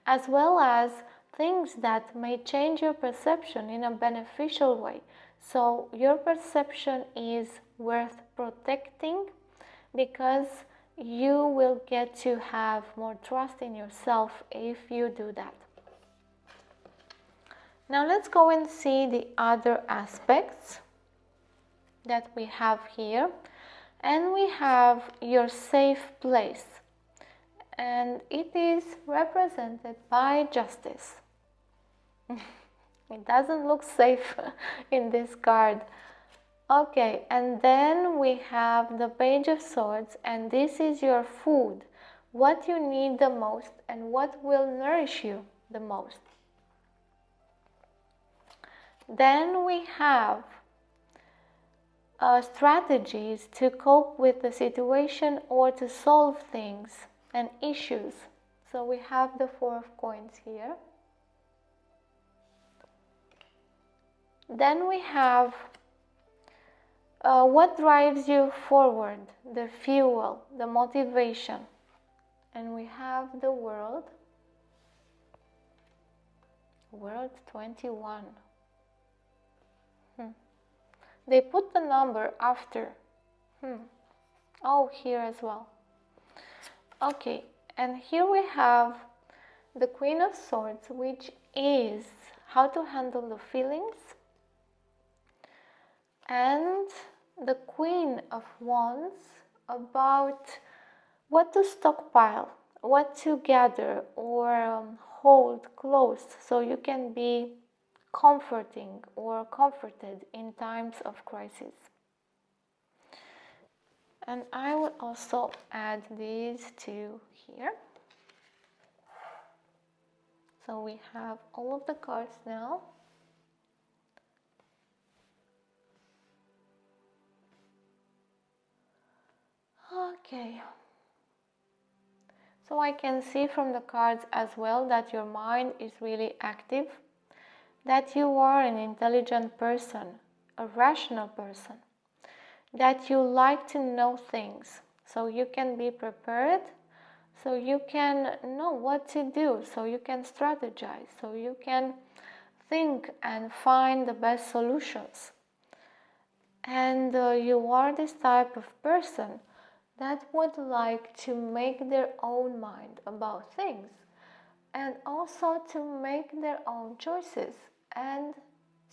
as well as things that may change your perception in a beneficial way. So your perception is worth protecting, because you will get to have more trust in yourself if you do that. Now let's go and see the other aspects that we have here. And we have your safe place, and it is represented by justice. It doesn't look safe in this card. Okay, and then we have the Page of Swords, and this is your food, what you need the most and what will nourish you the most. Then we have strategies to cope with the situation or to solve things and issues. So we have the Four of Coins here. Then we have what drives you forward, the fuel, the motivation. And we have the World 21. They put the number after. Oh, here as well. Okay, and here we have the Queen of Swords, which is how to handle the feelings, and the Queen of Wands about what to stockpile, what to gather or hold close so you can be comforting or comforted in times of crisis. And I will also add these two here. So we have all of the cards now. Okay. So I can see from the cards as well that your mind is really active, that you are an intelligent person, a rational person, that you like to know things, so you can be prepared, so you can know what to do, so you can strategize, so you can think and find the best solutions. And you are this type of person that would like to make their own mind about things, and also to make their own choices and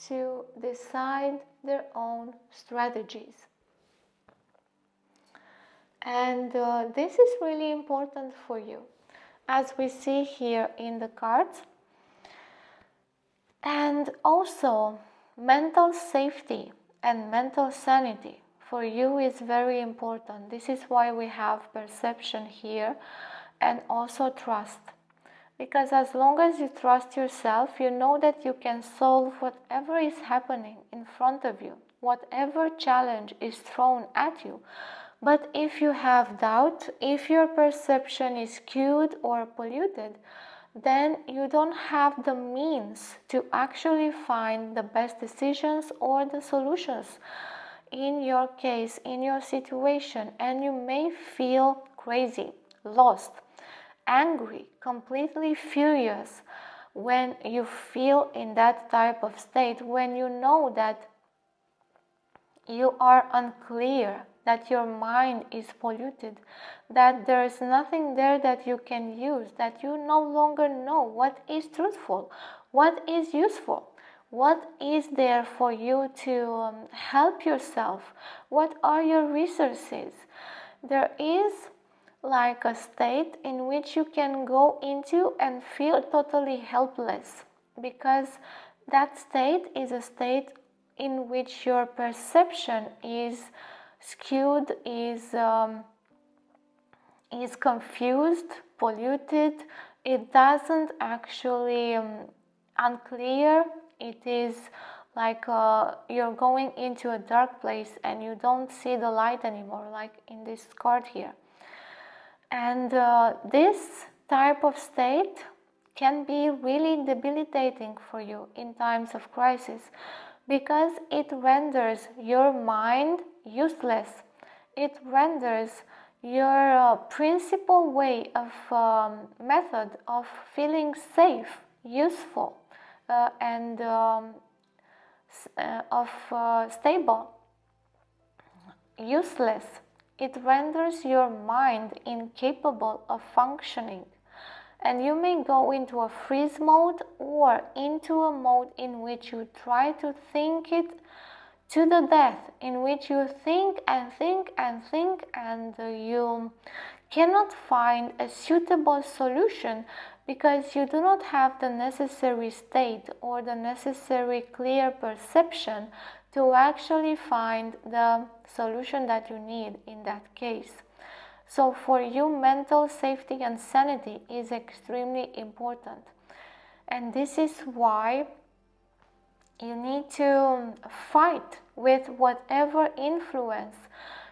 to decide their own strategies. And this is really important for you, as we see here in the cards. And also, mental safety and mental sanity for you is very important. This is why we have perception here, and also trust. Because as long as you trust yourself, you know that you can solve whatever is happening in front of you, whatever challenge is thrown at you. But if you have doubt, if your perception is skewed or polluted, then you don't have the means to actually find the best decisions or the solutions in your case, in your situation, and you may feel crazy, lost, angry, completely furious when you feel in that type of state, when you know that you are unclear, that your mind is polluted, that there is nothing there that you can use, that you no longer know what is truthful, what is useful, what is there for you to help yourself, what are your resources. There is like a state in which you can go into and feel totally helpless, because that state is a state in which your perception is skewed, is confused, polluted. It doesn't actually unclear. It is like you're going into a dark place and you don't see the light anymore, like in this card here. And this type of state can be really debilitating for you in times of crisis, because it renders your mind useless. It renders your principal way of method of feeling safe useful and stable. Useless. It renders your mind incapable of functioning, and you may go into a freeze mode or into a mode in which you try to think it to the death, in which you think and think and think, and you cannot find a suitable solution because you do not have the necessary state or the necessary clear perception to actually find the solution that you need in that case. So for you, mental safety and sanity is extremely important. And this is why you need to fight with whatever influence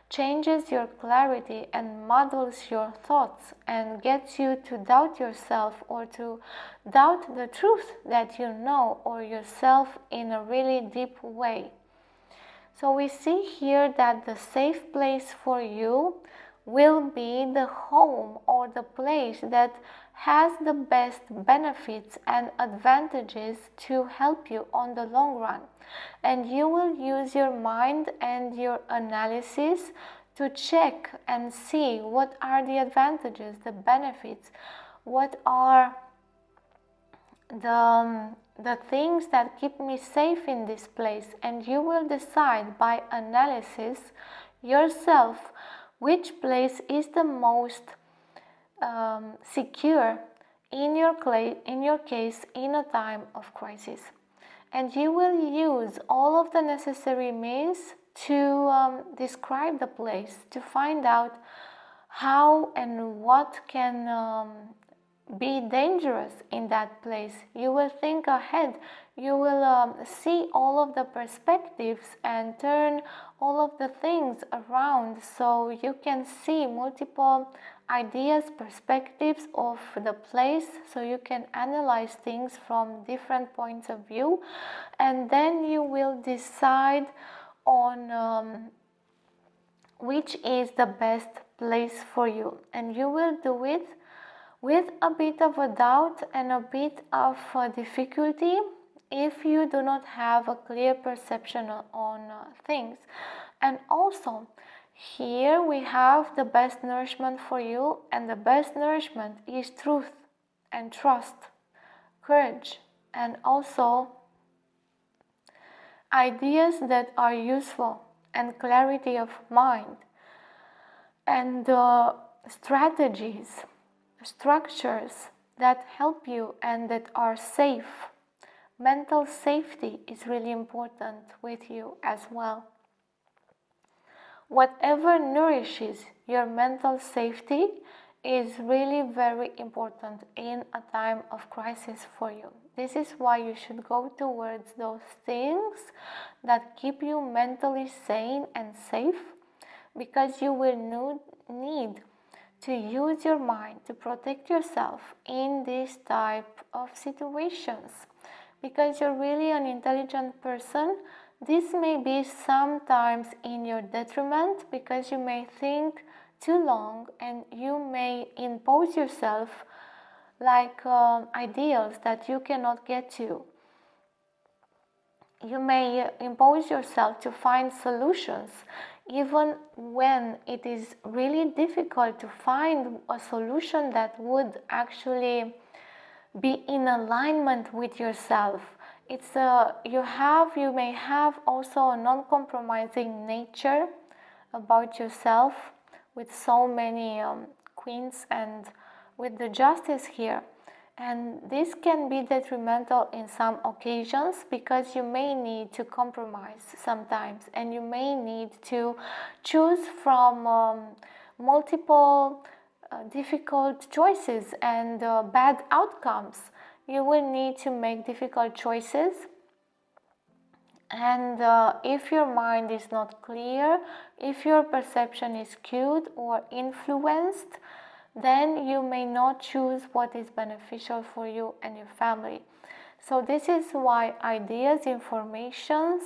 changes your clarity and muddles your thoughts and gets you to doubt yourself or to doubt the truth that you know or yourself in a really deep way. So we see here that the safe place for you will be the home or the place that has the best benefits and advantages to help you on the long run. And you will use your mind and your analysis to check and see what are the advantages, the benefits, what are the things that keep me safe in this place, and you will decide by analysis yourself which place is the most secure in your case in a time of crisis. And you will use all of the necessary means to describe the place, to find out how and what can be dangerous in that place. You will think ahead. You will see all of the perspectives and turn all of the things around so you can see multiple ideas, perspectives of the place, so you can analyze things from different points of view, and then you will decide on which is the best place for you, and you will do it with a bit of a doubt and a bit of difficulty if you do not have a clear perception on things. And also, here we have the best nourishment for you, and the best nourishment is truth and trust, courage, and also ideas that are useful and clarity of mind and strategies, structures that help you and that are safe. Mental safety is really important with you as well. Whatever nourishes your mental safety is really very important in a time of crisis for you. This is why you should go towards those things that keep you mentally sane and safe, because you will need to use your mind to protect yourself in this type of situations. Because you're really an intelligent person, this may be sometimes in your detriment, because you may think too long and you may impose yourself like ideals that you cannot get to. You may impose yourself to find solutions even when it is really difficult to find a solution that would actually be in alignment with yourself. It's you may have also a non-compromising nature about yourself, with so many queens and with the justice here. And this can be detrimental in some occasions, because you may need to compromise sometimes, and you may need to choose from multiple difficult choices and bad outcomes. You will need to make difficult choices, and if your mind is not clear, if your perception is skewed or influenced, then you may not choose what is beneficial for you and your family. So this is why ideas, informations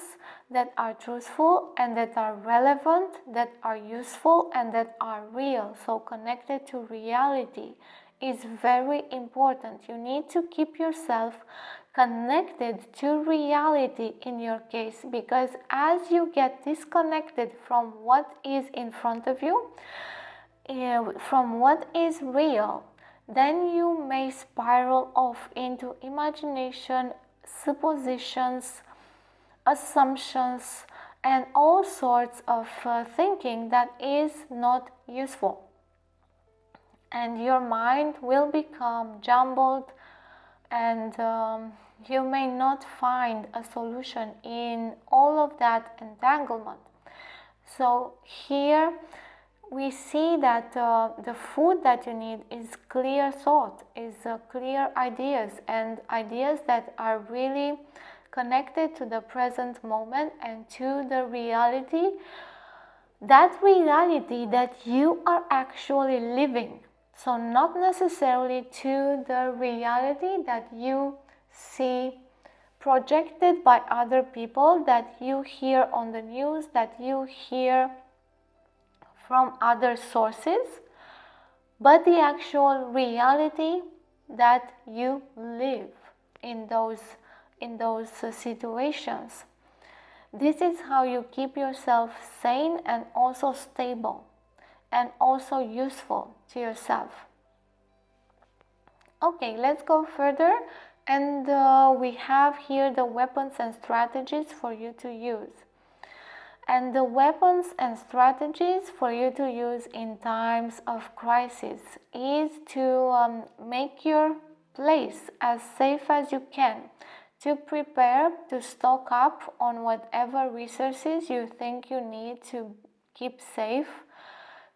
that are truthful and that are relevant, that are useful and that are real, so connected to reality, is very important. You need to keep yourself connected to reality in your case, because as you get disconnected from what is in front of you, from what is real, then you may spiral off into imagination, suppositions, assumptions, and all sorts of thinking that is not useful. And your mind will become jumbled, and you may not find a solution in all of that entanglement. So here we see that the food that you need is clear thought, is clear ideas, and ideas that are really connected to the present moment and to the reality, that reality that you are actually living. So not necessarily to the reality that you see projected by other people, that you hear on the news, that you hear from other sources, but the actual reality that you live in those situations. This is how you keep yourself sane and also stable and also useful to yourself. Okay, let's go further, and we have here the weapons and strategies for you to use. And the weapons and strategies for you to use in times of crisis is to make your place as safe as you can, to prepare to stock up on whatever resources you think you need to keep safe,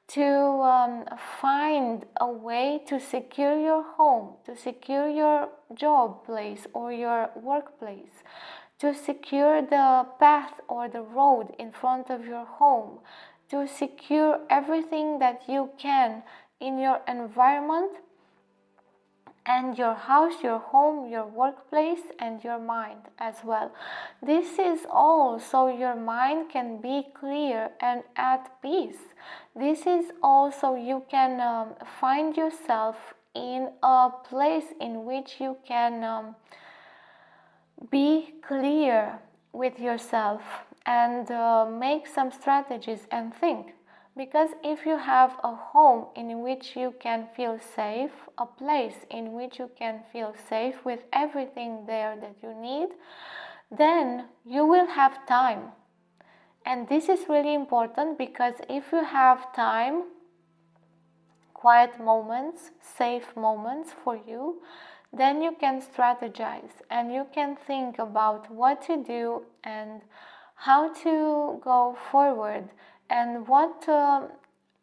to find a way to secure your home, to secure your job place or your workplace, to secure the path or the road in front of your home, to secure everything that you can in your environment and your house, your home, your workplace, and your mind as well. This is all so your mind can be clear and at peace. This is also you can find yourself in a place in which you can be clear with yourself and make some strategies and think. Because if you have a home in which you can feel safe, a place in which you can feel safe with everything there that you need, then you will have time. And this is really important, because if you have time, quiet moments, safe moments for you, then you can strategize and you can think about what to do and how to go forward, and what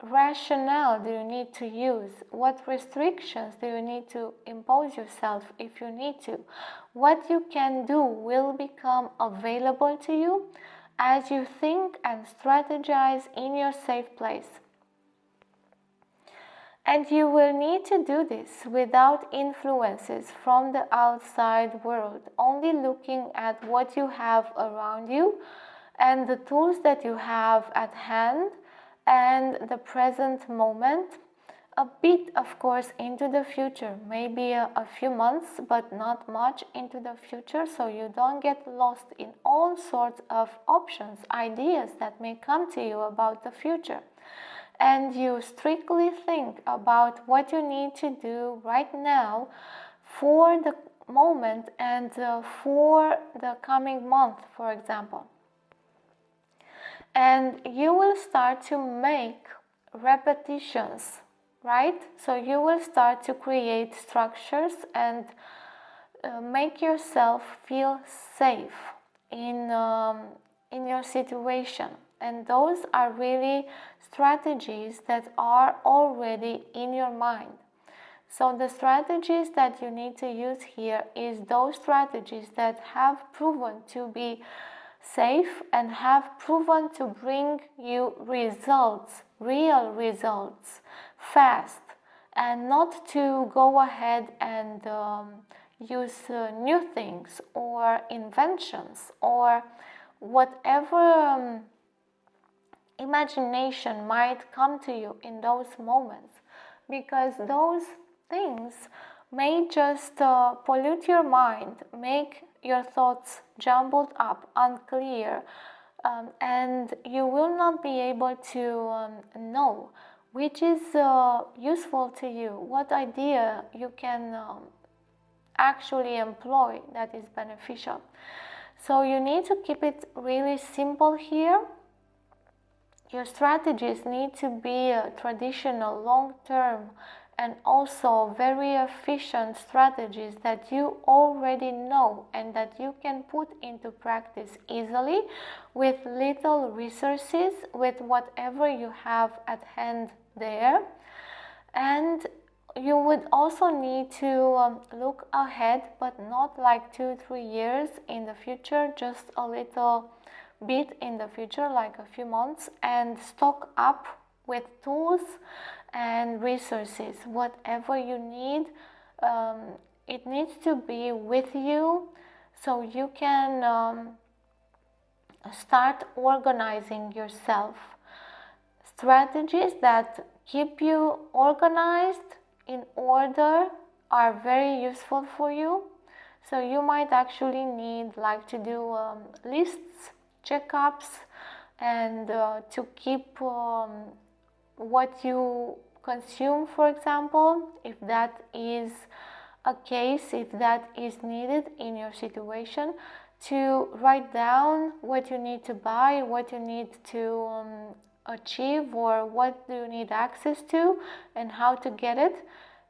rationale do you need to use, what restrictions do you need to impose yourself if you need to. What you can do will become available to you as you think and strategize in your safe place. And you will need to do this without influences from the outside world, only looking at what you have around you and the tools that you have at hand and the present moment. A bit, of course, into the future, maybe a few months, but not much into the future, so you don't get lost in all sorts of options, ideas that may come to you about the future. And you strictly think about what you need to do right now for the moment and for the coming month, for example. And you will start to make repetitions, right? So you will start to create structures and make yourself feel safe in your situation. And those are really strategies that are already in your mind. So the strategies that you need to use here is those strategies that have proven to be safe and have proven to bring you results, real results, fast, and not to go ahead and use new things or inventions or whatever imagination might come to you in those moments, because those things may just pollute your mind, make your thoughts jumbled up, unclear, and you will not be able to know which is useful to you, what idea you can actually employ that is beneficial. So you need to keep it really simple here. Your strategies need to be traditional, long-term, and also very efficient strategies that you already know and that you can put into practice easily with little resources, with whatever you have at hand there. And you would also need to look ahead, but not like 2-3 years in the future, just a little bit in the future, like a few months, and stock up with tools and resources. Whatever you need, it needs to be with you so you can start organizing yourself. Strategies that keep you organized, in order, are very useful for you. So you might actually need like to do lists, checkups, and to keep what you consume, for example, if that is a case, if that is needed in your situation, to write down what you need to buy, what you need to achieve, or what do you need access to and how to get it,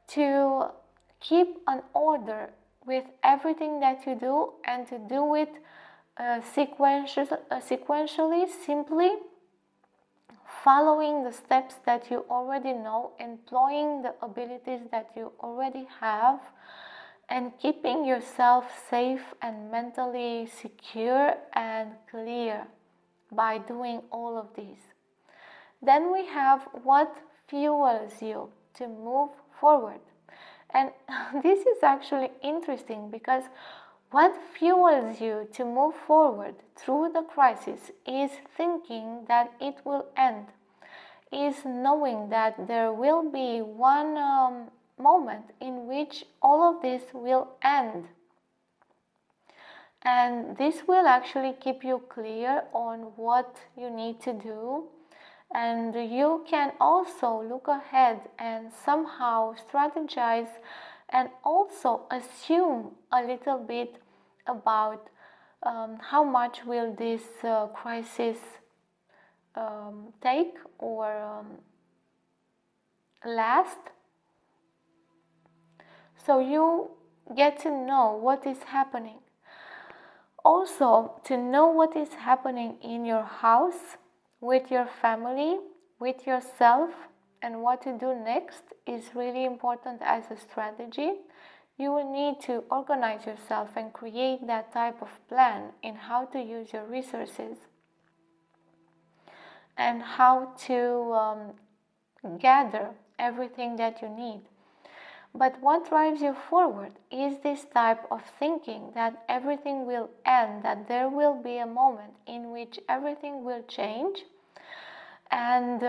to keep an order with everything that you do and to do it sequentially, simply following the steps that you already know, employing the abilities that you already have, and keeping yourself safe and mentally secure and clear by doing all of these. Then we have what fuels you to move forward. And this is actually interesting, because what fuels you to move forward through the crisis is thinking that it will end, is knowing that there will be one moment in which all of this will end. And this will actually keep you clear on what you need to do. And you can also look ahead and somehow strategize and also assume a little bit about how much will this crisis take or last. So you get to know what is happening. Also, to know what is happening in your house, with your family, with yourself, and what to do next is really important as a strategy. You will need to organize yourself and create that type of plan in how to use your resources and how to gather everything that you need. But what drives you forward is this type of thinking that everything will end, that there will be a moment in which everything will change, and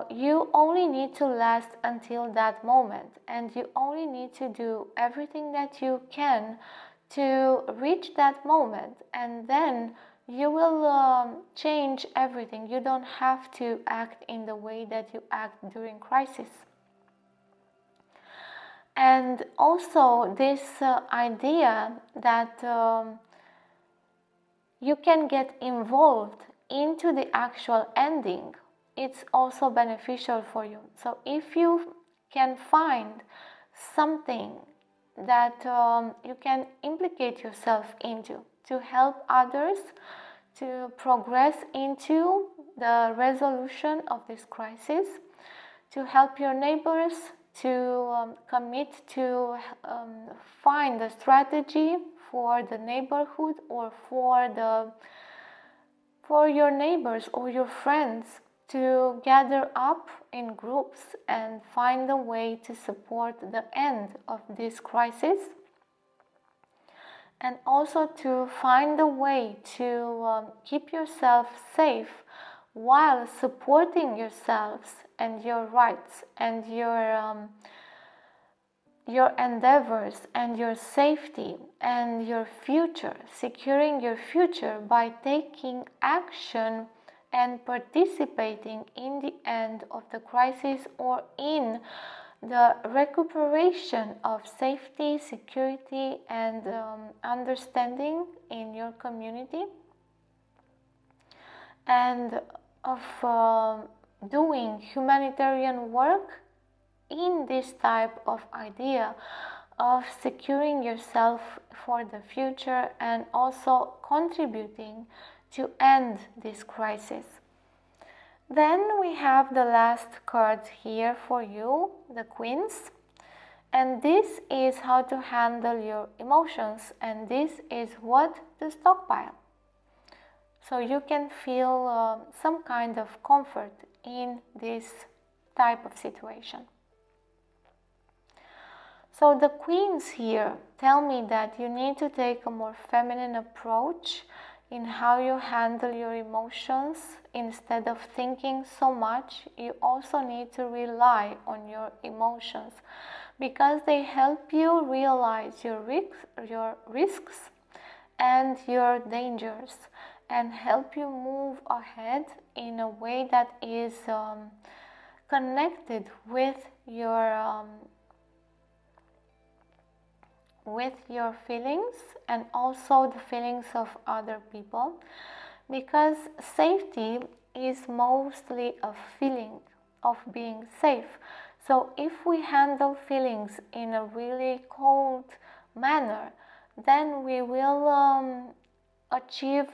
you only need to last until that moment, and you only need to do everything that you can to reach that moment, and then you will change everything. You don't have to act in the way that you act during crisis. And also this idea that you can get involved into the actual ending, it's also beneficial for you. So if you can find something that you can implicate yourself into to help others to progress into the resolution of this crisis, to help your neighbors, to commit to find a strategy for the neighborhood or for your neighbors or your friends, to gather up in groups and find a way to support the end of this crisis, and also to find a way to keep yourself safe while supporting yourselves and your rights and your your endeavors and your safety and your future, securing your future by taking action and participating in the end of the crisis or in the recuperation of safety, security, and understanding in your community, and of doing humanitarian work in this type of idea of securing yourself for the future and also contributing to end this crisis. Then we have the last cards here for you, the Queens. And this is how to handle your emotions, and this is what to stockpile. So you can feel some kind of comfort in this type of situation. So the Queens here tell me that you need to take a more feminine approach in how you handle your emotions. Instead of thinking so much, you also need to rely on your emotions because they help you realize your risks and your dangers and help you move ahead in a way that is connected with your feelings and also the feelings of other people, because safety is mostly a feeling of being safe. So if we handle feelings in a really cold manner, then we will achieve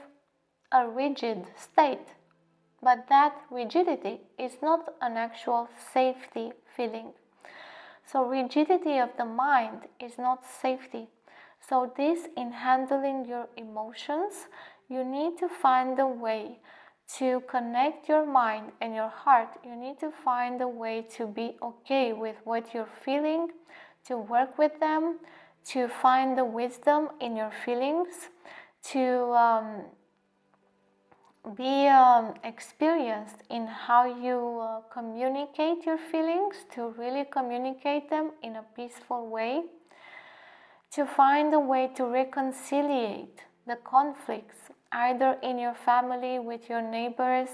a rigid state. But that rigidity is not an actual safety feeling. So rigidity of the mind is not safety. So this, in handling your emotions, you need to find a way to connect your mind and your heart. You need to find a way to be okay with what you're feeling, to work with them, to find the wisdom in your feelings, to be experienced in how you communicate your feelings, to really communicate them in a peaceful way, to find a way to reconciliate the conflicts, either in your family, with your neighbors,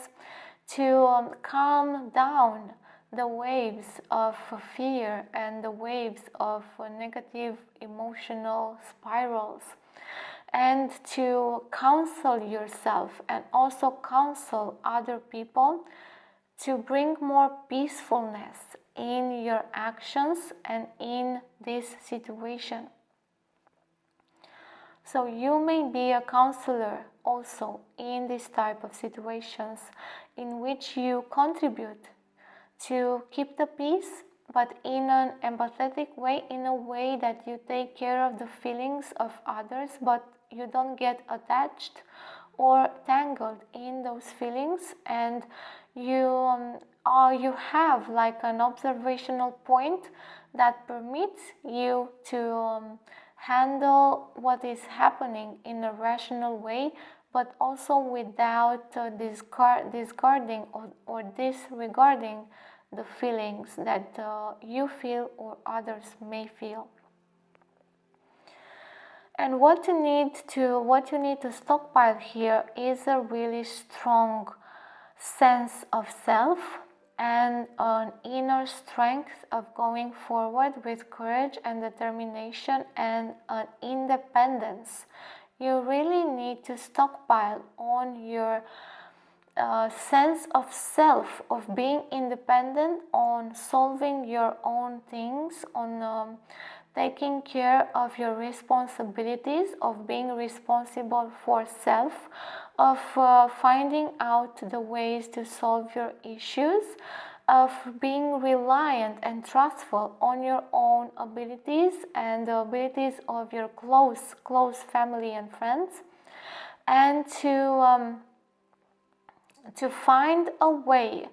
to calm down the waves of fear and the waves of negative emotional spirals, and to counsel yourself and also counsel other people to bring more peacefulness in your actions and in this situation. So you may be a counselor also in this type of situations in which you contribute to keep the peace, but in an empathetic way, in a way that you take care of the feelings of others, but you don't get attached or tangled in those feelings, and you have like an observational point that permits you to handle what is happening in a rational way, but also without discarding or disregarding the feelings that you feel or others may feel. And what you need to stockpile here is a really strong sense of self and an inner strength of going forward with courage and determination and an independence. You really need to stockpile on your sense of self, of being independent, on solving your own things, on taking care of your responsibilities, of being responsible for self, of finding out the ways to solve your issues, of being reliant and trustful on your own abilities and the abilities of your close family and friends, and to find a way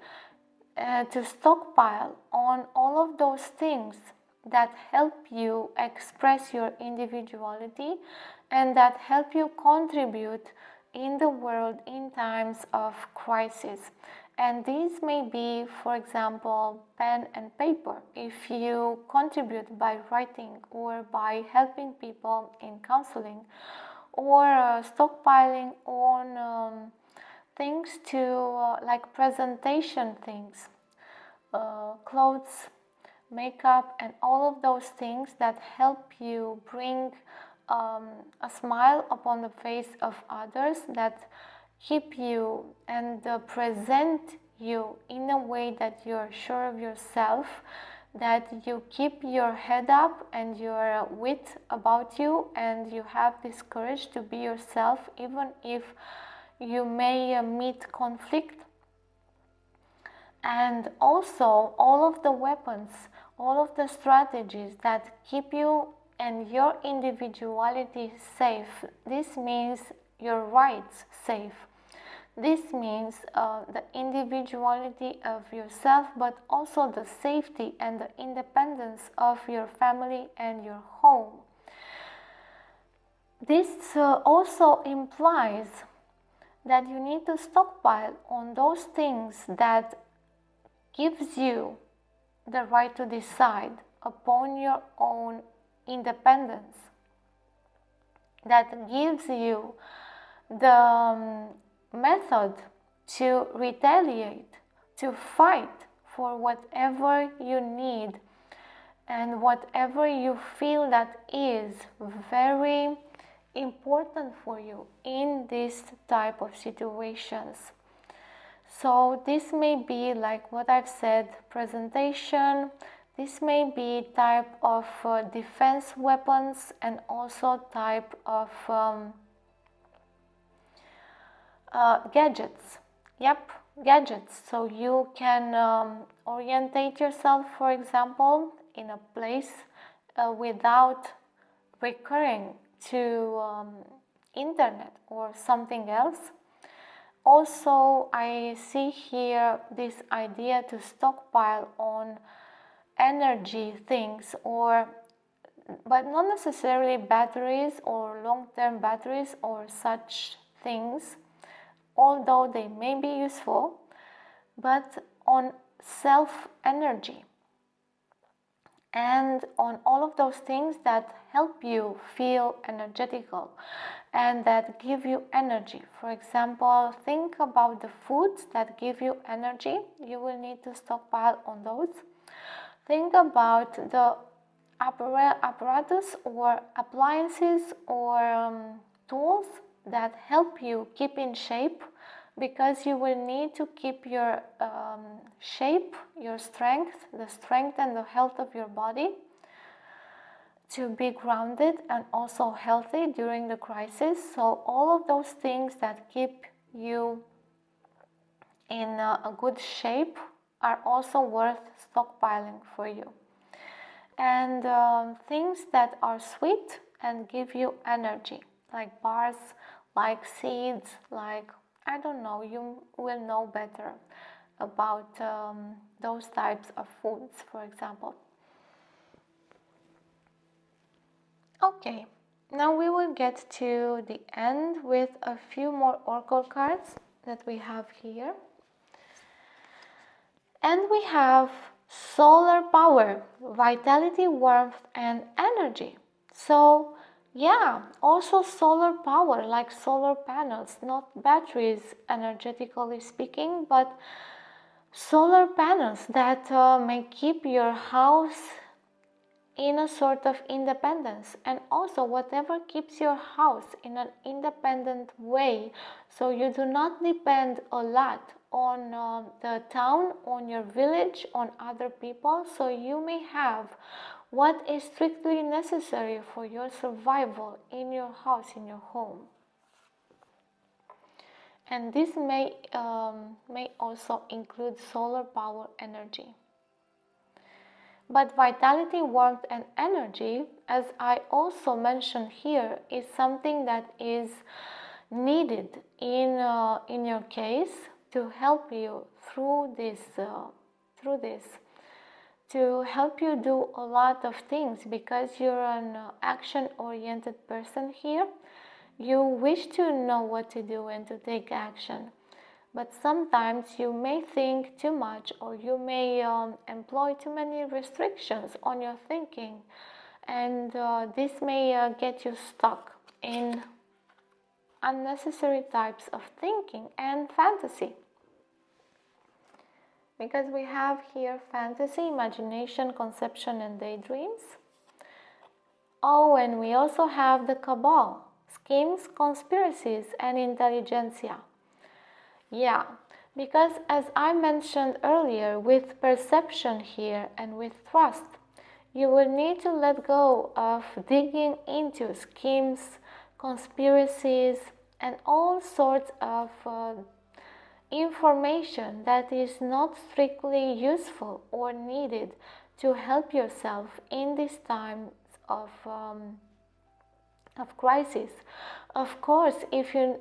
to stockpile on all of those things that help you express your individuality and that help you contribute in the world in times of crisis. And these may be, for example, pen and paper. If you contribute by writing or by helping people in counseling, or stockpiling on things to like presentation things, clothes, makeup, and all of those things that help you bring a smile upon the face of others, that keep you and present you in a way that you're sure of yourself, that you keep your head up and your wit about you, and you have this courage to be yourself even if you may meet conflict. And also all of the weapons, all of the strategies that keep you and your individuality safe. This means your rights safe. This means the individuality of yourself, but also the safety and the independence of your family and your home. This also implies that you need to stockpile on those things that gives you the right to decide upon your own independence, that gives you the method to retaliate, to fight for whatever you need and whatever you feel that is very important for you in this type of situations. So this may be, like what I've said, presentation. This may be type of defense weapons, and also type of gadgets. Yep, gadgets. So you can orientate yourself, for example, in a place without recurring to internet or something else. Also, I see here this idea to stockpile on energy things, but not necessarily batteries or long-term batteries or such things, although they may be useful, but on self-energy and on all of those things that help you feel energetical and that give you energy. For example, think about the foods that give you energy. You will need to stockpile on those. Think about the apparatus or appliances or tools that help you keep in shape, because you will need to keep your shape, your strength, the strength and the health of your body, to be grounded and also healthy during the crisis. So all of those things that keep you in a good shape are also worth stockpiling for you. And things that are sweet and give you energy, like bars, like seeds, like, I don't know, you will know better about those types of foods, for example. Okay, now we will get to the end with a few more oracle cards that we have here. And we have solar power, vitality, warmth, and energy. So yeah, also solar power, like solar panels, not batteries energetically speaking, but solar panels that may keep your house in a sort of independence, and also whatever keeps your house in an independent way, so you do not depend a lot on the town, on your village, on other people. So you may have what is strictly necessary for your survival in your house, in your home. And this may also include solar power energy. But vitality, warmth, and energy, as I also mentioned here, is something that is needed in your case to help you through this, to help you do a lot of things, because you're an action-oriented person here. You wish to know what to do and to take action. But sometimes you may think too much, or you may employ too many restrictions on your thinking, and this may get you stuck in unnecessary types of thinking and fantasy. Because we have here fantasy, imagination, conception, and daydreams. Oh, and we also have the cabal, schemes, conspiracies, and intelligentsia. Yeah, because as I mentioned earlier, with perception here and with trust, you will need to let go of digging into schemes, conspiracies, and all sorts of information that is not strictly useful or needed to help yourself in these times of crisis. Of course, if you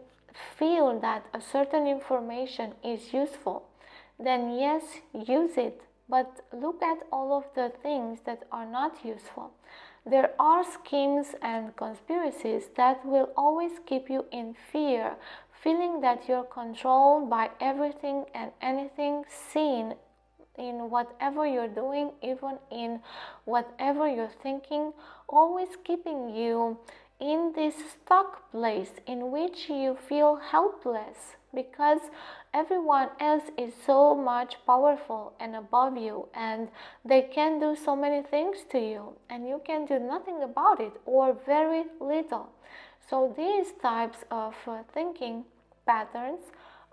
feel that a certain information is useful, then yes, use it, but look at all of the things that are not useful. There are schemes and conspiracies that will always keep you in fear, feeling that you're controlled by everything and anything seen in whatever you're doing, even in whatever you're thinking, always keeping you in this stuck place in which you feel helpless because everyone else is so much powerful and above you, and they can do so many things to you and you can do nothing about it or very little. So these types of thinking patterns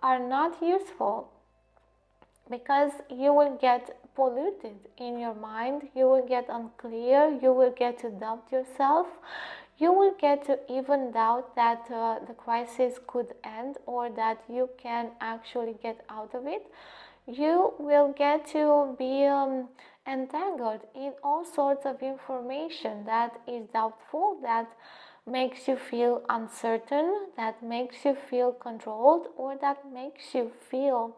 are not useful, because you will get polluted in your mind, you will get unclear, you will get to doubt yourself, you will get to even doubt that the crisis could end or that you can actually get out of it. You will get to be entangled in all sorts of information that is doubtful, that makes you feel uncertain, that makes you feel controlled, or that makes you feel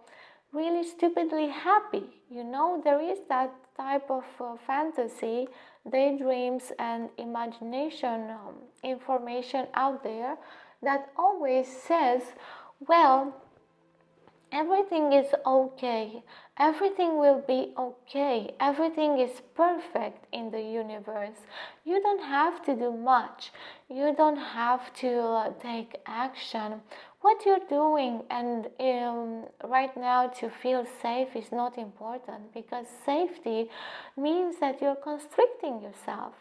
really stupidly happy. You know, there is that type of fantasy, daydreams, and imagination information out there that always says, well, everything is okay, everything will be okay, everything is perfect in the universe. You don't have to do much, you don't have to take action. What you're doing and right now to feel safe is not important, because safety means that you're constricting yourself.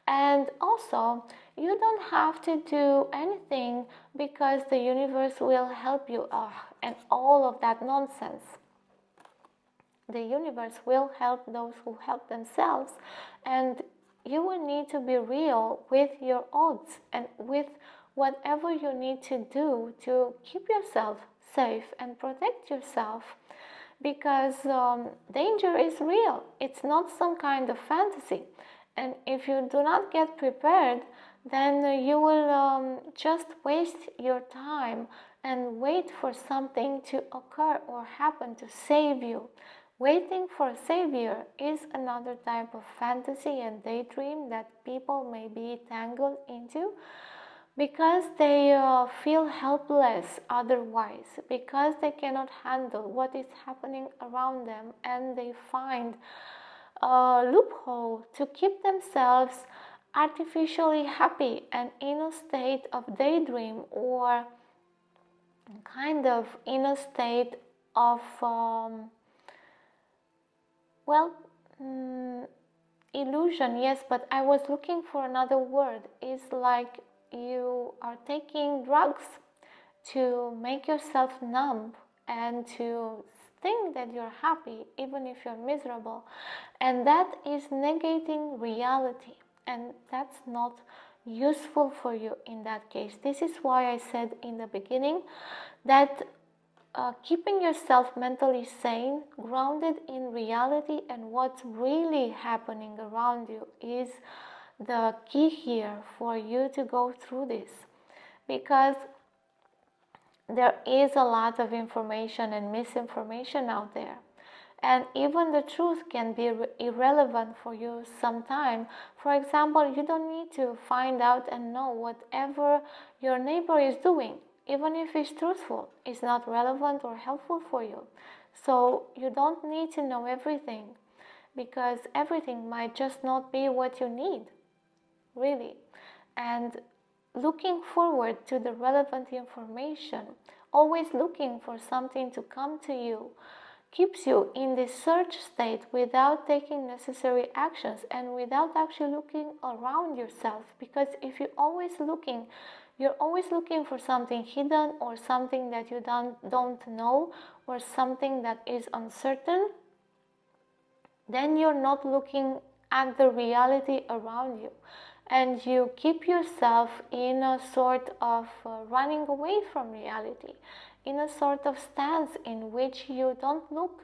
And also, you don't have to do anything because the universe will help you, and all of that nonsense. The universe will help those who help themselves, and you will need to be real with your odds and with whatever you need to do to keep yourself safe and protect yourself, because danger is real. It's not some kind of fantasy. And if you do not get prepared, then you will just waste your time and wait for something to occur or happen to save you. Waiting for a savior is another type of fantasy and daydream that people may be tangled into, because they feel helpless otherwise, because they cannot handle what is happening around them, and they find a loophole to keep themselves artificially happy and in a state of daydream, or kind of in a state of well, illusion, yes, but I was looking for another word. It's like you are taking drugs to make yourself numb and to think that you're happy even if you're miserable, and that is negating reality, and that's not useful for you in that case. This is why I said in the beginning that keeping yourself mentally sane, grounded in reality and what's really happening around you, is the key here for you to go through this, because there is a lot of information and misinformation out there, and even the truth can be irrelevant for you sometime. For example, you don't need to find out and know whatever your neighbor is doing. even if it's truthful, is not relevant or helpful for you. So you don't need to know everything, because everything might just not be what you need, really. And looking forward to the relevant information, always looking for something to come to you, keeps you in this search state without taking necessary actions and without actually looking around yourself. Because if you're always looking for something hidden, or something that you don't know, or something that is uncertain, then you're not looking at the reality around you, and you keep yourself in a sort of running away from reality, in a sort of stance in which you don't look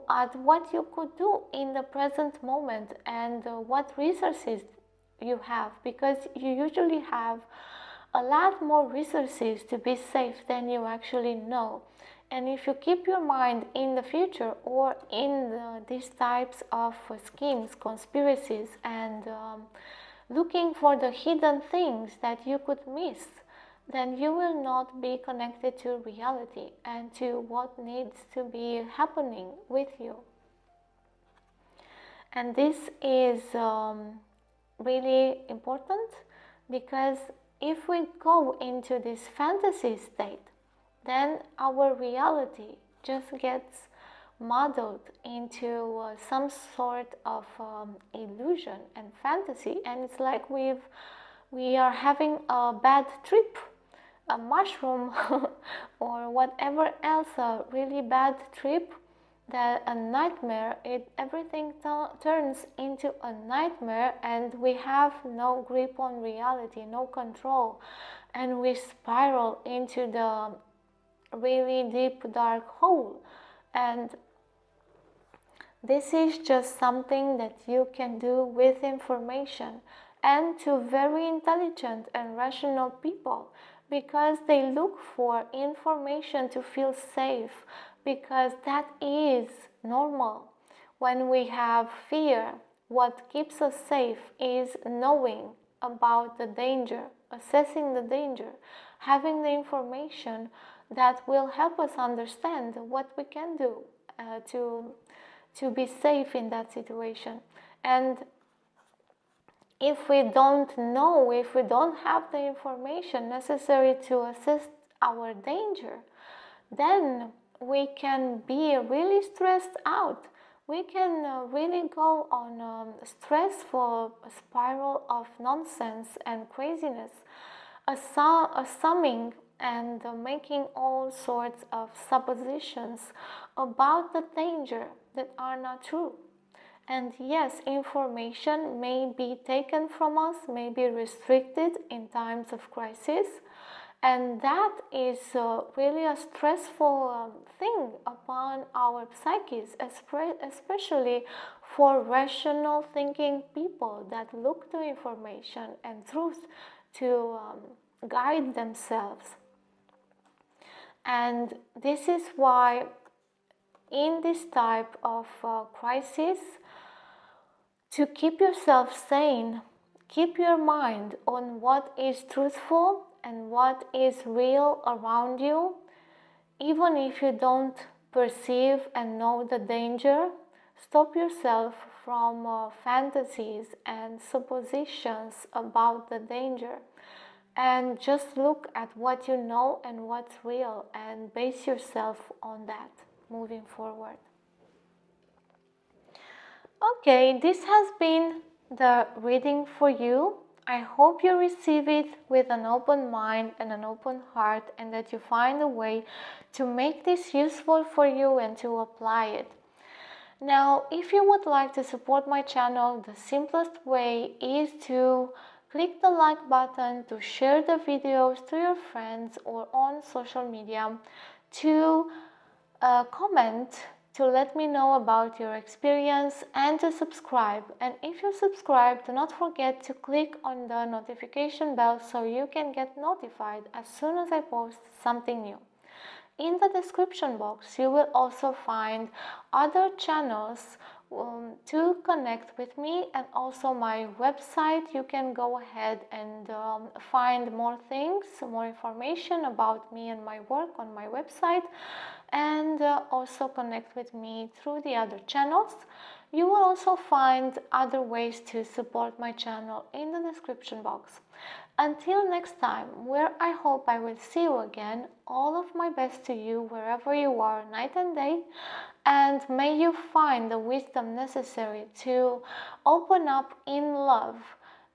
at what you could do in the present moment, and what resources you have, because you usually have a lot more resources to be safe than you actually know. And if you keep your mind in the future, or in these types of schemes, conspiracies, and looking for the hidden things that you could miss, then you will not be connected to reality and to what needs to be happening with you. And this is really important, because if we go into this fantasy state, then our reality just gets muddled into some sort of illusion and fantasy, and it's like we are having a bad trip, a mushroom or whatever else, a really bad trip, that a nightmare. Everything turns into a nightmare, and we have no grip on reality, no control, and we spiral into the really deep dark hole. And this is just something that you can do with information, and to very intelligent and rational people, because they look for information to feel safe, because that is normal. When we have fear, what keeps us safe is knowing about the danger, assessing the danger, having the information that will help us understand what we can do to be safe in that situation. And if we don't know, if we don't have the information necessary to assess our danger, then we can be really stressed out. We can really go on a stressful spiral of nonsense and craziness, assuming and making all sorts of suppositions about the danger that are not true. And yes, information may be taken from us, may be restricted in times of crisis, and that is really a stressful thing upon our psyches, especially for rational thinking people that look to information and truth to guide themselves. And this is why in this type of crisis, to keep yourself sane, keep your mind on what is truthful and what is real around you, even if you don't perceive and know the danger. Stop yourself from fantasies and suppositions about the danger, and just look at what you know and what's real, and base yourself on that moving forward. Okay, this has been the reading for you. I hope you receive it with an open mind and an open heart, and that you find a way to make this useful for you and to apply it. Now, if you would like to support my channel, the simplest way is to click the like button, to share the videos to your friends or on social media, to comment to let me know about your experience, and to subscribe. And if you subscribe, do not forget to click on the notification bell so you can get notified as soon as I post something new. In the description box, you will also find other channels to connect with me, and also my website. You can go ahead and find more things, more information about me and my work on my website, and also connect with me through the other channels. You will also find other ways to support my channel in the description box. Until next time, where I hope I will see you again, all of my best to you wherever you are, night and day, and may you find the wisdom necessary to open up in love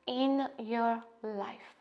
in your life.